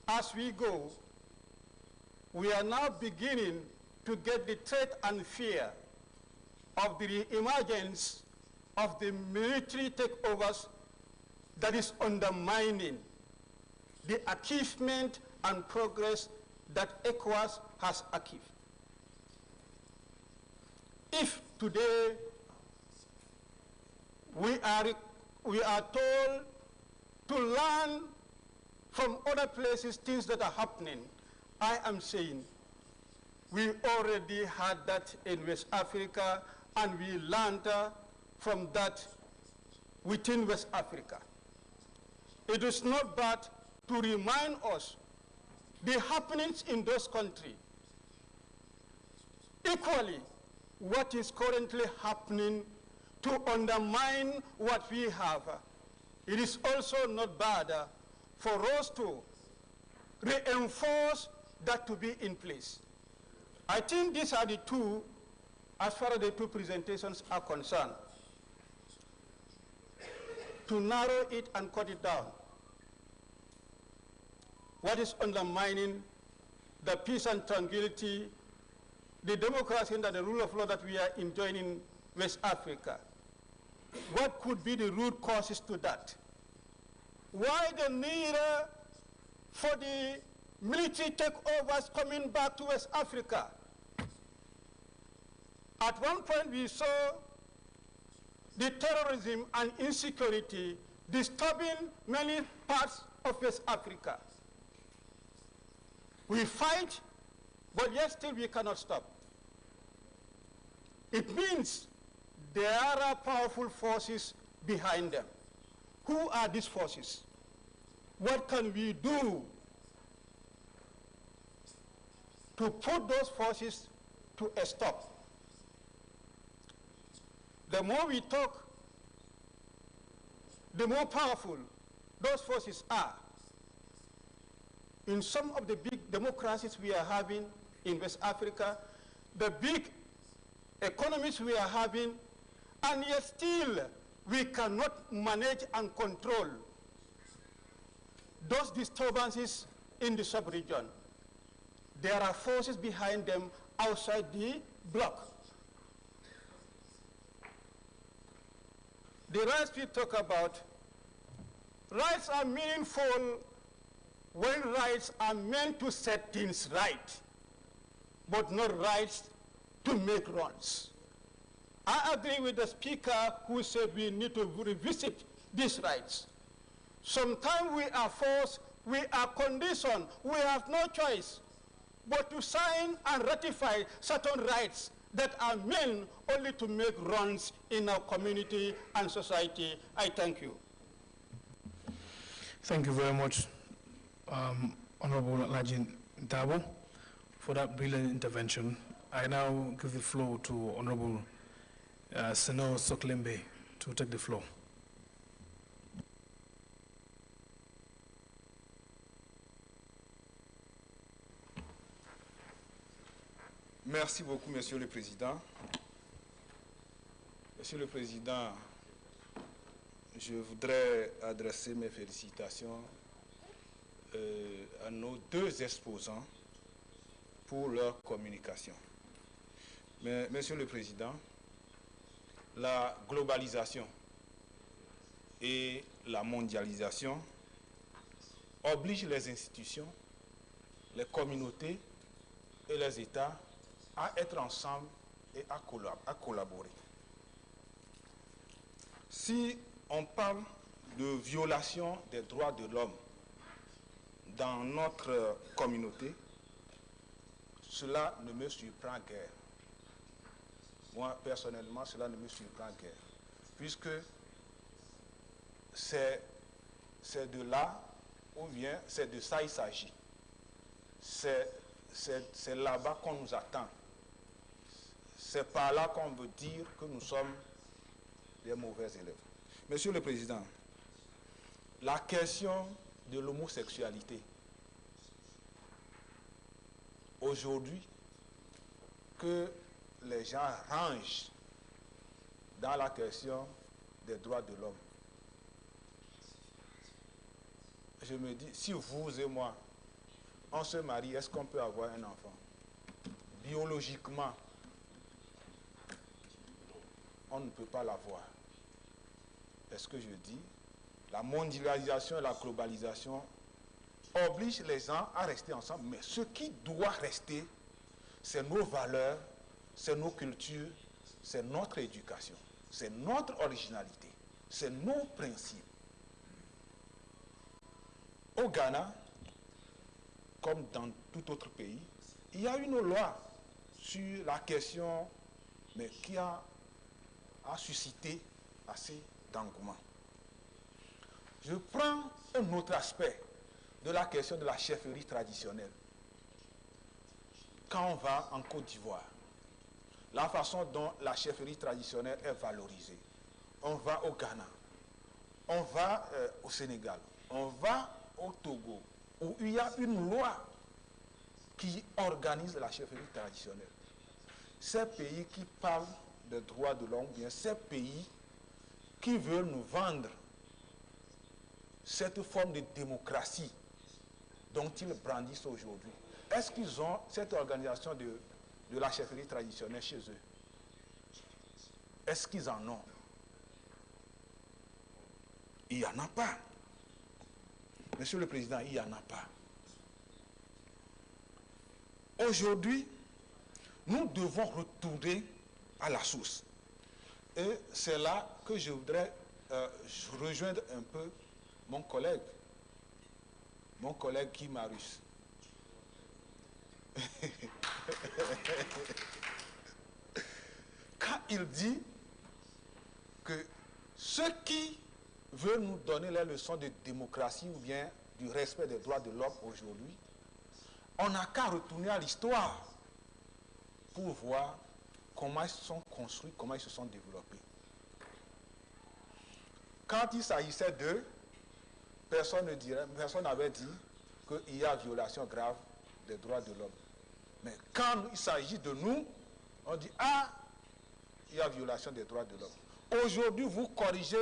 As we go, we are now beginning to get the threat and fear of the emergence of the military takeovers that is undermining the achievement and progress that ECOWAS has achieved. If today we are told to learn from other places things that are happening, I am saying we already had that in West Africa, and we learned from that within West Africa. It is not bad to remind us the happenings in those countries. Equally, what is currently happening to undermine what we have. It is also not bad for us to reinforce that to be in place. I think these are the two, as far as the two presentations are concerned. To narrow it and cut it down, what is undermining the peace and tranquility, the democracy and the rule of law that we are enjoying in West Africa? What could be the root causes to that? Why the need for the military takeovers coming back to West Africa? At one point we saw the terrorism and insecurity disturbing many parts of West Africa. We fight, but yet still we cannot stop. It means there are powerful forces behind them. Who are these forces? What can we do to put those forces to a stop? The more we talk, the more powerful those forces are. In some of the big democracies we are having in West Africa, the big economies we are having, and yet still we cannot manage and control those disturbances in the sub-region. There are forces behind them outside the bloc. The rights we talk about, rights are meaningful when rights are meant to set things right, but not rights to make wrongs. I agree with the speaker who said we need to revisit these rights. Sometimes we are forced, we are conditioned, we have no choice but to sign and ratify certain rights that are meant only to make wrongs in our community and society. I thank you. Thank you very much, Honorable Lajin Dabo, for that brilliant intervention. I now give the floor to Honorable Seno Soklembe to take the floor. Merci beaucoup, Monsieur le Président. Monsieur le Président, je voudrais adresser mes félicitations à nos deux exposants pour leur communication. Mais, Monsieur le Président, la globalisation et la mondialisation obligent les institutions, les communautés et les États à être ensemble et à collaborer. Si on parle de violation des droits de l'homme dans notre communauté, cela ne me surprend guère. Moi, personnellement, cela ne me surprend guère, puisque c'est de là, ou bien c'est de ça il s'agit. C'est là-bas qu'on nous attend. C'est par là qu'on veut dire que nous sommes des mauvais élèves. Monsieur le Président, la question de l'homosexualité, aujourd'hui, que les gens rangent dans la question des droits de l'homme, je me dis, si vous et moi, on se marie, est-ce qu'on peut avoir un enfant? Biologiquement, on ne peut pas l'avoir. C'est ce que je dis. La mondialisation et la globalisation obligent les gens à rester ensemble. Mais ce qui doit rester, c'est nos valeurs, c'est nos cultures, c'est notre éducation, c'est notre originalité, c'est nos principes. Au Ghana, comme dans tout autre pays, il y a une loi sur la question, mais qui a suscité assez d'engouement. Je prends un autre aspect de la question de la chefferie traditionnelle. Quand on va en Côte d'Ivoire, la façon dont la chefferie traditionnelle est valorisée. On va au Ghana, on va au Sénégal, on va au Togo, où il y a une loi qui organise la chefferie traditionnelle. Ces pays qui parlent des droits de l'homme, bien ces pays qui veulent nous vendre cette forme de démocratie dont ils brandissent aujourd'hui, est-ce qu'ils ont cette organisation de la chefferie traditionnelle chez eux? Est-ce qu'ils en ont? Il n'y en a pas. Monsieur le Président, il n'y en a pas. Aujourd'hui, nous devons retourner à la source. Et c'est là que je voudrais rejoindre un peu mon collègue Kimarus. Quand il dit que ceux qui veulent nous donner les leçons de démocratie ou bien du respect des droits de l'homme aujourd'hui, on n'a qu'à retourner à l'histoire pour voir comment ils se sont construits, comment ils se sont développés. Quand il s'agissait d'eux, personne n'avait dit qu'il y a violation grave des droits de l'homme. Mais quand il s'agit de nous, on dit, ah, il y a violation des droits de l'homme. Aujourd'hui, vous corrigez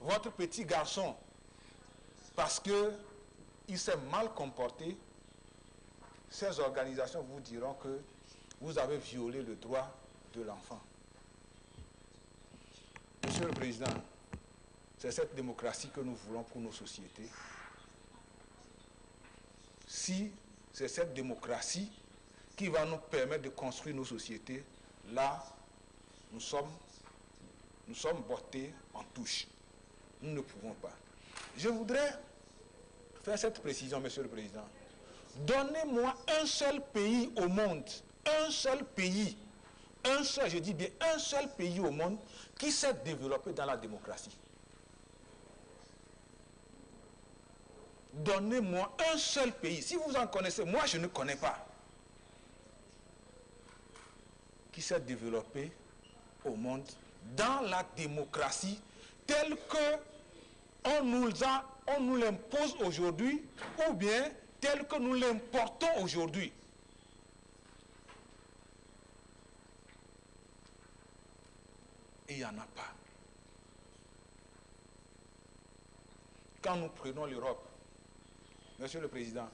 votre petit garçon parce qu'il s'est mal comporté. Ces organisations vous diront que vous avez violé le droit de l'enfant. Monsieur le Président, c'est cette démocratie que nous voulons pour nos sociétés. si c'est cette démocratie qui va nous permettre de construire nos sociétés, là, nous sommes bottés en touche. Nous ne pouvons pas. Je voudrais faire cette précision, Monsieur le Président. Donnez-moi un seul pays au monde, un seul pays, je dis bien un seul pays au monde qui s'est développé dans la démocratie. Donnez-moi un seul pays. Si vous en connaissez, moi je ne connais pas. Qui s'est développé au monde dans la démocratie telle que on nous l'impose aujourd'hui ou bien telle que nous l'importons aujourd'hui. Et il n'y en a pas. Quand nous prenons l'Europe, Monsieur le Président,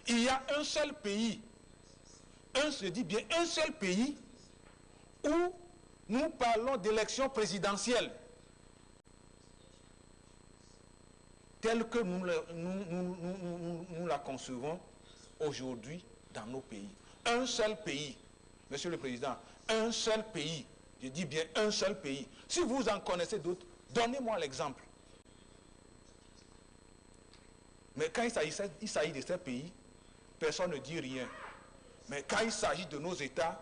il y a un seul pays, je dis bien un seul pays, où nous parlons d'élection présidentielle, telle que nous la concevons aujourd'hui dans nos pays. Un seul pays, Monsieur le Président, un seul pays, je dis bien un seul pays. Si vous en connaissez d'autres, donnez-moi l'exemple. Mais quand il s'agit de ces pays, personne ne dit rien. Mais quand il s'agit de nos États,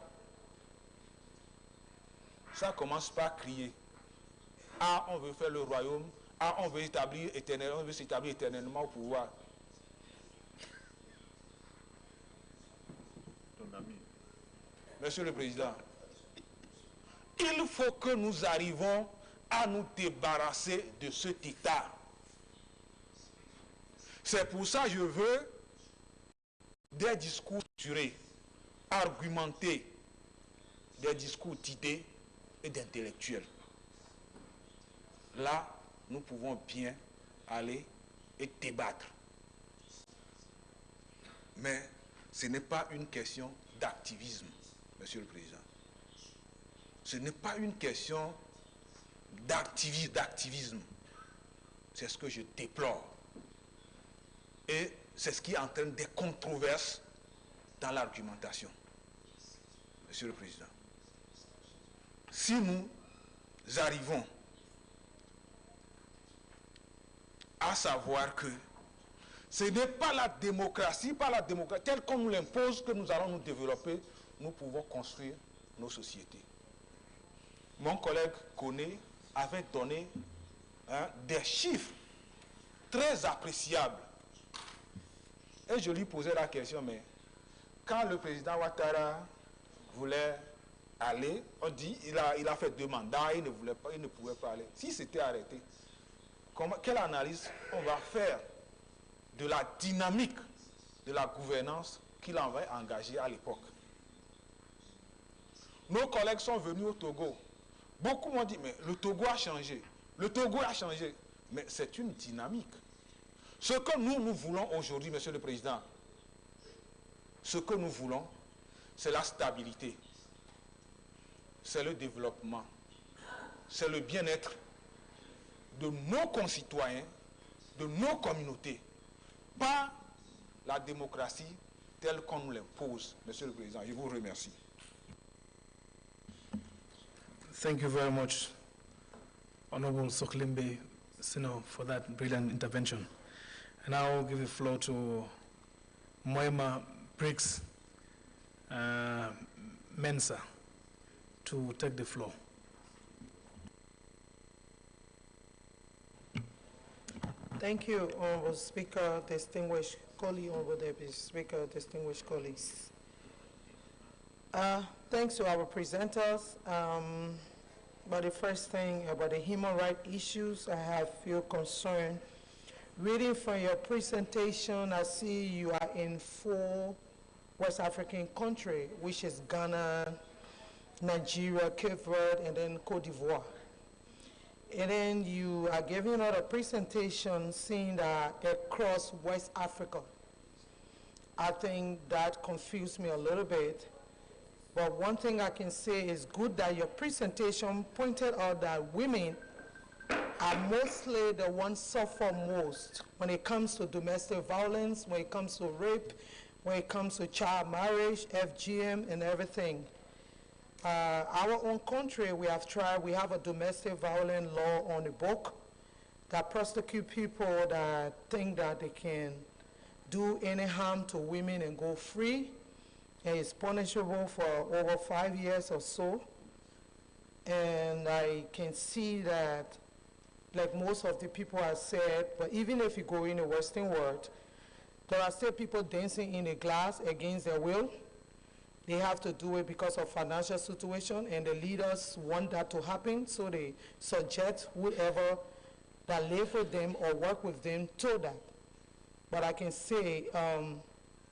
ça commence par crier. Ah, on veut faire le royaume. Ah, on veut s'établir éternellement au pouvoir. Monsieur le Président, il faut que nous arrivions à nous débarrasser de cet État. C'est pour ça que je veux des discours structurés, argumentés, des discours d'idées et d'intellectuels. Là, nous pouvons bien aller et débattre. Mais ce n'est pas une question d'activisme, Monsieur le Président. Ce n'est pas une question d'activisme. C'est ce que je déplore. Et c'est ce qui entraîne des controverses dans l'argumentation. Monsieur le Président, si nous arrivons à savoir que ce n'est pas la démocratie telle qu'on nous l'impose que nous allons nous développer, nous pouvons construire nos sociétés. Mon collègue Koné avait donné des chiffres très appréciables. Et je lui posais la question, mais quand le président Ouattara voulait aller, on dit il a fait 2 mandats, il ne pouvait pas aller. Si c'était arrêté, quelle analyse on va faire de la dynamique de la gouvernance qu'il avait engagée à l'époque? Nos collègues sont venus au Togo. Beaucoup m'ont dit, mais le Togo a changé. Le Togo a changé. Mais c'est une dynamique. Ce que nous voulons aujourd'hui, Monsieur le Président, ce que nous voulons, c'est la stabilité, c'est le développement, c'est le bien-être de nos concitoyens, de nos communautés, pas la démocratie telle qu'on nous l'impose. Monsieur le Président, je vous remercie. Thank you very much, Honorable Soklimbe Sino, for that brilliant intervention. And I'll give the floor to Moema Briggs Mensa to take the floor. Thank you, Honorable Speaker, distinguished colleagues, Honorable Deputy Speaker, distinguished colleagues. Thanks to our presenters. But the first thing about the human rights issues, I have few concern. Reading from your presentation, I see you are in 4 West African countries, which is Ghana, Nigeria, Cape Verde, and then Cote d'Ivoire. And then you are giving another presentation seeing that across West Africa. I think that confused me a little bit. But one thing I can say is good that your presentation pointed out that women are mostly the ones suffer most when it comes to domestic violence, when it comes to rape, when it comes to child marriage, FGM, and everything. Our own country, we have a domestic violence law on the book that prosecute people that think that they can do any harm to women and go free, and it's punishable for over 5 years or so. And I can see that, like most of the people have said, but even if you go in the Western world, there are still people dancing in a glass against their will. They have to do it because of financial situation, and the leaders want that to happen, so they subject whoever that live with them or work with them to that. But I can say,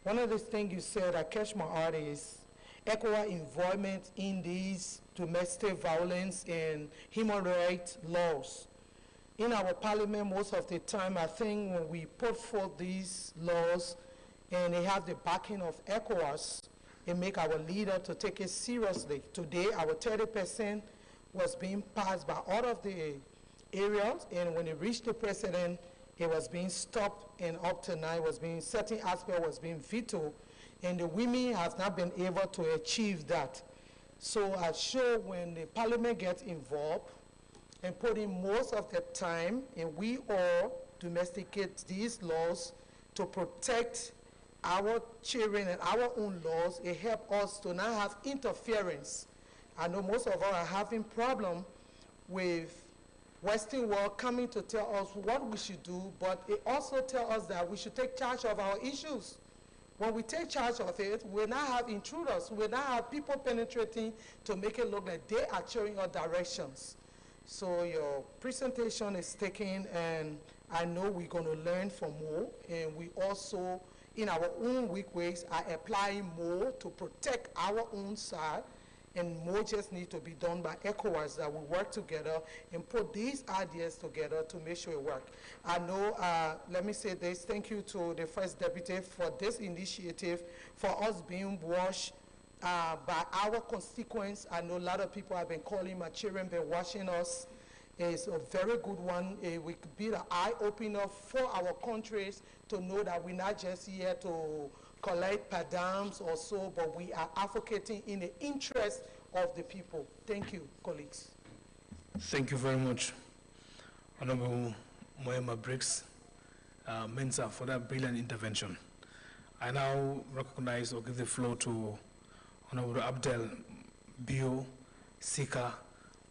one of the things you said that catch my heart is ECOWAS involvement in these domestic violence and human rights laws. In our parliament, most of the time, I think when we put forth these laws and they have the backing of ECOWAS, it make our leader to take it seriously. Today, our 30% was being passed by all of the areas, and when it reached the president, it was being stopped, and up to now, certain aspect was being vetoed, and the women have not been able to achieve that. So I'm sure when the parliament gets involved and put in most of the time, and we all domesticate these laws to protect our children and our own laws, it helps us to not have interference. I know most of us are having problem with Western world coming to tell us what we should do, but it also tells us that we should take charge of our issues. When we take charge of it, we'll not have intruders, we'll not have people penetrating to make it look like they are showing us directions. So your presentation is taken, and I know we're going to learn from more, and we also, in our own weak ways, are applying more to protect our own side, and more just need to be done by ECOWAS, that we work together and put these ideas together to make sure it works. I know, let me say this, thank you to the First Deputy for this initiative, for us being watched by our constituents. I know a lot of people have been calling, my children been watching us. It's a very good one. It will be an eye-opener for our countries to know that we're not just here to collect per diems or so, but we are advocating in the interest of the people. Thank you, colleagues. Thank you very much, Honorable Moema Briggs Mensah, for that brilliant intervention. I now recognize or give the floor to Honorable Abdel Bio Sika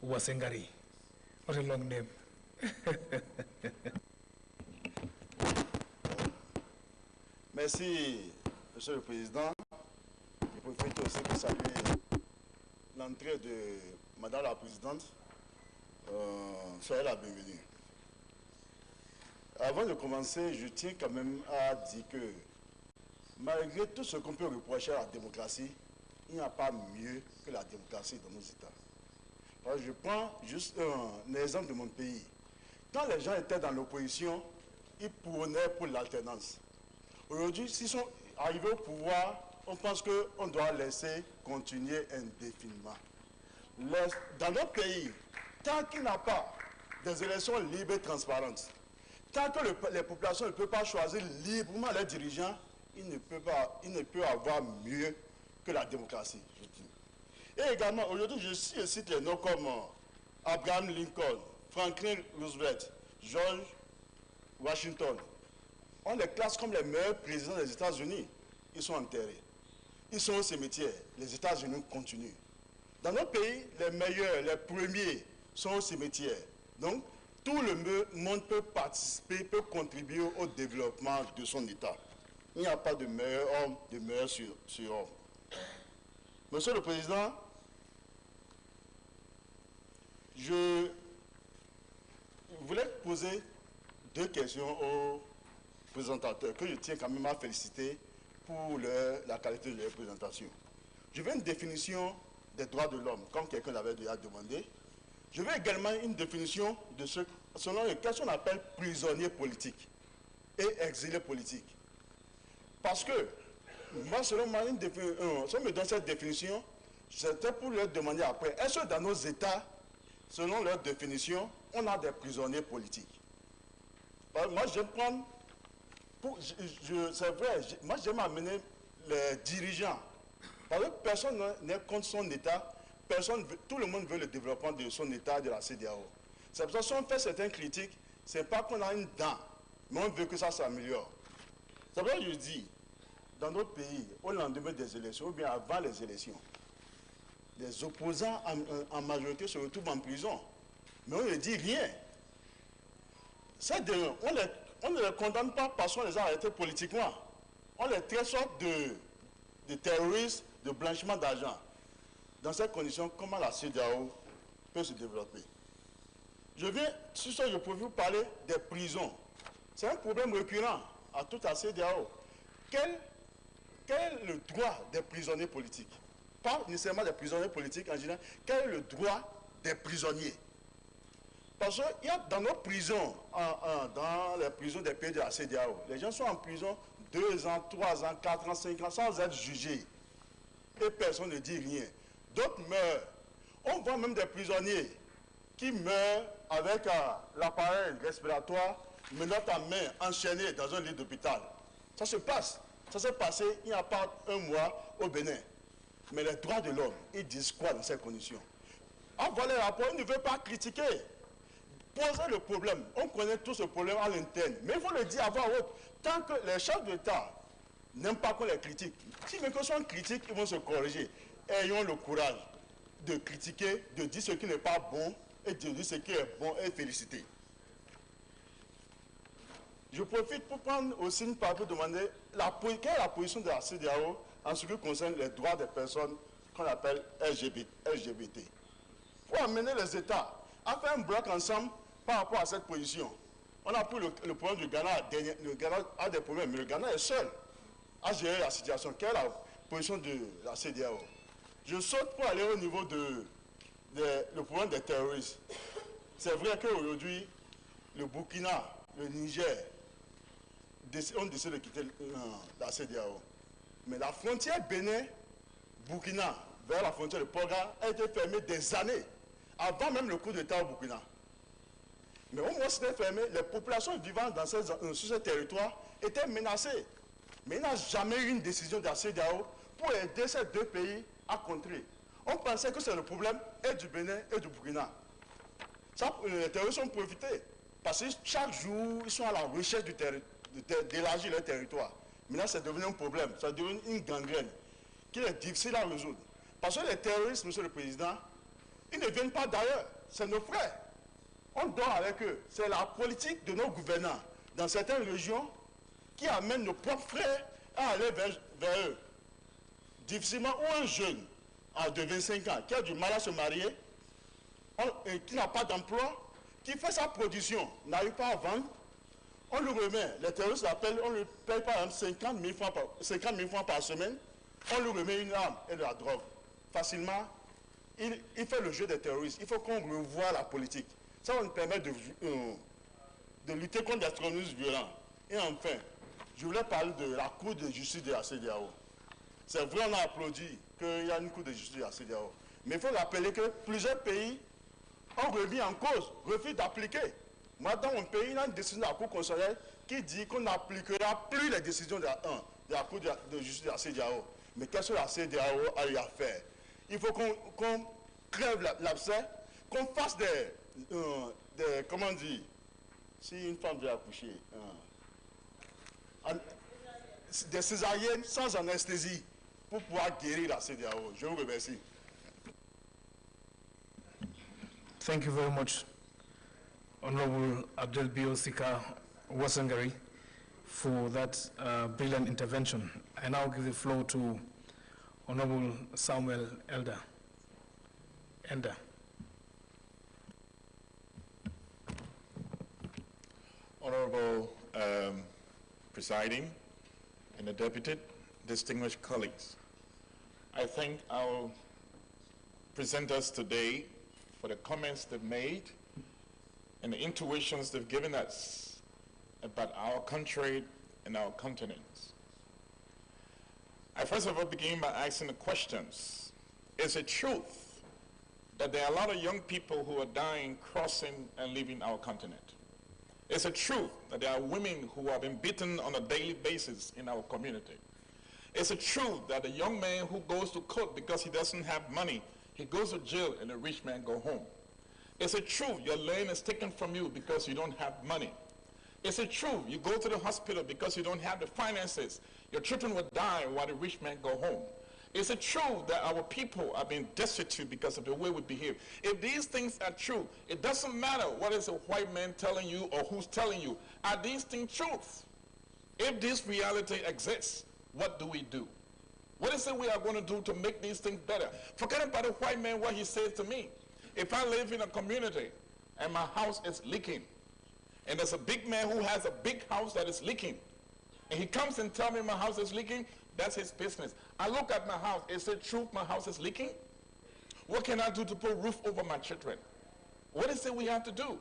Wasengari. What a long name. Merci, Monsieur le Président. Je profite aussi pour saluer l'entrée de Madame la Présidente. Soyez la bienvenue. Avant de commencer, je tiens quand même à dire que malgré tout ce qu'on peut reprocher à la démocratie, il n'y a pas mieux que la démocratie dans nos États. Alors, je prends juste un exemple de mon pays. Quand les gens étaient dans l'opposition, ils prônaient pour l'alternance. Aujourd'hui, s'ils sont arrivés au pouvoir, on pense qu'on doit laisser continuer indéfiniment. Dans notre pays, tant qu'il n'y a pas des élections libres et transparentes, tant que les populations ne peuvent pas choisir librement leurs dirigeants, il ne peut avoir mieux que la démocratie, je dis. Et également, aujourd'hui, je cite les noms comme Abraham Lincoln, Franklin Roosevelt, George Washington. On les classe comme les meilleurs présidents des États-Unis. Ils sont enterrés. Ils sont au cimetière. Les États-Unis continuent. Dans notre pays, les meilleurs, les premiers sont au cimetière. Donc, tout le monde peut participer, peut contribuer au développement de son État. Il n'y a pas de meilleur homme, de meilleur surhomme. Monsieur le Président, je voulais poser deux questions aux présentateurs que je tiens quand même à féliciter pour la qualité de leur présentation. Je veux une définition des droits de l'homme, comme quelqu'un l'avait déjà demandé. Je veux également une définition de selon lequel on appelle prisonniers politiques et exilés politiques. Parce que, moi, selon moi, si on me donne cette définition, c'était pour leur demander après, est-ce que dans nos États, selon leur définition, on a des prisonniers politiques. Moi, je prends, c'est vrai, moi j'aime amener les dirigeants. Parce que personne n'est contre son État, tout le monde veut le développement de son État, de la CEDEAO. C'est pour ça que si on fait certaines critiques, ce n'est pas qu'on a une dent, mais on veut que ça s'améliore. C'est pour ça que je dis, dans notre pays, au lendemain des élections, ou bien avant les élections, les opposants en majorité se retrouvent en prison. Mais on ne dit rien. On ne les condamne pas parce qu'on les a arrêtés politiquement. On les traite de terroristes, de blanchiment d'argent. Dans ces conditions, comment la CEDEAO peut se développer? Je peux vous parler des prisons. C'est un problème récurrent à toute la CEDEAO. Quel est le droit des prisonniers politiques? Pas nécessairement des prisonniers politiques en général. Quel est le droit des prisonniers? Parce qu'il y a dans nos prisons, dans les prisons des pays de la CEDEAO, les gens sont en prison 2 ans, 3 ans, 4 ans, 5 ans, sans être jugés. Et personne ne dit rien. D'autres meurent. On voit même des prisonniers qui meurent avec l'appareil respiratoire, menottes en main, enchaînés dans un lit d'hôpital. Ça se passe. Ça s'est passé il n'y a pas 1 mois au Bénin. Mais les droits de l'homme, ils disent quoi dans ces conditions? On voit les rapports, on ne veut pas critiquer. Poser le problème. On connaît tout ce problème à l'interne. Mais il faut le dire à voix haute. Tant que les chefs d'État n'aiment pas qu'on les critique, si mes questions critiquent, ils vont se corriger. Ayons le courage de critiquer, de dire ce qui n'est pas bon et de dire ce qui est bon et féliciter. Je profite pour prendre aussi une part pour demander quelle est la position de la CEDEAO en ce qui concerne les droits des personnes qu'on appelle LGBT. Il faut amener les États à faire un bloc ensemble par rapport à cette position. On a pris le problème du Ghana. Le Ghana a des problèmes, mais le Ghana est seul à gérer la situation. Quelle est la position de la CEDEAO? Je saute pour aller au niveau le problème des terroristes. C'est vrai qu'aujourd'hui, le Burkina, le Niger, ont décidé de quitter la CEDEAO. Mais la frontière Bénin-Burkina, vers la frontière de Poga, a été fermée des années, avant même le coup d'État au Burkina. Mais au moins c'était fermé, les populations vivant sur ce territoire étaient menacées. Mais il n'y a jamais eu une décision de la CEDEAO pour aider ces 2 pays à contrer. On pensait que c'est le problème et du Bénin et du Burkina. Les terroristes ont profité. Parce que chaque jour, ils sont à la recherche d'élargir leur territoire. Maintenant, c'est devenu un problème. Ça devient une gangrène qui est difficile à résoudre. Parce que les terroristes, Monsieur le Président, ils ne viennent pas d'ailleurs. C'est nos frères. On dort avec eux. C'est la politique de nos gouvernants dans certaines régions qui amène nos propres frères à aller vers eux. Difficilement, ou un jeune de 25 ans qui a du mal à se marier, qui n'a pas d'emploi, qui fait sa production, n'arrive pas à vendre, on lui remet, les terroristes l'appellent, on lui paye par exemple 50 000 francs par semaine, on lui remet une arme et de la drogue. Facilement, il fait le jeu des terroristes. Il faut qu'on revoie la politique. Ça va nous permettre de lutter contre les extrémismes violents. Et enfin, je voulais parler de la Cour de justice de la CEDEAO. C'est vrai, on a applaudi qu'il y a une Cour de justice de la CEDEAO. Mais il faut rappeler que plusieurs pays ont remis en cause, refusent d'appliquer. Moi, dans mon pays, il y a une décision de la Cour constitutionnelle qui dit qu'on n'appliquera plus les décisions de la Cour de justice de la CEDEAO. Mais qu'est-ce que la CEDEAO a eu à faire? Il faut qu'on crève l'abcès, qu'on fasse comment on dit, si une femme vient accoucher, des césariennes sans anesthésie pour pouvoir guérir la CEDEAO. Je vous remercie. Thank you very much, Honorable Abdel Biosika Wasangari, for that brilliant intervention. I now give the floor to Honorable Samuel Enda. Honorable Presiding and the Deputy, distinguished colleagues, I thank our presenters today for the comments they've made and the intuitions they've given us about our country and our continent. I first of all begin by asking the questions. Is it truth that there are a lot of young people who are dying, crossing, and leaving our continent. It's a truth that there are women who are being beaten on a daily basis in our community. It's a truth that a young man who goes to court because he doesn't have money, he goes to jail and a rich man go home. It's a truth your land is taken from you because you don't have money. It's a truth you go to the hospital because you don't have the finances. Your children will die while the rich man go home. It's a truth that our people are being destitute because of the way we behave. If these things are true, it doesn't matter what is a white man telling you or who's telling you. Are these things truth? If this reality exists, what do we do? What is it we are going to do to make these things better? Forget about the white man, what he says to me. If I live in a community and my house is leaking, and there's a big man who has a big house that is leaking, and he comes and tells me my house is leaking, that's his business. I look at my house, is it true my house is leaking? What can I do to put a roof over my children? What is it we have to do?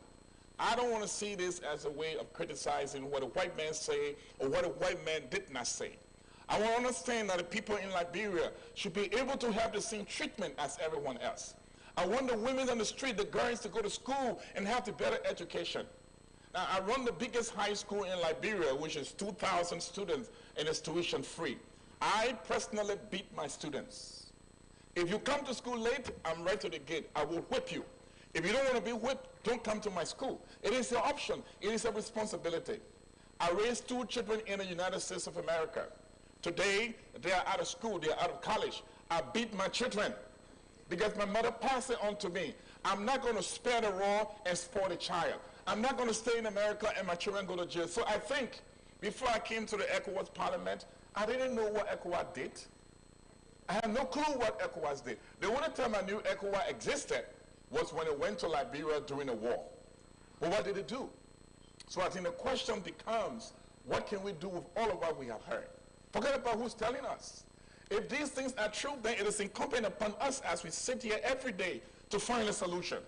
I don't want to see this as a way of criticizing what a white man say or what a white man did not say. I want to understand that the people in Liberia should be able to have the same treatment as everyone else. I want the women on the street, the girls to go to school and have the better education. Now, I run the biggest high school in Liberia, which is 2,000 students, and it's tuition free. I personally beat my students. If you come to school late, I'm right to the gate. I will whip you. If you don't want to be whipped, don't come to my school. It is your option. It is a responsibility. I raised 2 children in the United States of America. Today, they are out of school, they are out of college. I beat my children because my mother passed it on to me. I'm not going to spare the rod and spoil the child. I'm not going to stay in America and my children go to jail. So I think before I came to the ECOWAS Parliament, I didn't know what ECOWAS did. I had no clue what ECOWAS did. The only time I knew ECOWAS existed was when it went to Liberia during the war. But what did it do? So I think the question becomes, what can we do with all of what we have heard? Forget about who's telling us. If these things are true, then it is incumbent upon us as we sit here every day to find a solution.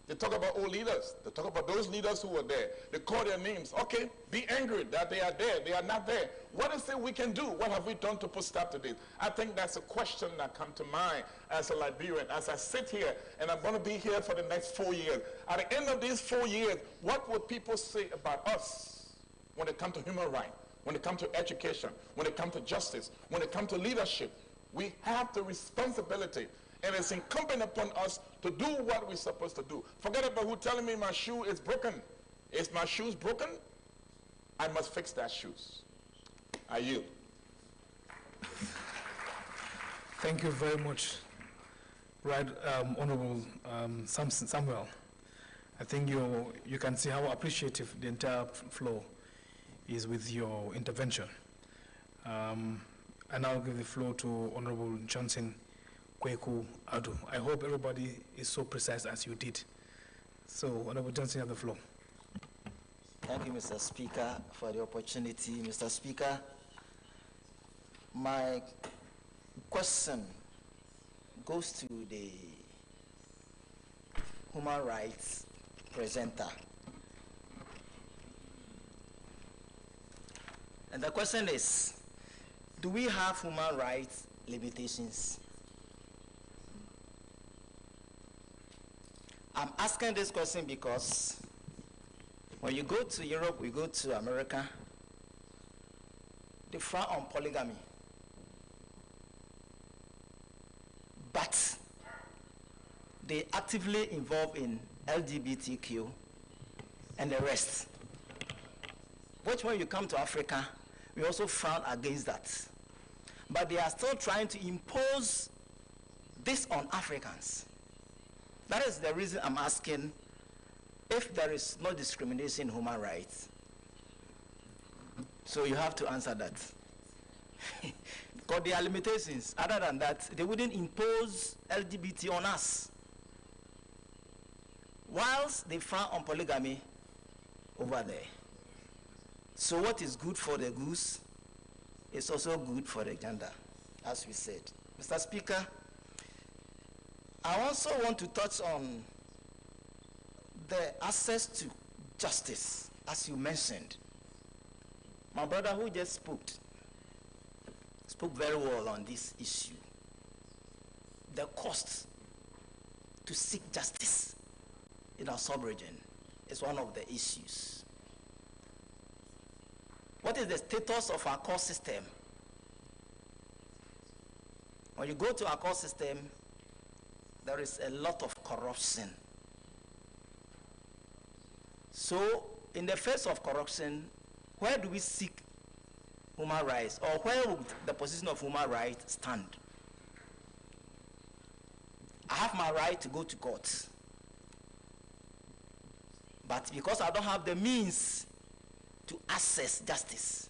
They talk about old leaders. They talk about those leaders who were there. They call their names. Okay, be angry that they are there. They are not there. What is it we can do? What have we done to put stop to this? I think that's a question that comes to mind as a Liberian. As I sit here, and I'm going to be here for the next 4 years. At the end of these 4 years, what will people say about us when it comes to human rights, when it comes to education, when it comes to justice, when it comes to leadership? We have the responsibility. And it's incumbent upon us to do what we're supposed to do. Forget about who telling me my shoe is broken. Is my shoes broken? I must fix that shoes. I yield. Thank you very much, Right Honorable Samuel. I think you can see how appreciative the entire floor is with your intervention. I now give the floor to Honorable Johnson Kweku Adu. I hope everybody is so precise as you did. So, Honorable Johnson, you have the floor. Thank you, Mr. Speaker, for the opportunity. Mr. Speaker, my question goes to the human rights presenter. And the question is, do we have human rights limitations? I'm asking this question because when you go to Europe, we go to America, they frown on polygamy. But they actively involve in LGBTQ and the rest. But when you come to Africa, we also frown against that. But they are still trying to impose this on Africans. That is the reason I'm asking if there is no discrimination in human rights. So you have to answer that. Because there are limitations. Other than that, they wouldn't impose LGBT on us. Whilst they frown on polygamy over there. So what is good for the goose is also good for the gander, as we said. Mr. Speaker, I also want to touch on the access to justice, as you mentioned. My brother who just spoke very well on this issue. The cost to seek justice in our sub-region is one of the issues. What is the status of our court system? When you go to our court system, there is a lot of corruption. So, in the face of corruption, where do we seek human rights, or where would the position of human rights stand? I have my right to go to court, but because I don't have the means to access justice,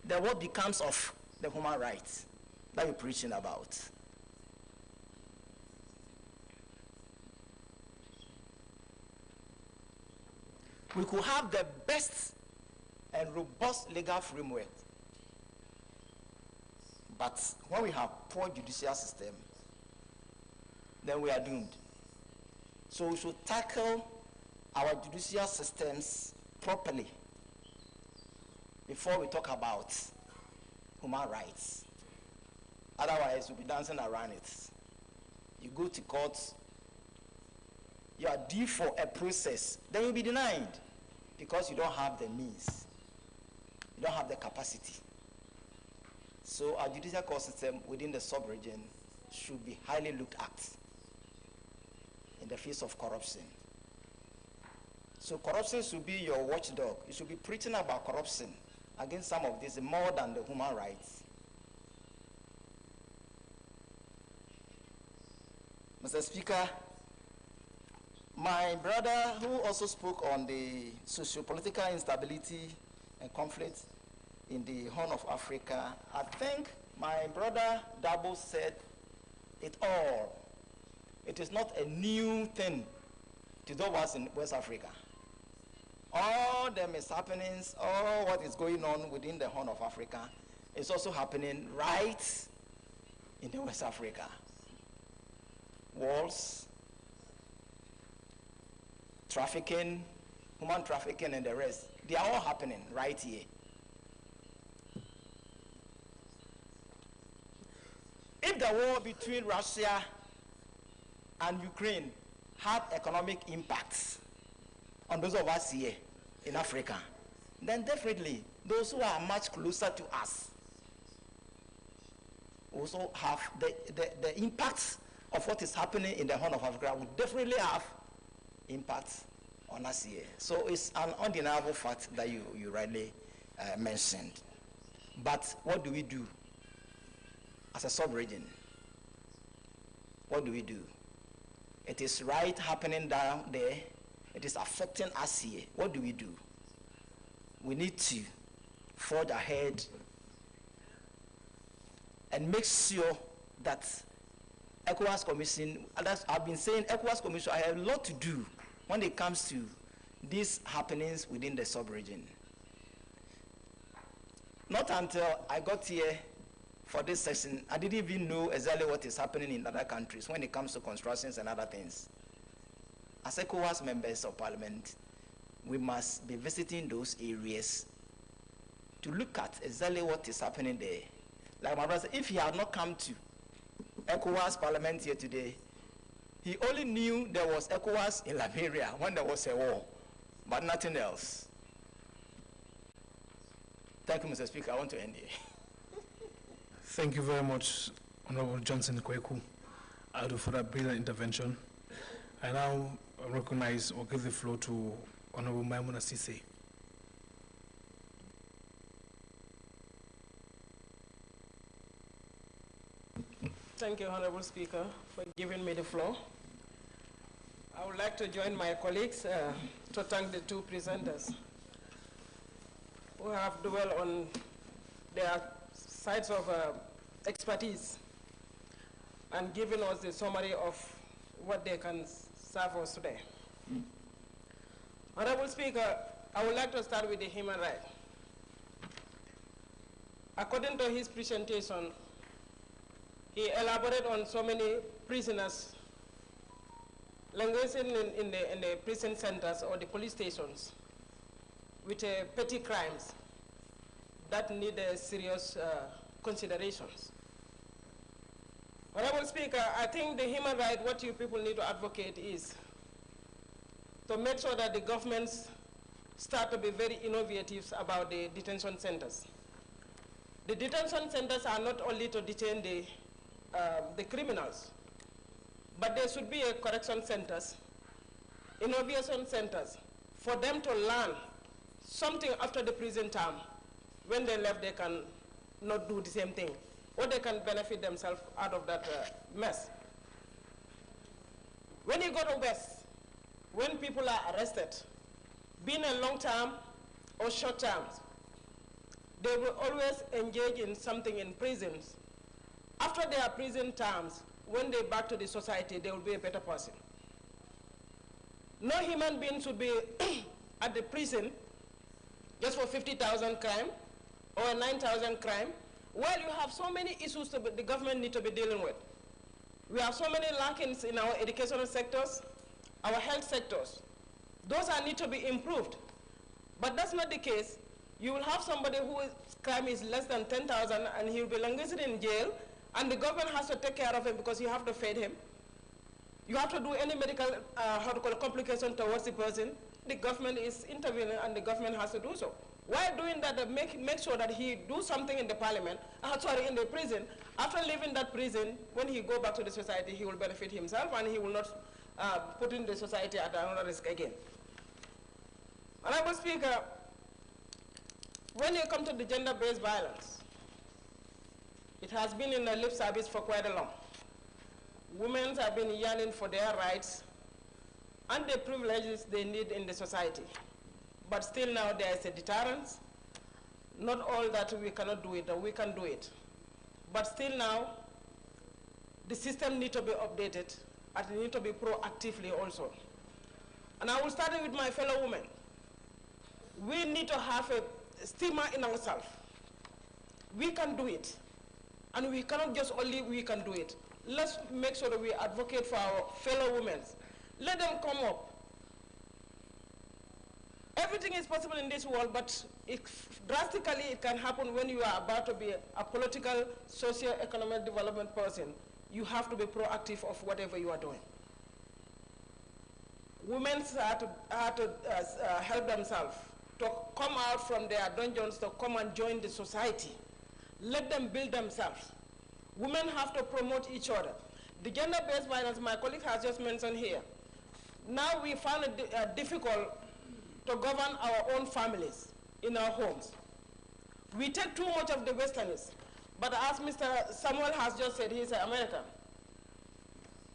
then what becomes of the human rights that we're preaching about? We could have the best and robust legal framework, but when we have poor judicial system, then we are doomed. So we should tackle our judicial systems properly before we talk about human rights. Otherwise, we'll be dancing around it. You go to court, you are due for a process, then you'll be denied because you don't have the means. You don't have the capacity. So our judicial court system within the sub-region should be highly looked at in the face of corruption. So corruption should be your watchdog. You should be preaching about corruption against some of these more than the human rights. Mr. Speaker, my brother who also spoke on the socio-political instability and conflict in the Horn of Africa, I think my brother Dabo said it all. It is not a new thing to those of us in West Africa. All the mishappenings, all what is going on within the Horn of Africa is also happening right in the West Africa. Wars, trafficking, human trafficking and the rest, they are all happening right here. If the war between Russia and Ukraine had economic impacts on those of us here in Africa, then definitely those who are much closer to us also have the impacts of what is happening in the Horn of Africa will definitely have impacts on us here. So it's an undeniable fact that you rightly mentioned. But what do we do as a sub-region? What do we do? It is right happening down there. It is affecting us here. What do? We need to forge ahead and make sure that ECOWAS Commission, I've been saying ECOWAS Commission, I have a lot to do when it comes to these happenings within the sub-region. Not until I got here for this session, I didn't even know exactly what is happening in other countries when it comes to constructions and other things. As ECOWAS members of parliament, we must be visiting those areas to look at exactly what is happening there. Like my brother said, if he had not come to ECOWAS parliament here today, he only knew there was ECOWAS in Liberia when there was a war, but nothing else. Thank you, Mr. Speaker. I want to end here. Thank you very much, Honorable Johnson Kweku, for that brilliant intervention. I now recognize or give the floor to Honorable Maimuna Sise. Thank you, Honorable Speaker, for giving me the floor. I would like to join my colleagues to thank the two presenters who have dwelled on their sides of expertise and given us the summary of what they can serve us today. Honorable Speaker, I would like to start with the human rights. According to his presentation, he elaborated on so many prisoners languishing in the prison centers or the police stations with petty crimes that need serious considerations. Honorable Speaker, I think the human right, what you people need to advocate is to make sure that the governments start to be very innovative about the detention centers. The detention centers are not only to detain the criminals, but there should be a correction centers, innovation centers, for them to learn something after the prison term. When they left, they can not do the same thing, or they can benefit themselves out of that mess. When you go to West, when people are arrested, being a long term or short terms, they will always engage in something in prisons. After their prison terms, when they're back to the society, they will be a better person. No human being should be at the prison just for 50,000 crime or 9,000 crime, while you have so many issues the government need to be dealing with. We have so many lackings in our educational sectors, our health sectors. Those need to be improved. But that's not the case. You will have somebody whose crime is less than 10,000 and he will be languishing in jail, and the government has to take care of him because you have to feed him. You have to do any medical complication towards the person. The government is intervening and the government has to do so. While doing that, make sure that he do something in the parliament, in the prison. After leaving that prison, when he go back to the society, he will benefit himself and he will not put in the society at another risk again. Honorable Speaker, when you come to the gender-based violence, it has been in the lip service for quite a long. Women have been yearning for their rights and the privileges they need in the society. But still now there is a deterrence. Not all that we cannot do it, or we can do it. But still now, the system needs to be updated, and it needs to be proactively also. And I will start with my fellow women. We need to have a stigma in ourselves. We can do it. And we cannot just only we can do it. Let's make sure that we advocate for our fellow women. Let them come up. Everything is possible in this world, but drastically it can happen when you are about to be a political, socio-economic development person. You have to be proactive of whatever you are doing. Women have to help themselves to come out from their dungeons, to come and join the society. Let them build themselves. Women have to promote each other. The gender-based violence, my colleague has just mentioned here. Now we found it difficult to govern our own families in our homes. We take too much of the Westerners. But as Mr. Samuel has just said, he's American.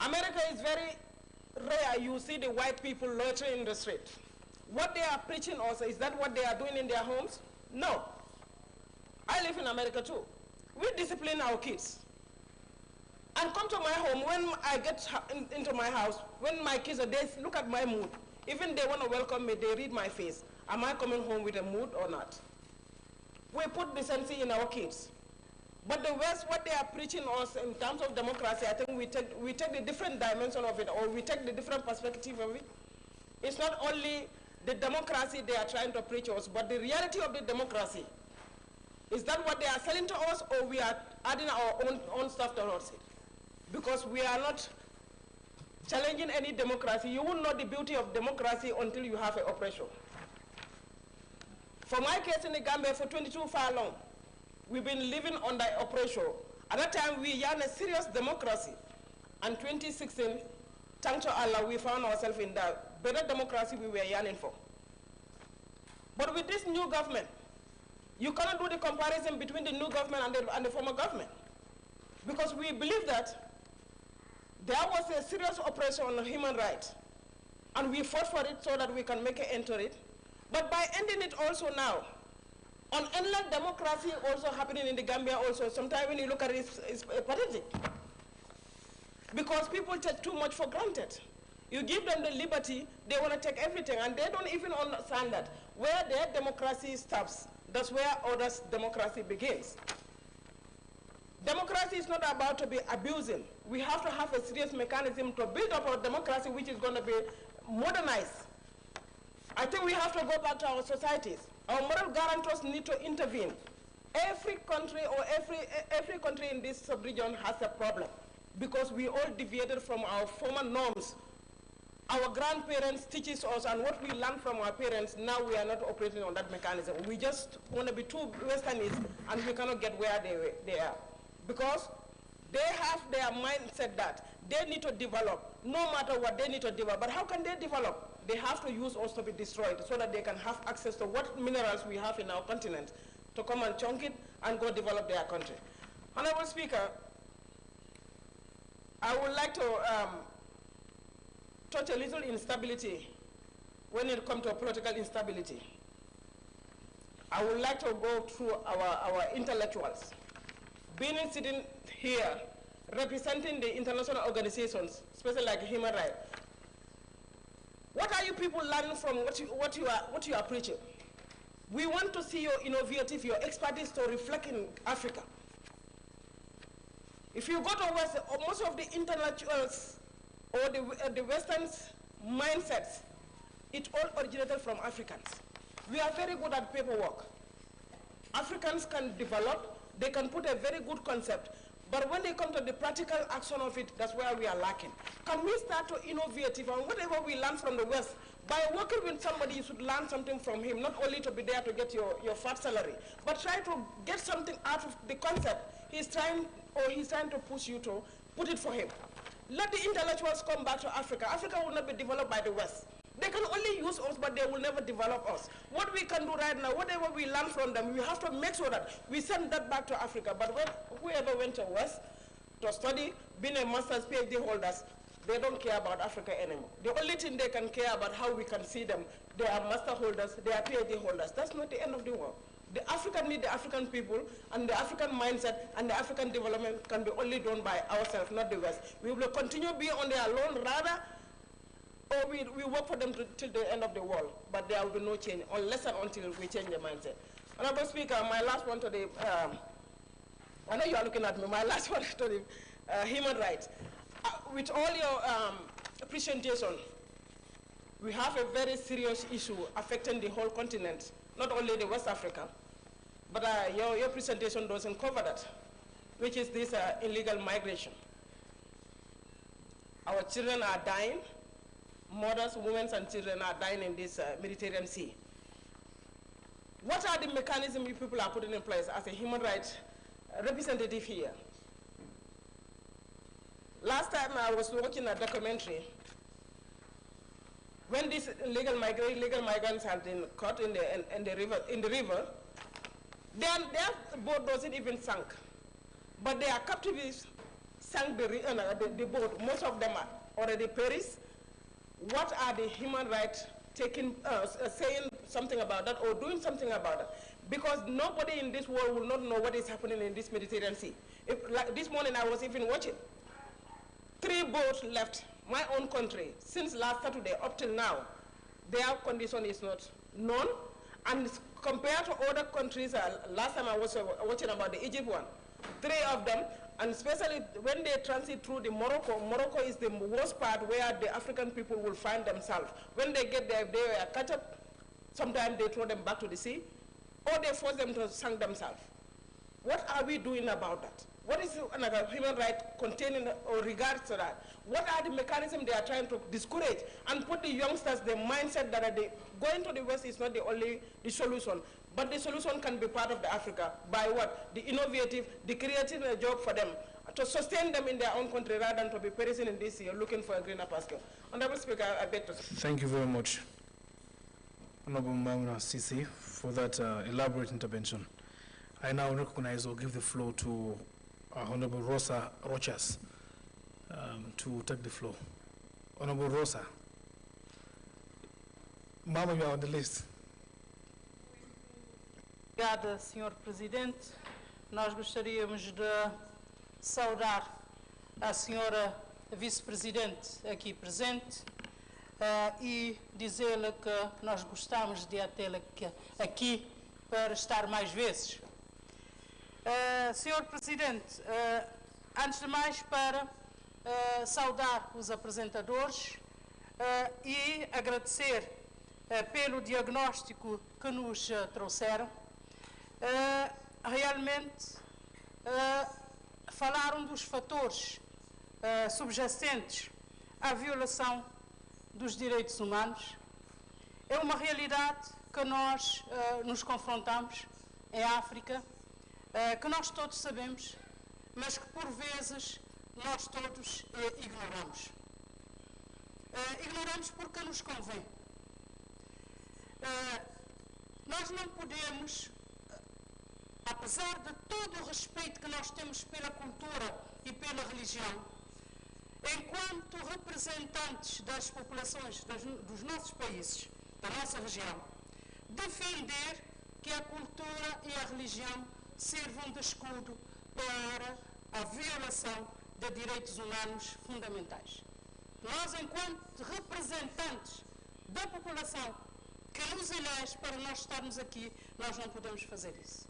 America is very rare. You see the white people loitering in the street. What they are preaching also, is that what they are doing in their homes? No. I live in America too. We discipline our kids. And come to my home, when I get into my house, when my kids are there, look at my mood. Even they want to welcome me, they read my face. Am I coming home with a mood or not? We put decency in our kids. But the West, what they are preaching us in terms of democracy, I think we take the different dimension of it, or we take the different perspective of it. It's not only the democracy they are trying to preach us, but the reality of the democracy. Is that what they are selling to us, or we are adding our own stuff towards it? Because we are not challenging any democracy. You won't know the beauty of democracy until you have an oppression. For my case in the Gambia, for 22 far long, we've been living under oppression. At that time, we yearned a serious democracy. And 2016, thanks to Allah, we found ourselves in the better democracy we were yearning for. But with this new government, you cannot do the comparison between the new government and the former government. Because we believe that there was a serious oppression on human rights. And we fought for it so that we can make an end to it. But by ending it also now, on inland democracy also happening in the Gambia also, sometimes when you look at it, it's pathetic. Because people take too much for granted. You give them the liberty, they want to take everything, and they don't even understand that where their democracy stops, that's where others' democracy begins. Democracy is not about to be abusing. We have to have a serious mechanism to build up our democracy, which is going to be modernized. I think we have to go back to our societies. Our moral guarantors need to intervene. Every country or every country in this sub-region has a problem. because we all deviated from our former norms. Our grandparents teaches us, and what we learned from our parents, now we are not operating on that mechanism. We just want to be too Westernist, and we cannot get where they are. Because they have their mindset that they need to develop, no matter what they need to develop. But how can they develop? They have to use us to be destroyed so that they can have access to what minerals we have in our continent to come and chunk it and go develop their country. Honorable Speaker, I would like to touch a little instability when it comes to political instability. I would like to go through our intellectuals. Being sitting here, representing the international organizations, especially like human rights, what are you people learning from what you are preaching? We want to see your innovative, your expertise to reflect in Africa. If you go to West, most of the intellectuals or the Western mindsets, it all originated from Africans. We are very good at paperwork. Africans can develop, they can put a very good concept, but when they come to the practical action of it, that's where we are lacking. Can we start to innovate on whatever we learn from the West? By working with somebody, you should learn something from him, not only to be there to get your fat salary, but try to get something out of the concept he's trying to push you to put it for him. Let the intellectuals come back to Africa. Africa will not be developed by the West. They can only use us, but they will never develop us. What we can do right now, whatever we learn from them, we have to make sure that we send that back to Africa. But when whoever went to West to study, being a master's, PhD holders, they don't care about Africa anymore. The only thing they can care about how we can see them, they are master holders, they are PhD holders. That's not the end of the world. The African need the African people, and the African mindset and the African development can be only done by ourselves, not the West. We will continue being on their own, rather, or we work for them till the end of the world, but there will be no change unless and until we change the mindset. Honorable Speaker, my last one to the, I know you are looking at me, my last one to the human rights. With all your presentation, we have a very serious issue affecting the whole continent, not only the West Africa, but your presentation doesn't cover that, which is this illegal migration. Our children are dying. Mothers, women, and children are dying in this Mediterranean Sea. What are the mechanisms you people are putting in place as a human rights representative here? Last time I was watching a documentary, when these illegal migrants have been caught in the river, their boat doesn't even sink, but their captives sank the boat. Most of them are already perished. What are the human rights saying something about that or doing something about it? Because nobody in this world will not know what is happening in this Mediterranean Sea. Like this morning I was even watching. 3 boats left my own country since last Saturday up till now. Their condition is not known. And compared to other countries, last time I was watching about the Egypt one, 3 of them, and especially when they transit through the Morocco is the worst part where the African people will find themselves. When they get there, they are cut up. Sometimes they throw them back to the sea, or they force them to sink themselves. What are we doing about that? What is another human right containing or regards to that? What are the mechanisms they are trying to discourage and put the youngsters the mindset that going to the West is not the solution, but the solution can be part of the Africa by what? The innovative, the creating a job for them, to sustain them in their own country rather than to be perishing in this year looking for a greener pasture. Honorable Speaker, I beg to... Thank you very much, Honorable Mauna Sisi, for that elaborate intervention. I now recognize or give the floor to Honorable Rosa Rochas to take the floor. Honorable Rosa. Mama, you are on the list. Obrigada, Sr. Presidente. Nós gostaríamos de saudar a Sra. Vice-Presidente aqui presente e dizer-lhe que nós gostamos de a tê-la aqui para estar mais vezes. Sr. Presidente, antes de mais para saudar os apresentadores e agradecer pelo diagnóstico que nos trouxeram. Realmente falaram dos fatores subjacentes à violação dos direitos humanos. É uma realidade que nós nos confrontamos em África, que nós todos sabemos, mas que por vezes nós todos ignoramos. Ignoramos porque nos convém. Nós não podemos, apesar de todo o respeito que nós temos pela cultura e pela religião, enquanto representantes das populações dos nossos países, da nossa região, defender que a cultura e a religião sirvam de escudo para a violação de direitos humanos fundamentais. Nós, enquanto representantes da população que nos elege para nós estarmos aqui, nós não podemos fazer isso.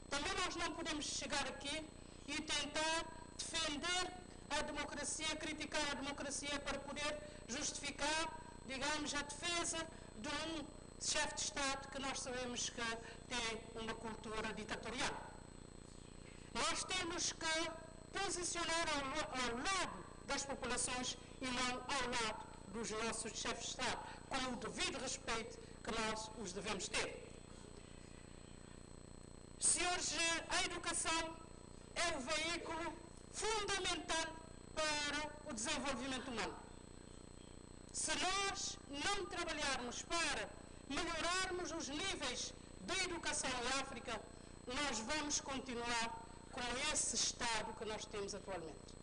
Também nós não podemos chegar aqui e tentar defender a democracia, criticar a democracia para poder justificar, digamos, a defesa de um chefe de Estado que nós sabemos que tem uma cultura ditatorial. Nós temos que posicionar ao lado das populações e não ao lado dos nossos chefes de Estado, com o devido respeito que nós os devemos ter. Senhores, a educação é o veículo fundamental para o desenvolvimento humano. Se nós não trabalharmos para melhorarmos os níveis de educação em África, nós vamos continuar com esse estado que nós temos atualmente.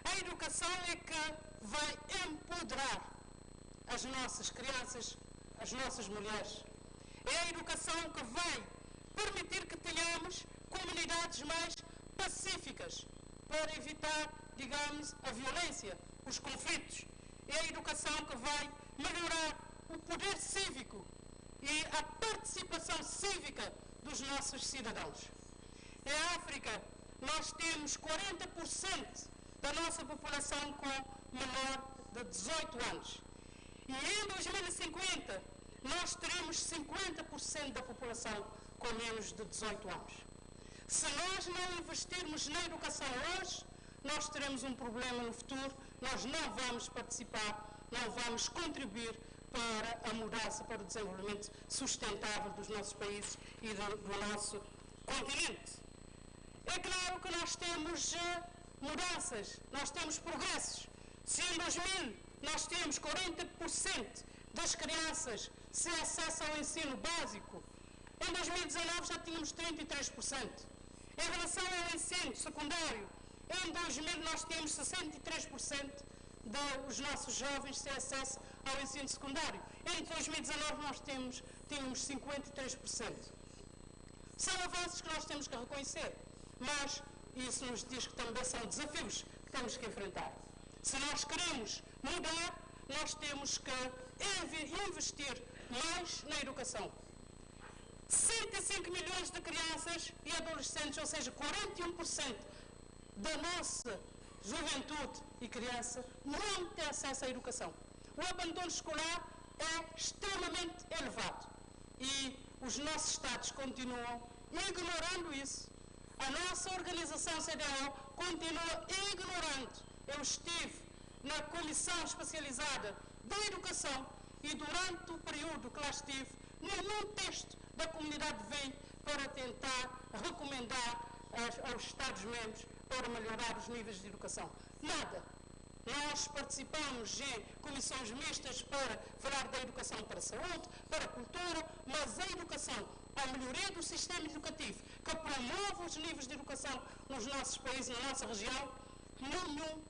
A educação é que vai empoderar as nossas crianças, as nossas mulheres. É a educação que vai permitir que tenhamos comunidades mais pacíficas para evitar, digamos, a violência, os conflitos. É a educação que vai melhorar o poder cívico e a participação cívica dos nossos cidadãos. Em África, nós temos 40% da nossa população com menor de 18 anos. E em 2050, nós teremos 50% da população com menos de 18 anos. Se nós não investirmos na educação hoje, nós teremos um problema no futuro, nós não vamos participar, não vamos contribuir para a mudança, para o desenvolvimento sustentável dos nossos países e do nosso continente. É claro que nós temos mudanças, nós temos progressos. Se em 2000 nós temos 40% das crianças sem acesso ao ensino básico, em 2019 já tínhamos 33%. Em relação ao ensino secundário, em 2000 nós tínhamos 63% dos nossos jovens sem acesso ao ensino secundário. Em 2019 nós tínhamos 53%. São avanços que nós temos que reconhecer, mas isso nos diz que também são desafios que temos que enfrentar. Se nós queremos mudar, nós temos que investir mais na educação. 105 milhões de crianças e adolescentes, ou seja, 41% da nossa juventude e criança não tem acesso à educação. O abandono escolar é extremamente elevado e os nossos Estados continuam ignorando isso. A nossa organização CDAO continua ignorando. Eu estive na Comissão Especializada da Educação e durante o período que lá estive, nenhum texto da comunidade vem para tentar recomendar aos Estados-membros para melhorar os níveis de educação. Nada. Nós participamos em comissões mistas para falar da educação para a saúde, para a cultura, mas a educação, a melhoria do sistema educativo, que promove os níveis de educação nos nossos países, na nossa região, nenhuma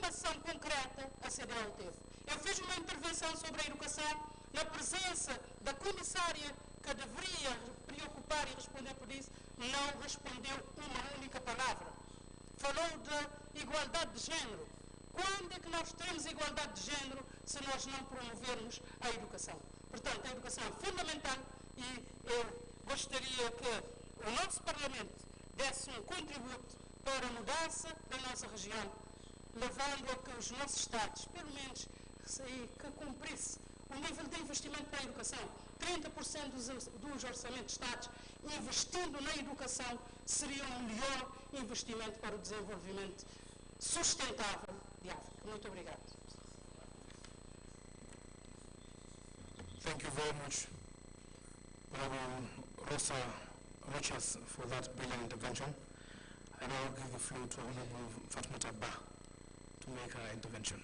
ação concreta a CDAO teve. Eu fiz uma intervenção sobre a educação na presença da comissária que deveria preocupar e responder por isso, não respondeu uma única palavra. Falou de igualdade de género. Quando é que nós temos igualdade de género se nós não promovermos a educação? Portanto, a educação é fundamental e eu gostaria que o nosso Parlamento desse um contributo para a mudança da nossa região, levando a que os nossos Estados, pelo menos, que cumprisse o nível de investimento para a educação. 30% dos orçamentos de Estados investindo na educação seria um melhor investimento para o desenvolvimento sustentável de África. Muito obrigada. Thank you very much, Honorable Rosa Roches, for that brilliant intervention. I now give the floor to Honorable Fatmata Ba to make her intervention.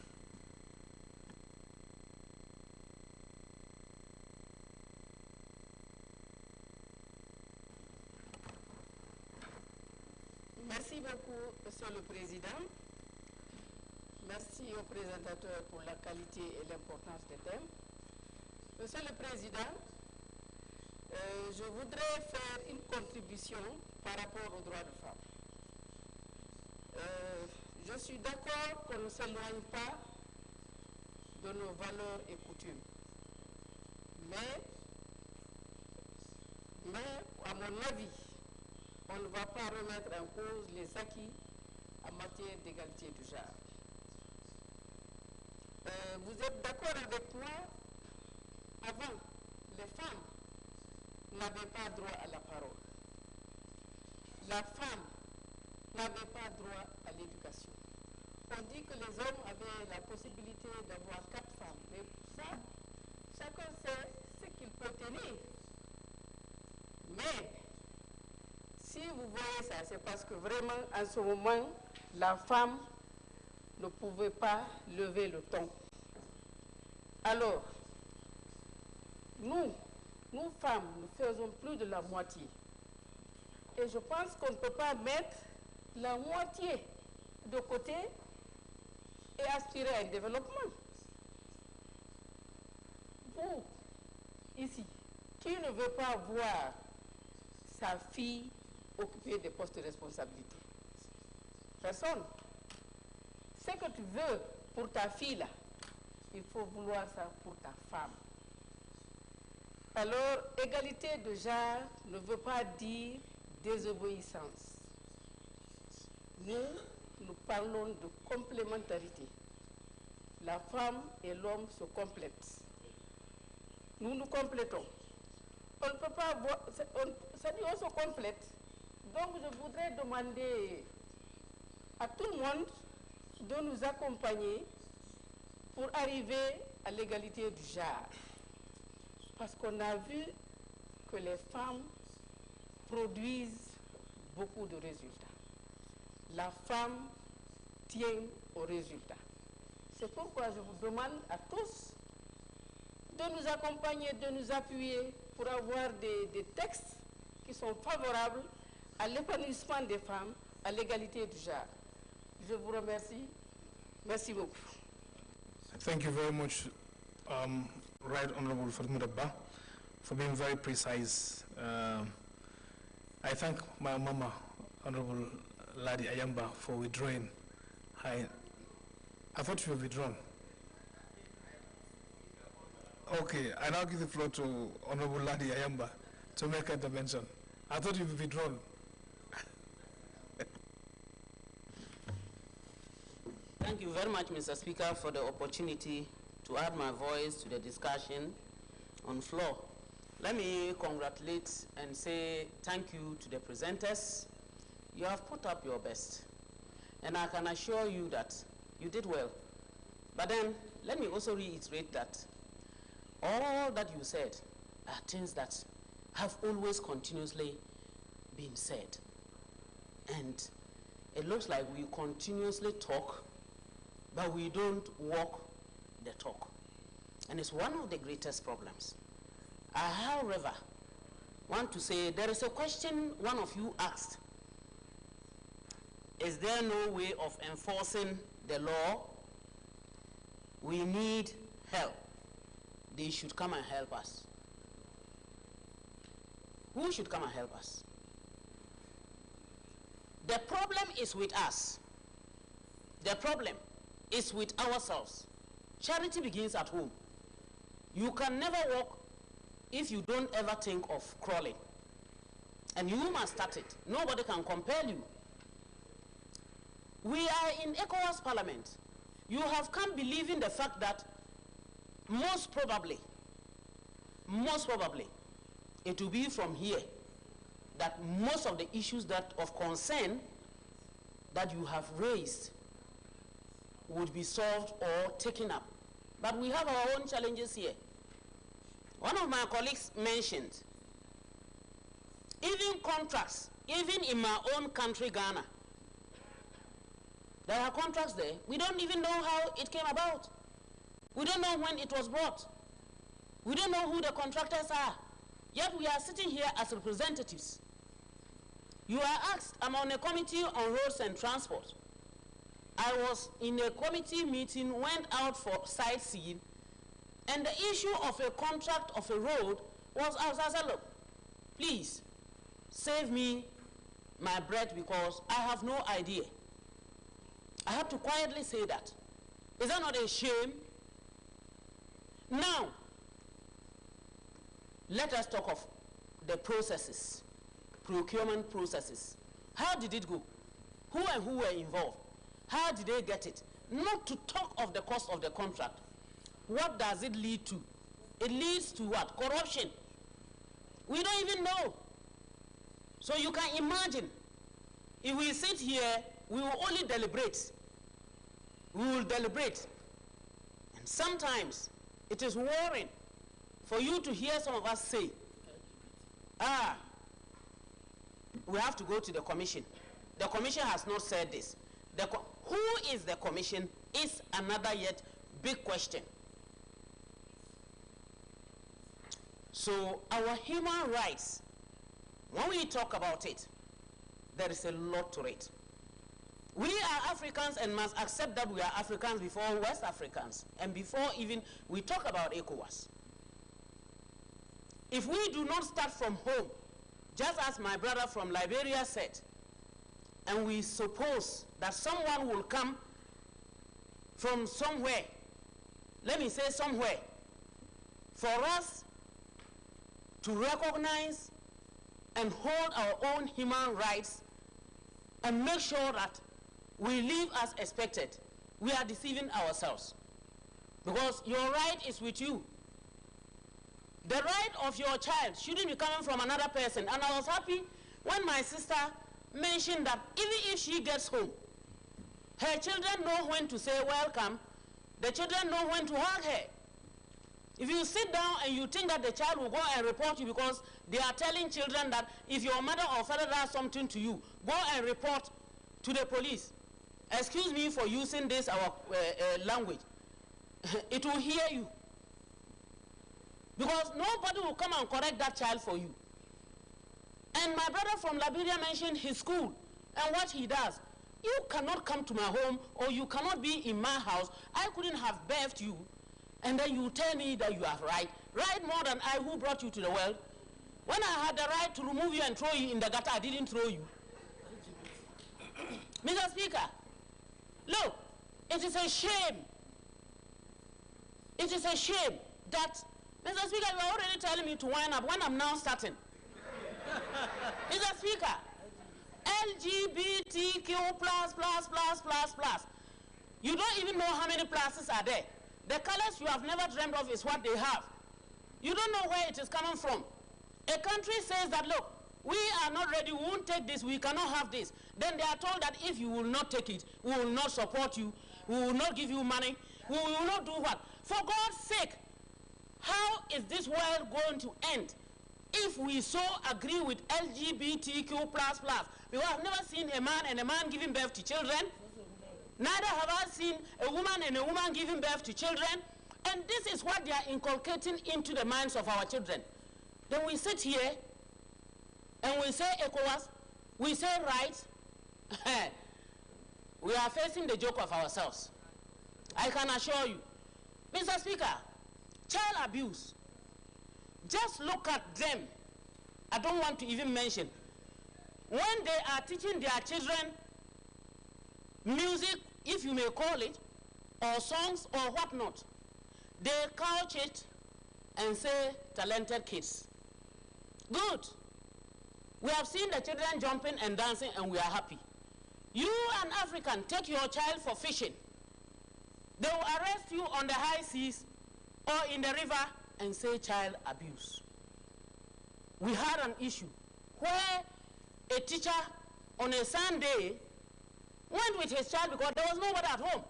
Merci beaucoup, Monsieur le Président. Merci au présentateur pour la qualité et l'importance des thèmes. Monsieur le Président, je voudrais faire une contribution par rapport aux droits de femmes. Je suis d'accord qu'on ne s'éloigne pas de nos valeurs et coutumes. Mais à mon avis, on ne va pas remettre en cause les acquis en matière d'égalité du genre. Vous êtes d'accord avec moi? Avant, les femmes n'avaient pas droit à la parole. La femme n'avait pas droit à l'éducation. On dit que les hommes avaient la possibilité d'avoir 4 femmes. Mais ça, chacun sait ce qu'il peut tenir. Mais si vous voyez ça, c'est parce que vraiment, en ce moment, la femme ne pouvait pas lever le ton. Alors, nous femmes, nous faisons plus de la moitié. Et je pense qu'on ne peut pas mettre la moitié de côté et aspirer à un développement. Vous, ici, qui ne veut pas voir sa fille occuper des postes de responsabilité? Personne. Ce que tu veux pour ta fille, là, il faut vouloir ça pour ta femme. Alors, égalité de genre ne veut pas dire désobéissance. Nous parlons de complémentarité. La femme et l'homme se complètent. Nous nous complétons. On ne peut pas voir, ça dit on se complète. Donc je voudrais demander à tout le monde de nous accompagner pour arriver à l'égalité du genre. Parce qu'on a vu que les femmes produisent beaucoup de résultats. La femme tient aux résultats. C'est pourquoi je vous demande à tous de nous accompagner, de nous appuyer pour avoir des textes qui sont favorables à l'épanouissement des femmes, à l'égalité du genre. Je vous remercie. Merci beaucoup. Thank you very much, Right Honorable Fatmata Ba, for being very precise. I thank my mama, Honorable Ladi Ayamba, for withdrawing. I thought you were withdrawn. Okay, I now give the floor to Honorable Ladi Ayamba to make an intervention. I thought you were withdrawn. Thank you very much, Mr. Speaker, for the opportunity to add my voice to the discussion on floor. Let me congratulate and say thank you to the presenters. You have put up your best, and I can assure you that you did well. But then, let me also reiterate that all that you said are things that have always continuously been said. And it looks like we continuously talk, but we don't walk the talk. And it's one of the greatest problems. I, however, want to say there is a question one of you asked. Is there no way of enforcing the law? We need help. They should come and help us. Who should come and help us? The problem is with us. The problem is with ourselves. Charity begins at home. You can never walk if you don't ever think of crawling. And you must start it. Nobody can compel you. We are in ECOWAS Parliament. You have come believing the fact that most probably, it will be from here that most of the issues that of concern that you have raised would be solved or taken up. But we have our own challenges here. One of my colleagues mentioned, even contracts, even in my own country, Ghana, there are contracts there. We don't even know how it came about. We don't know when it was brought. We don't know who the contractors are. Yet we are sitting here as representatives. You are asked, I'm on a committee on roads and transport. I was in a committee meeting, went out for sightseeing, and the issue of a contract of a road was, I said, look, please, save me my breath because I have no idea. I have to quietly say that. Is that not a shame? Now, let us talk of the processes, procurement processes. How did it go? Who and who were involved? How did they get it? Not to talk of the cost of the contract. What does it lead to? It leads to what? Corruption. We don't even know. So you can imagine, if we sit here, we will only deliberate. We will deliberate. And sometimes it is worrying for you to hear some of us say, we have to go to the commission. The commission has not said this. Who is the commission is another yet big question. So our human rights, when we talk about it, there is a lot to it. We are Africans and must accept that we are Africans before West Africans and before even we talk about ECOWAS. If we do not start from home, just as my brother from Liberia said, and we suppose that someone will come from somewhere, let me say somewhere, for us to recognize and hold our own human rights and make sure that we live as expected, we are deceiving ourselves. Because your right is with you. The right of your child shouldn't be coming from another person. And I was happy when my sister mentioned that even if she gets home, her children know when to say welcome, the children know when to hug her. If you sit down and you think that the child will go and report you because they are telling children that if your mother or father does something to you, go and report to the police. Excuse me for using this our language. It will hear you. Because nobody will come and correct that child for you. And my brother from Liberia mentioned his school and what he does. You cannot come to my home or you cannot be in my house. I couldn't have birthed you. And then you tell me that you have right more than I who brought you to the world. When I had the right to remove you and throw you in the gutter, I didn't throw you. Mr. Speaker, look, it is a shame. It is a shame that, Mr. Speaker, you are already telling me to wind up when I'm now starting. Mr. Speaker, LGBTQ plus. You don't even know how many pluses are there. The colors you have never dreamed of is what they have. You don't know where it is coming from. A country says that, look, we are not ready, we won't take this, we cannot have this. Then they are told that if you will not take it, we will not support you, we will not give you money, we will not do what? For God's sake, how is this world going to end if we so agree with LGBTQ++? Because I've never seen a man and a man giving birth to children. Neither have I seen a woman and a woman giving birth to children. And this is what they are inculcating into the minds of our children. Then we sit here and we say ECOWAS, we say rights. We are facing the joke of ourselves. I can assure you. Mr. Speaker, child abuse. Just look at them. I don't want to even mention. When they are teaching their children music, if you may call it, or songs or whatnot, they couch it and say talented kids. Good. We have seen the children jumping and dancing and we are happy. You, an African, take your child for fishing. They will arrest you on the high seas or in the river and say child abuse. We had an issue where a teacher on a Sunday went with his child because there was nobody at home.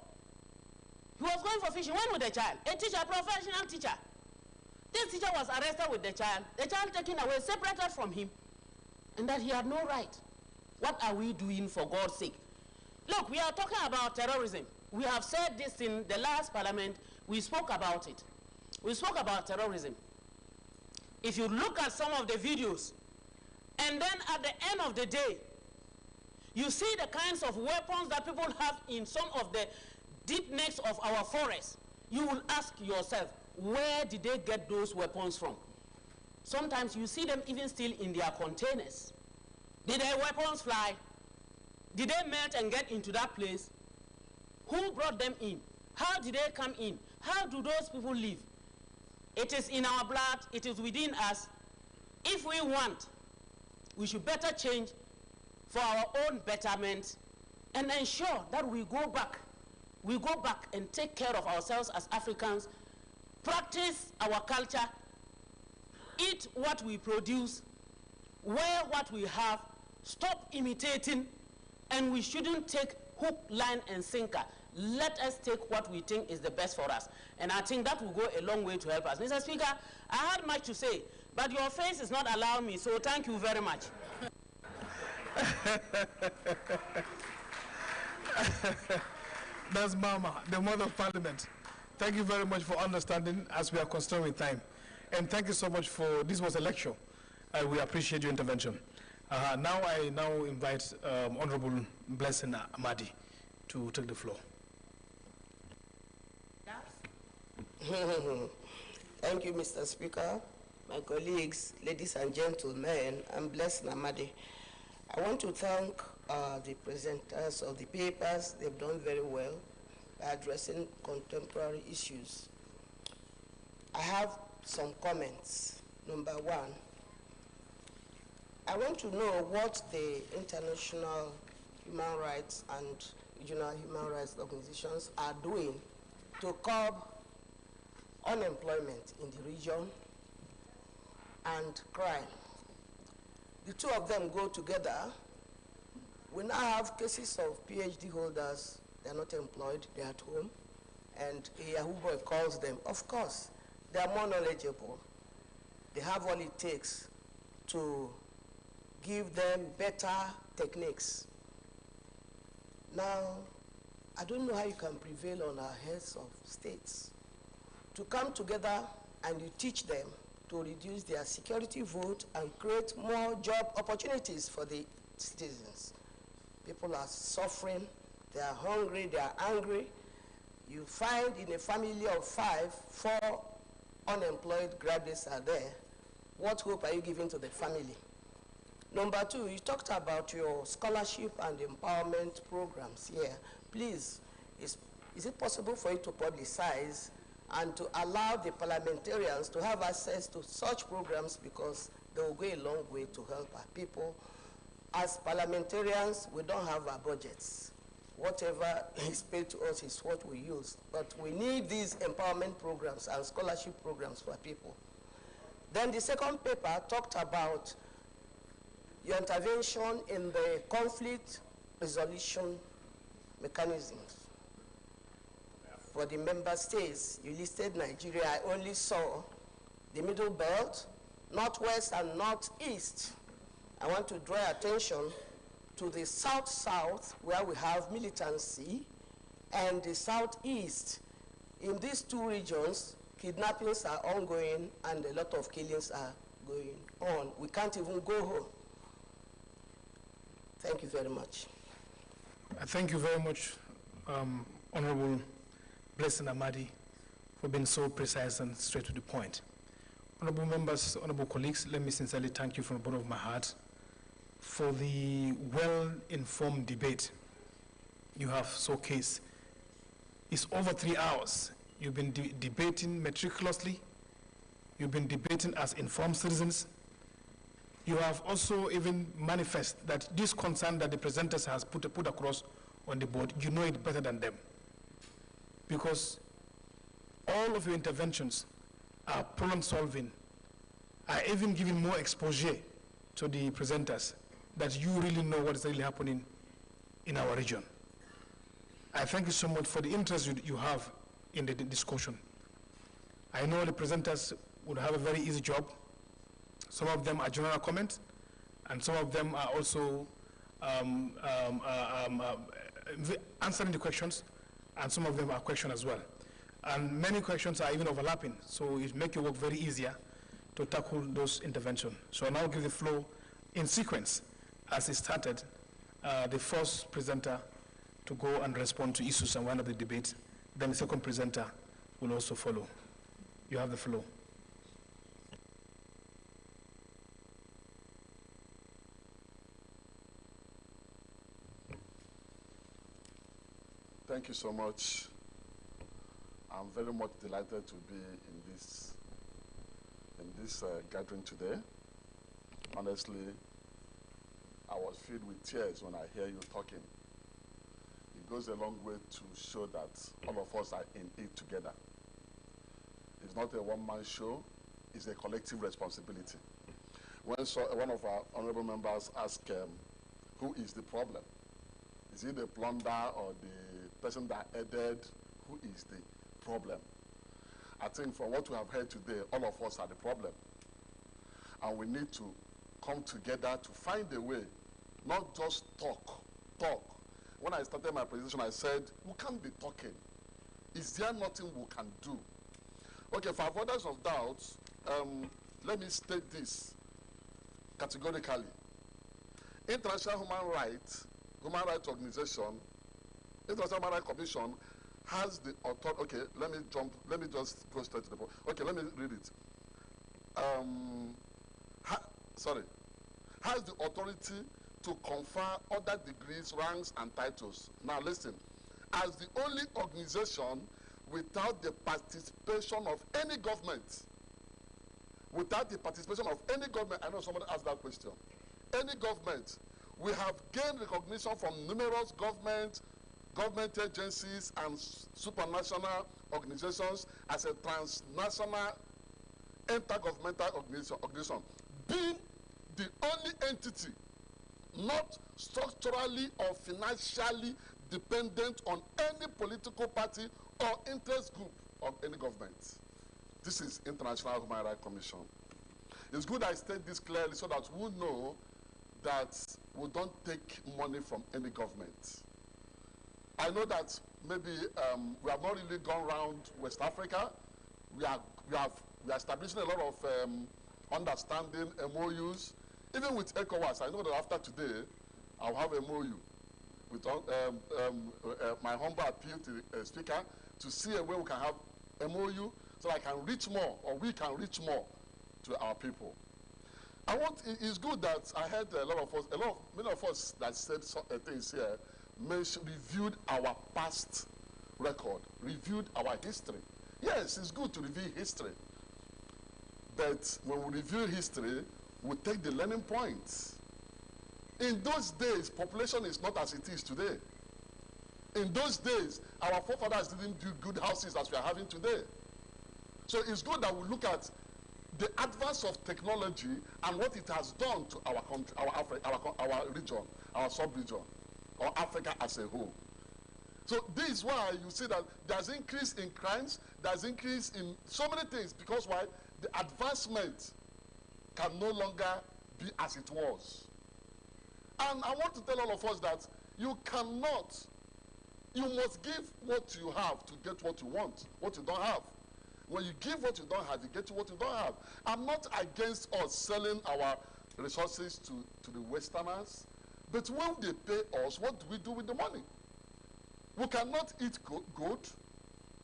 He was going for fishing. When with the child? A teacher, a professional teacher. This teacher was arrested with the child taken away, separated from him, and that he had no right. What are we doing for God's sake? Look, we are talking about terrorism. We have said this in the last parliament. We spoke about it. We spoke about terrorism. If you look at some of the videos, and then at the end of the day, you see the kinds of weapons that people have in some of the deep necks of our forests, you will ask yourself, where did they get those weapons from? Sometimes you see them even still in their containers. Did their weapons fly? Did they melt and get into that place? Who brought them in? How did they come in? How do those people live? It is in our blood. It is within us. If we want, we should better change for our own betterment and ensure that we go back and take care of ourselves as Africans, practice our culture, eat what we produce, wear what we have, stop imitating, and we shouldn't take hook, line, and sinker. Let us take what we think is the best for us. And I think that will go a long way to help us. Mr. Speaker, I had much to say, but your face is not allowing me, so thank you very much. That's Mama, the Mother of Parliament. Thank you very much for understanding as we are constrained with time. And thank you so much for, this was a lecture. We appreciate your intervention. Now I invite Honorable Blessing Amadi to take the floor. Thank you, Mr. Speaker, my colleagues, ladies and gentlemen. I'm Blessing Amadi. I want to thank the presenters of the papers. They've done very well by addressing contemporary issues. I have some comments. Number one, I want to know what the international human rights and regional human rights organizations are doing to curb unemployment in the region and crime. The two of them go together. We now have cases of PhD holders. They're not employed, they're at home, and a Yahoo boy calls them. Of course, they're more knowledgeable. They have all it takes to give them better techniques. Now, I don't know how you can prevail on our heads of states to come together and you teach them to reduce their security vote and create more job opportunities for the citizens. People are suffering, they are hungry, they are angry. You find in a family of 5, 4 unemployed graduates are there. What hope are you giving to the family? Number 2, you talked about your scholarship and empowerment programs here. Please, is it possible for you to publicize and to allow the parliamentarians to have access to such programs, because they will go a long way to help our people. As parliamentarians, we don't have our budgets. Whatever is paid to us is what we use. But we need these empowerment programs and scholarship programs for people. Then the second paper talked about your intervention in the conflict resolution mechanisms. For the member states, you listed Nigeria. I only saw the Middle Belt, Northwest and Northeast. I want to draw attention to the South-South, where we have militancy, and the Southeast. In these two regions, kidnappings are ongoing and a lot of killings are going on. We can't even go home. Thank you very much. Thank you very much, Honorable Blessing Amadi, for being so precise and straight to the point. Honorable members, honorable colleagues, let me sincerely thank you from the bottom of my heart for the well-informed debate you have showcased. It's over 3 hours. You've been debating meticulously. You've been debating as informed citizens. You have also even manifest that this concern that the presenters has put across on the board, you know it better than them. Because all of your interventions are problem solving, are even giving more exposure to the presenters, that you really know what is really happening in our region. I thank you so much for the interest you have in the discussion. I know the presenters would have a very easy job. Some of them are general comments, and some of them are also answering the questions, and some of them are questions as well. And many questions are even overlapping, so it makes your work very easier to tackle those interventions. So I'll now give the floor in sequence as it started, the first presenter to go and respond to issues and wind up the debate. Then the second presenter will also follow. You have the floor. Thank you so much. I'm very much delighted to be in this gathering today. Honestly, I was filled with tears when I hear you talking. It goes a long way to show that all of us are in it together. It's not a one-man show, it's a collective responsibility. When one of our honorable members asked, who is the problem? Is it the plunder or the person that aided? Who is the problem? I think from what we have heard today, all of us are the problem. And we need to come together to find a way, not just talk. When I started my presentation, I said, we can't be talking. Is there nothing we can do? Okay, for avoidance of doubts, let me state this categorically. International Human Rights Organization, International Human Rights Commission has the authority. Okay, let me just go straight to the point. Okay, let me read it. Has the authority to confer other degrees, ranks, and titles. Now listen, as the only organization without the participation of any government, I know somebody asked that question, any government, we have gained recognition from numerous government agencies and supranational organizations as a transnational intergovernmental organization, being the only entity not structurally or financially dependent on any political party or interest group of any government. This is International Human Rights Commission. It's good I state this clearly so that we know that we don't take money from any government. I know that maybe we have not really gone around West Africa. We are establishing a lot of understanding, MOUs. Even with ECOWAS, I know that after today, I'll have a MOU with my humble appeal to the speaker to see a way we can have a MOU so I can reach more, or we can reach more to our people. It's good that I heard many of us that said things here, reviewed our past record, reviewed our history. Yes, it's good to review history. But when we review history, we take the learning points. In those days, population is not as it is today. In those days, our forefathers didn't build good houses as we are having today. So it's good that we look at the advance of technology and what it has done to our country, our region, our sub-region, or Africa as a whole. So this is why you see that there's increase in crimes, there's increase in so many things, because why? The advancement can no longer be as it was. And I want to tell all of us that you must give what you have to get what you want, what you don't have. When you give what you don't have, you get what you don't have. I'm not against us selling our resources to the Westerners, but when they pay us, what do we do with the money? We cannot eat good.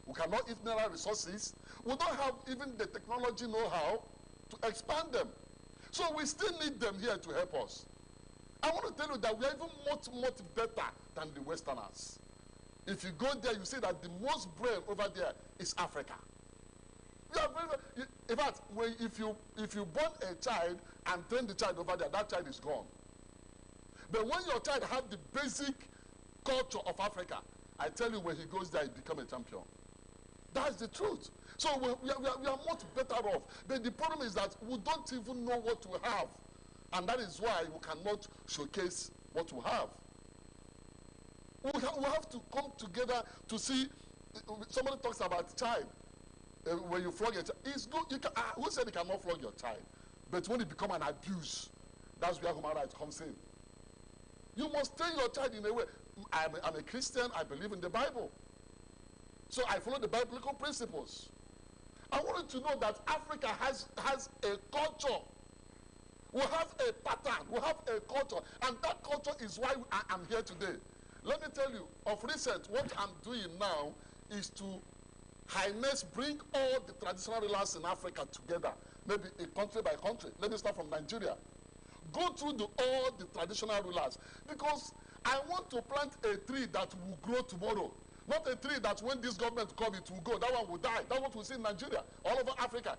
We cannot eat mineral resources. We don't have even the technology know-how to expand them. So we still need them here to help us. I want to tell you that we are even much, much better than the Westerners. If you go there, you see that the most brain over there is Africa. We are very, in fact, if you born a child and train the child over there, that child is gone. But when your child has the basic culture of Africa, I tell you, when he goes there, he becomes a champion. That's the truth. So we are much better off. But the problem is that we don't even know what we have. And that is why we cannot showcase what we have. We have to come together to see somebody talks about child. When you flog a child, it's good. You can, who said you cannot flog your child? But when it becomes an abuse, that's where human rights comes in. You must train your child in a way. I'm a Christian. I believe in the Bible. So I follow the biblical principles. I want you to know that Africa has a culture. We have a pattern. We have a culture. And that culture is why I'm here today. Let me tell you, of recent, what I'm doing now is to bring all the traditional rulers in Africa together, maybe a country by country. Let me start from Nigeria. Go through all the traditional rulers, because I want to plant a tree that will grow tomorrow. Not a tree that when this government comes, it will go. That one will die. That's what we see in Nigeria, all over Africa.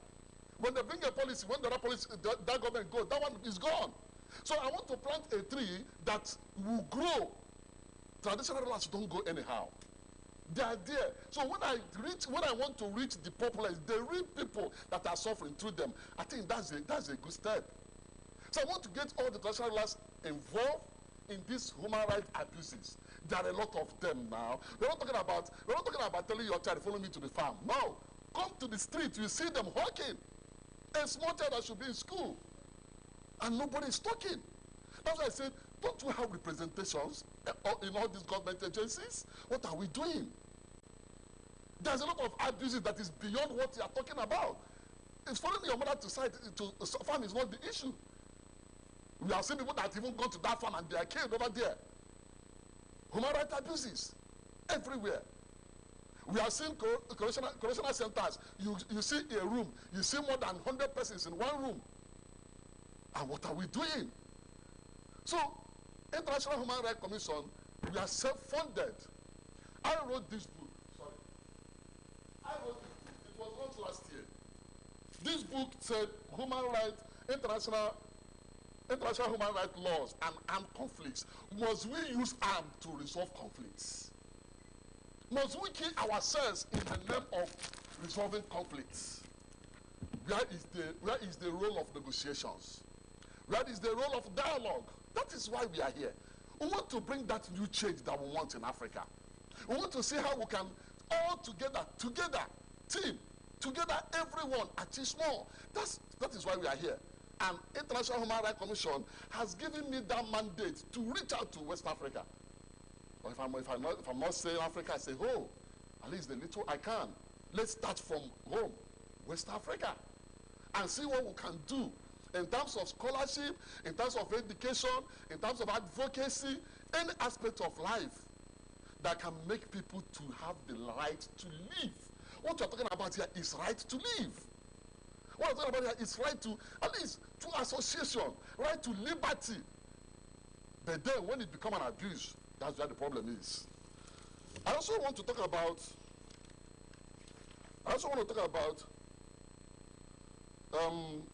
When they bring a policy, when the other policy, that government goes, that one is gone. So I want to plant a tree that will grow. Traditional rulers don't go anyhow. They are there. So when I want to reach the populace, the real people that are suffering through them, I think that's a good step. So I want to get all the traditional rulers involved in these human rights abuses. There are a lot of them now. We're not talking about telling your child, follow me to the farm. No. Come to the street, you see them hawking. A small child that should be in school. And nobody is talking. That's why I said, don't we have representations in all these government agencies? What are we doing? There's a lot of abuses that is beyond what you are talking about. It's following your mother to farm is not the issue. We have seen people that even go to that farm and they are killed over there. Human rights abuses everywhere. We have seen correctional centers. You see a room, you see more than 100 persons in one room. And what are we doing? So, International Human Rights Commission, we are self-funded. I wrote this book. Sorry. I wrote this book. It was not last year. This book said international human rights laws and armed conflicts. Must we use arms to resolve conflicts? Must we kill ourselves in the name of resolving conflicts? Where is the role of negotiations? Where is the role of dialogue? That is why we are here. We want to bring that new change that we want in Africa. We want to see how we can all together, team, together, everyone, achieve more. That is why we are here. And International Human Rights Commission has given me that mandate to reach out to West Africa. Or if I'm not saying Africa, I say, oh, at least the little I can. Let's start from home, West Africa, and see what we can do in terms of scholarship, in terms of education, in terms of advocacy, any aspect of life that can make people to have the right to live. What you're talking about here is right to live. What I'm talking about here is right to, at least, to association, right to liberty. But then when it becomes an abuse, that's where the problem is. I also want to talk about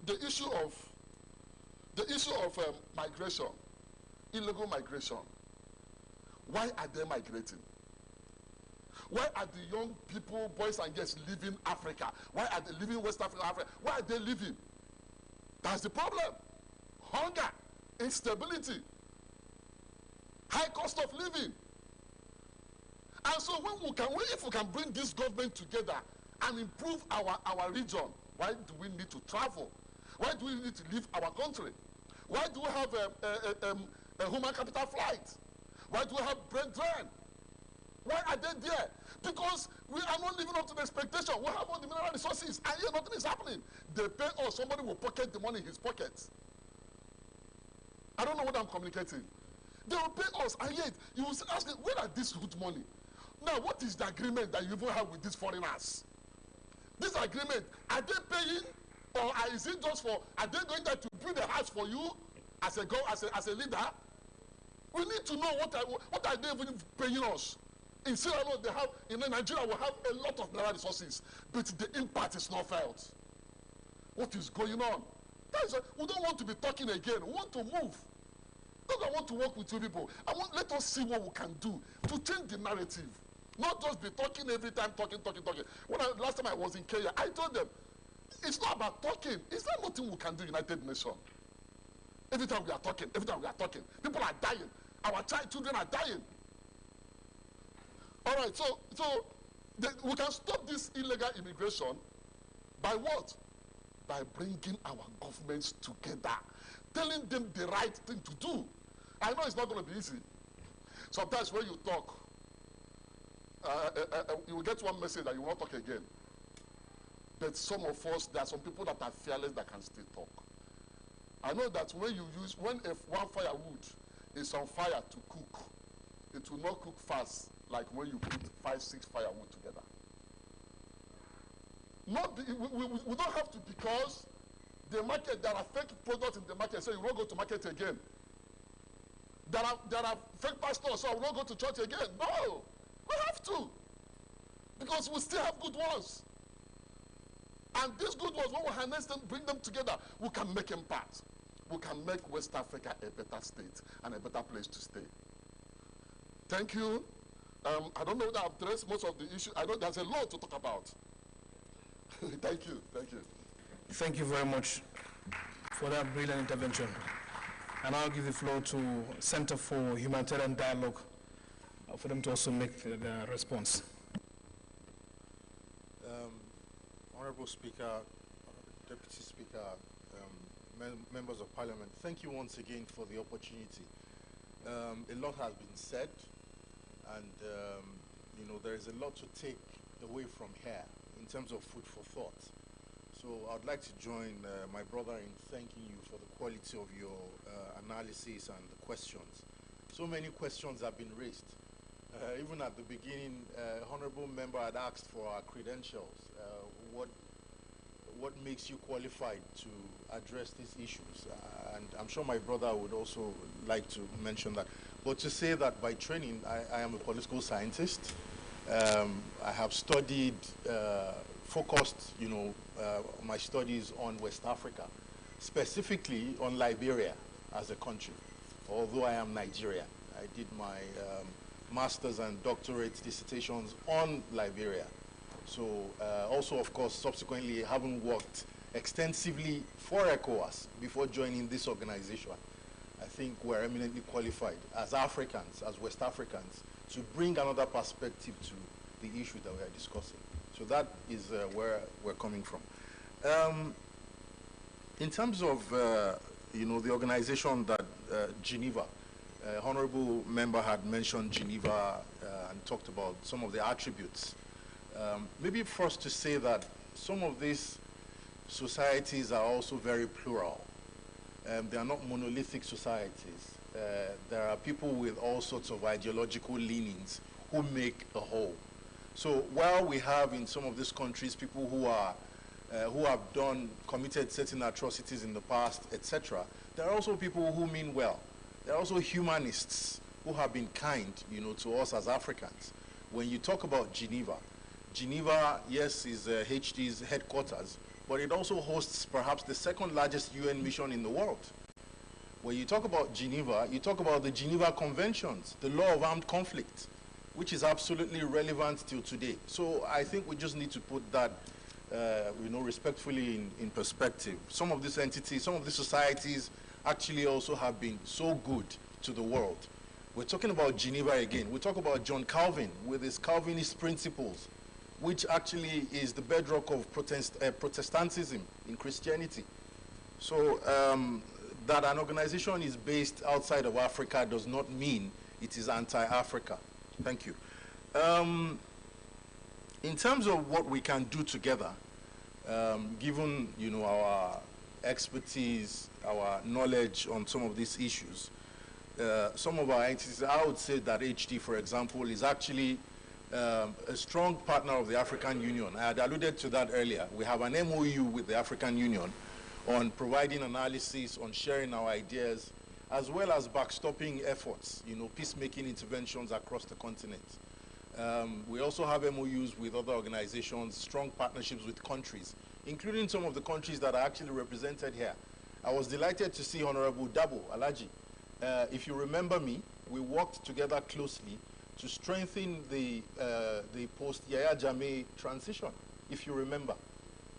the issue of migration, illegal migration. Why are they migrating? Why are the young people, boys and girls, leaving Africa? Why are they leaving West Africa? Why are they leaving? That's the problem. Hunger, instability, high cost of living. And so if we can bring this government together and improve our region, why do we need to travel? Why do we need to leave our country? Why do we have a human capital flight? Why do we have brain drain? Why are they there? Because we are not living up to the expectation. We have all the mineral resources, and yet nothing is happening. They pay us, somebody will pocket the money in his pockets. I don't know what I'm communicating. They will pay us, and yet you will ask me, where are this good money? Now, what is the agreement that you even have with these foreigners? This agreement, are they paying, or is it just for, are they going there to build a house for you as a leader? We need to know what are they even paying us. In Sierra Leone, they have, in Nigeria, we have a lot of mineral resources, but the impact is not felt. What is going on? We don't want to be talking again. We want to move. I want to work with you people. Let us see what we can do to change the narrative. Not just be talking every time, talking. Last time I was in Kenya, I told them, it's not about talking. Is there nothing we can do, United Nations? Every time we are talking. People are dying. Our children are dying. All right, so We can stop this illegal immigration by what? By bringing our governments together, telling them the right thing to do. I know it's not going to be easy. Sometimes when you talk, you will get one message and you won't talk again. But some of us, there are some people that are fearless that can still talk. I know that when one firewood is on fire to cook, it will not cook fast like when you put 5, 6 firewood together. We don't have to, because the market, there are fake products in the market, so you won't go to market again. There are fake pastors, so I will not go to church again. No, we have to, because we still have good ones. And these good ones, when we harness them, bring them together, we can make impact. We can make West Africa a better state and a better place to stay. Thank you. I don't know whether I've addressed most of the issues. I know there's a lot to talk about. Thank you. Thank you. Thank you very much for that brilliant intervention. And I'll give the floor to Center for Humanitarian Dialogue for them to also make the response. Honorable Speaker, Deputy Speaker, members of Parliament, thank you once again for the opportunity. A lot has been said, and you know, there is a lot to take away from here in terms of food for thought. So I'd like to join my brother in thanking you for the quality of your analysis and the questions. So many questions have been raised. Even at the beginning, honorable member had asked for our credentials. What makes you qualified to address these issues? And I'm sure my brother would also like to mention that. But to say that by training, I am a political scientist. I have studied, focused, you know, my studies on West Africa, specifically on Liberia as a country, although I am Nigerian. I did my master's and doctorate dissertations on Liberia. So also, of course, subsequently having worked extensively for ECOWAS before joining this organization, I think we're eminently qualified as Africans, as West Africans, to bring another perspective to the issue that we are discussing. So that is where we're coming from. In terms of, you know, the organization that Geneva, honorable member had mentioned Geneva and talked about some of the attributes. Maybe first to say that some of these societies are also very plural. They are not monolithic societies. There are people with all sorts of ideological leanings who make a whole. So while we have in some of these countries people who have committed certain atrocities in the past, etc., there are also people who mean well. There are also humanists who have been kind, you know, to us as Africans. When you talk about Geneva, Geneva, yes, is HD's headquarters, but it also hosts perhaps the second largest UN mission in the world. When you talk about Geneva, you talk about the Geneva Conventions, the law of armed conflict, which is absolutely relevant till today. So I think we just need to put that, you know, respectfully in perspective. Some of these entities, some of these societies actually also have been so good to the world. We're talking about Geneva again. We talk about John Calvin with his Calvinist principles, which actually is the bedrock of Protestantism in Christianity. So that an organization is based outside of Africa does not mean it is anti-Africa. Thank you. In terms of what we can do together, given, you know, our expertise, our knowledge on some of these issues, some of our entities, I would say that HD, for example, is actually a strong partner of the African Union. I had alluded to that earlier. We have an MOU with the African Union on providing analysis, on sharing our ideas, as well as backstopping efforts, you know, peacemaking interventions across the continent. We also have MOUs with other organizations, strong partnerships with countries, including some of the countries that are actually represented here. I was delighted to see Honorable Dabo Alaji. If you remember me, we worked together closely to strengthen the post-Yahya Jammeh transition, if you remember.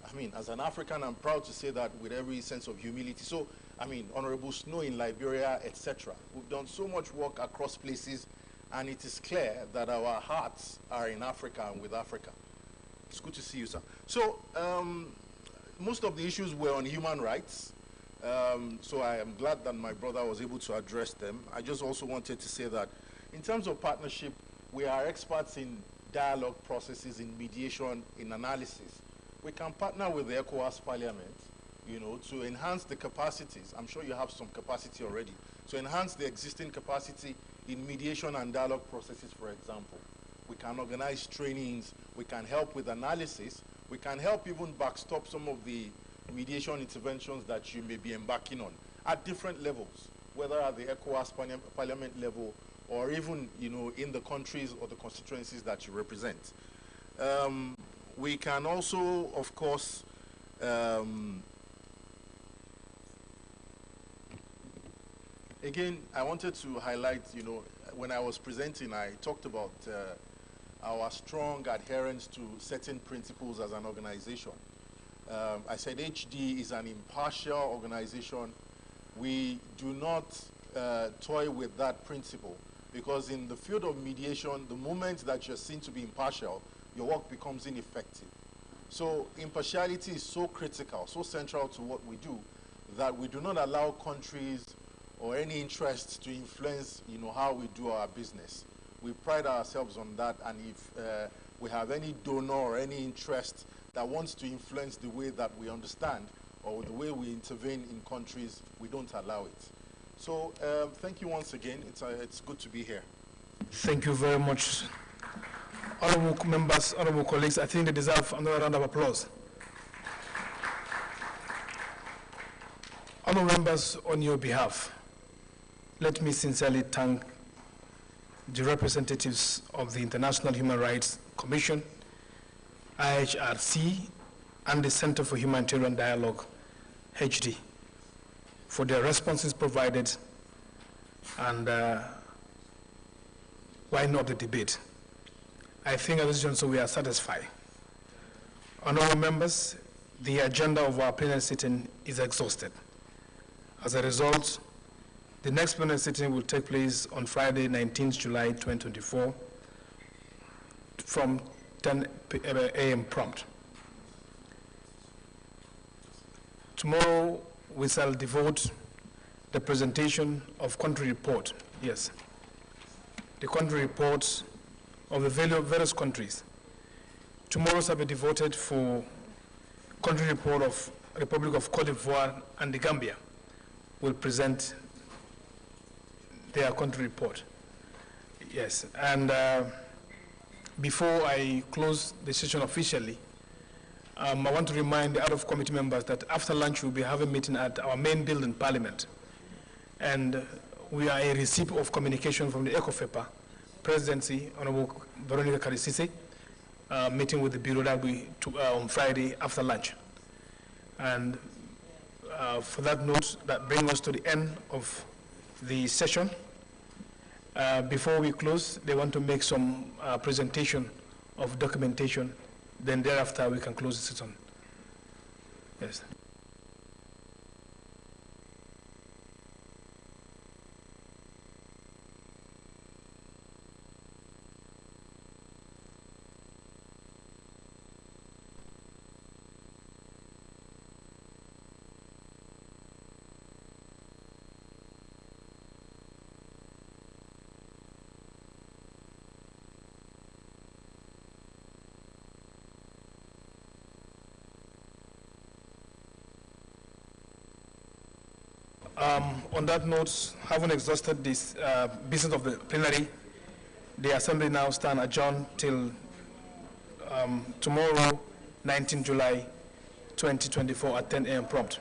I mean, as an African, I'm proud to say that with every sense of humility. So, I mean, Honorable Snow in Liberia, etc. We've done so much work across places, And it is clear that our hearts are in Africa and with Africa. It's good to see you, sir. So most of the issues were on human rights. So I am glad that my brother was able to address them. I just also wanted to say that in terms of partnership, we are experts in dialogue processes, in mediation, in analysis. We can partner with the ECOWAS Parliament, you know, to enhance the capacities. I'm sure you have some capacity already. To enhance the existing capacity in mediation and dialogue processes, for example. We can organize trainings, we can help with analysis, we can help even backstop some of the mediation interventions that you may be embarking on at different levels, whether at the ECOWAS Parliament level or even, you know, in the countries or the constituencies that you represent. We can also, of course, again, I wanted to highlight, you know, when I was presenting, I talked about our strong adherence to certain principles as an organization. I said HD is an impartial organization. We do not toy with that principle, because in the field of mediation, the moment that you're seen to be impartial, your work becomes ineffective. So impartiality is so critical, so central to what we do, that we do not allow countries or any interests to influence, you know, how we do our business. We pride ourselves on that, and if we have any donor or any interest that wants to influence the way that we understand or the way we intervene in countries, we don't allow it. So thank you once again. It's good to be here. Thank you very much. Honorable members, honorable colleagues, I think they deserve another round of applause. Honorable members, on your behalf, let me sincerely thank the representatives of the International Human Rights Commission, IHRC, and the Center for Humanitarian Dialogue, HD, for their responses provided and winding up the debate. I think at this juncture we are satisfied. Honorable members, the agenda of our plenary sitting is exhausted. As a result, the next plenary sitting will take place on Friday, 19th July 2024, from 10 a.m. prompt. Tomorrow, we shall devote the presentation of country report. Yes, the country reports of the various countries. Tomorrow shall be devoted for country report of Republic of Cote d'Ivoire and the Gambia. Will present their country report. Yes, and before I close the session officially, I want to remind the out-of-committee members that after lunch we'll be having a meeting at our main building, Parliament. And we are a receipt of communication from the ECOFEPA Presidency, Honorable Veronica Karisise, meeting with the Bureau that we on Friday after lunch. And for that note, that brings us to the end of the session. Before we close, they want to make some presentation of documentation. Then thereafter, we can close the session. Yes. On that note, having exhausted this business of the plenary, the assembly now stands adjourned till tomorrow, 19 July 2024 at 10 a.m. prompt.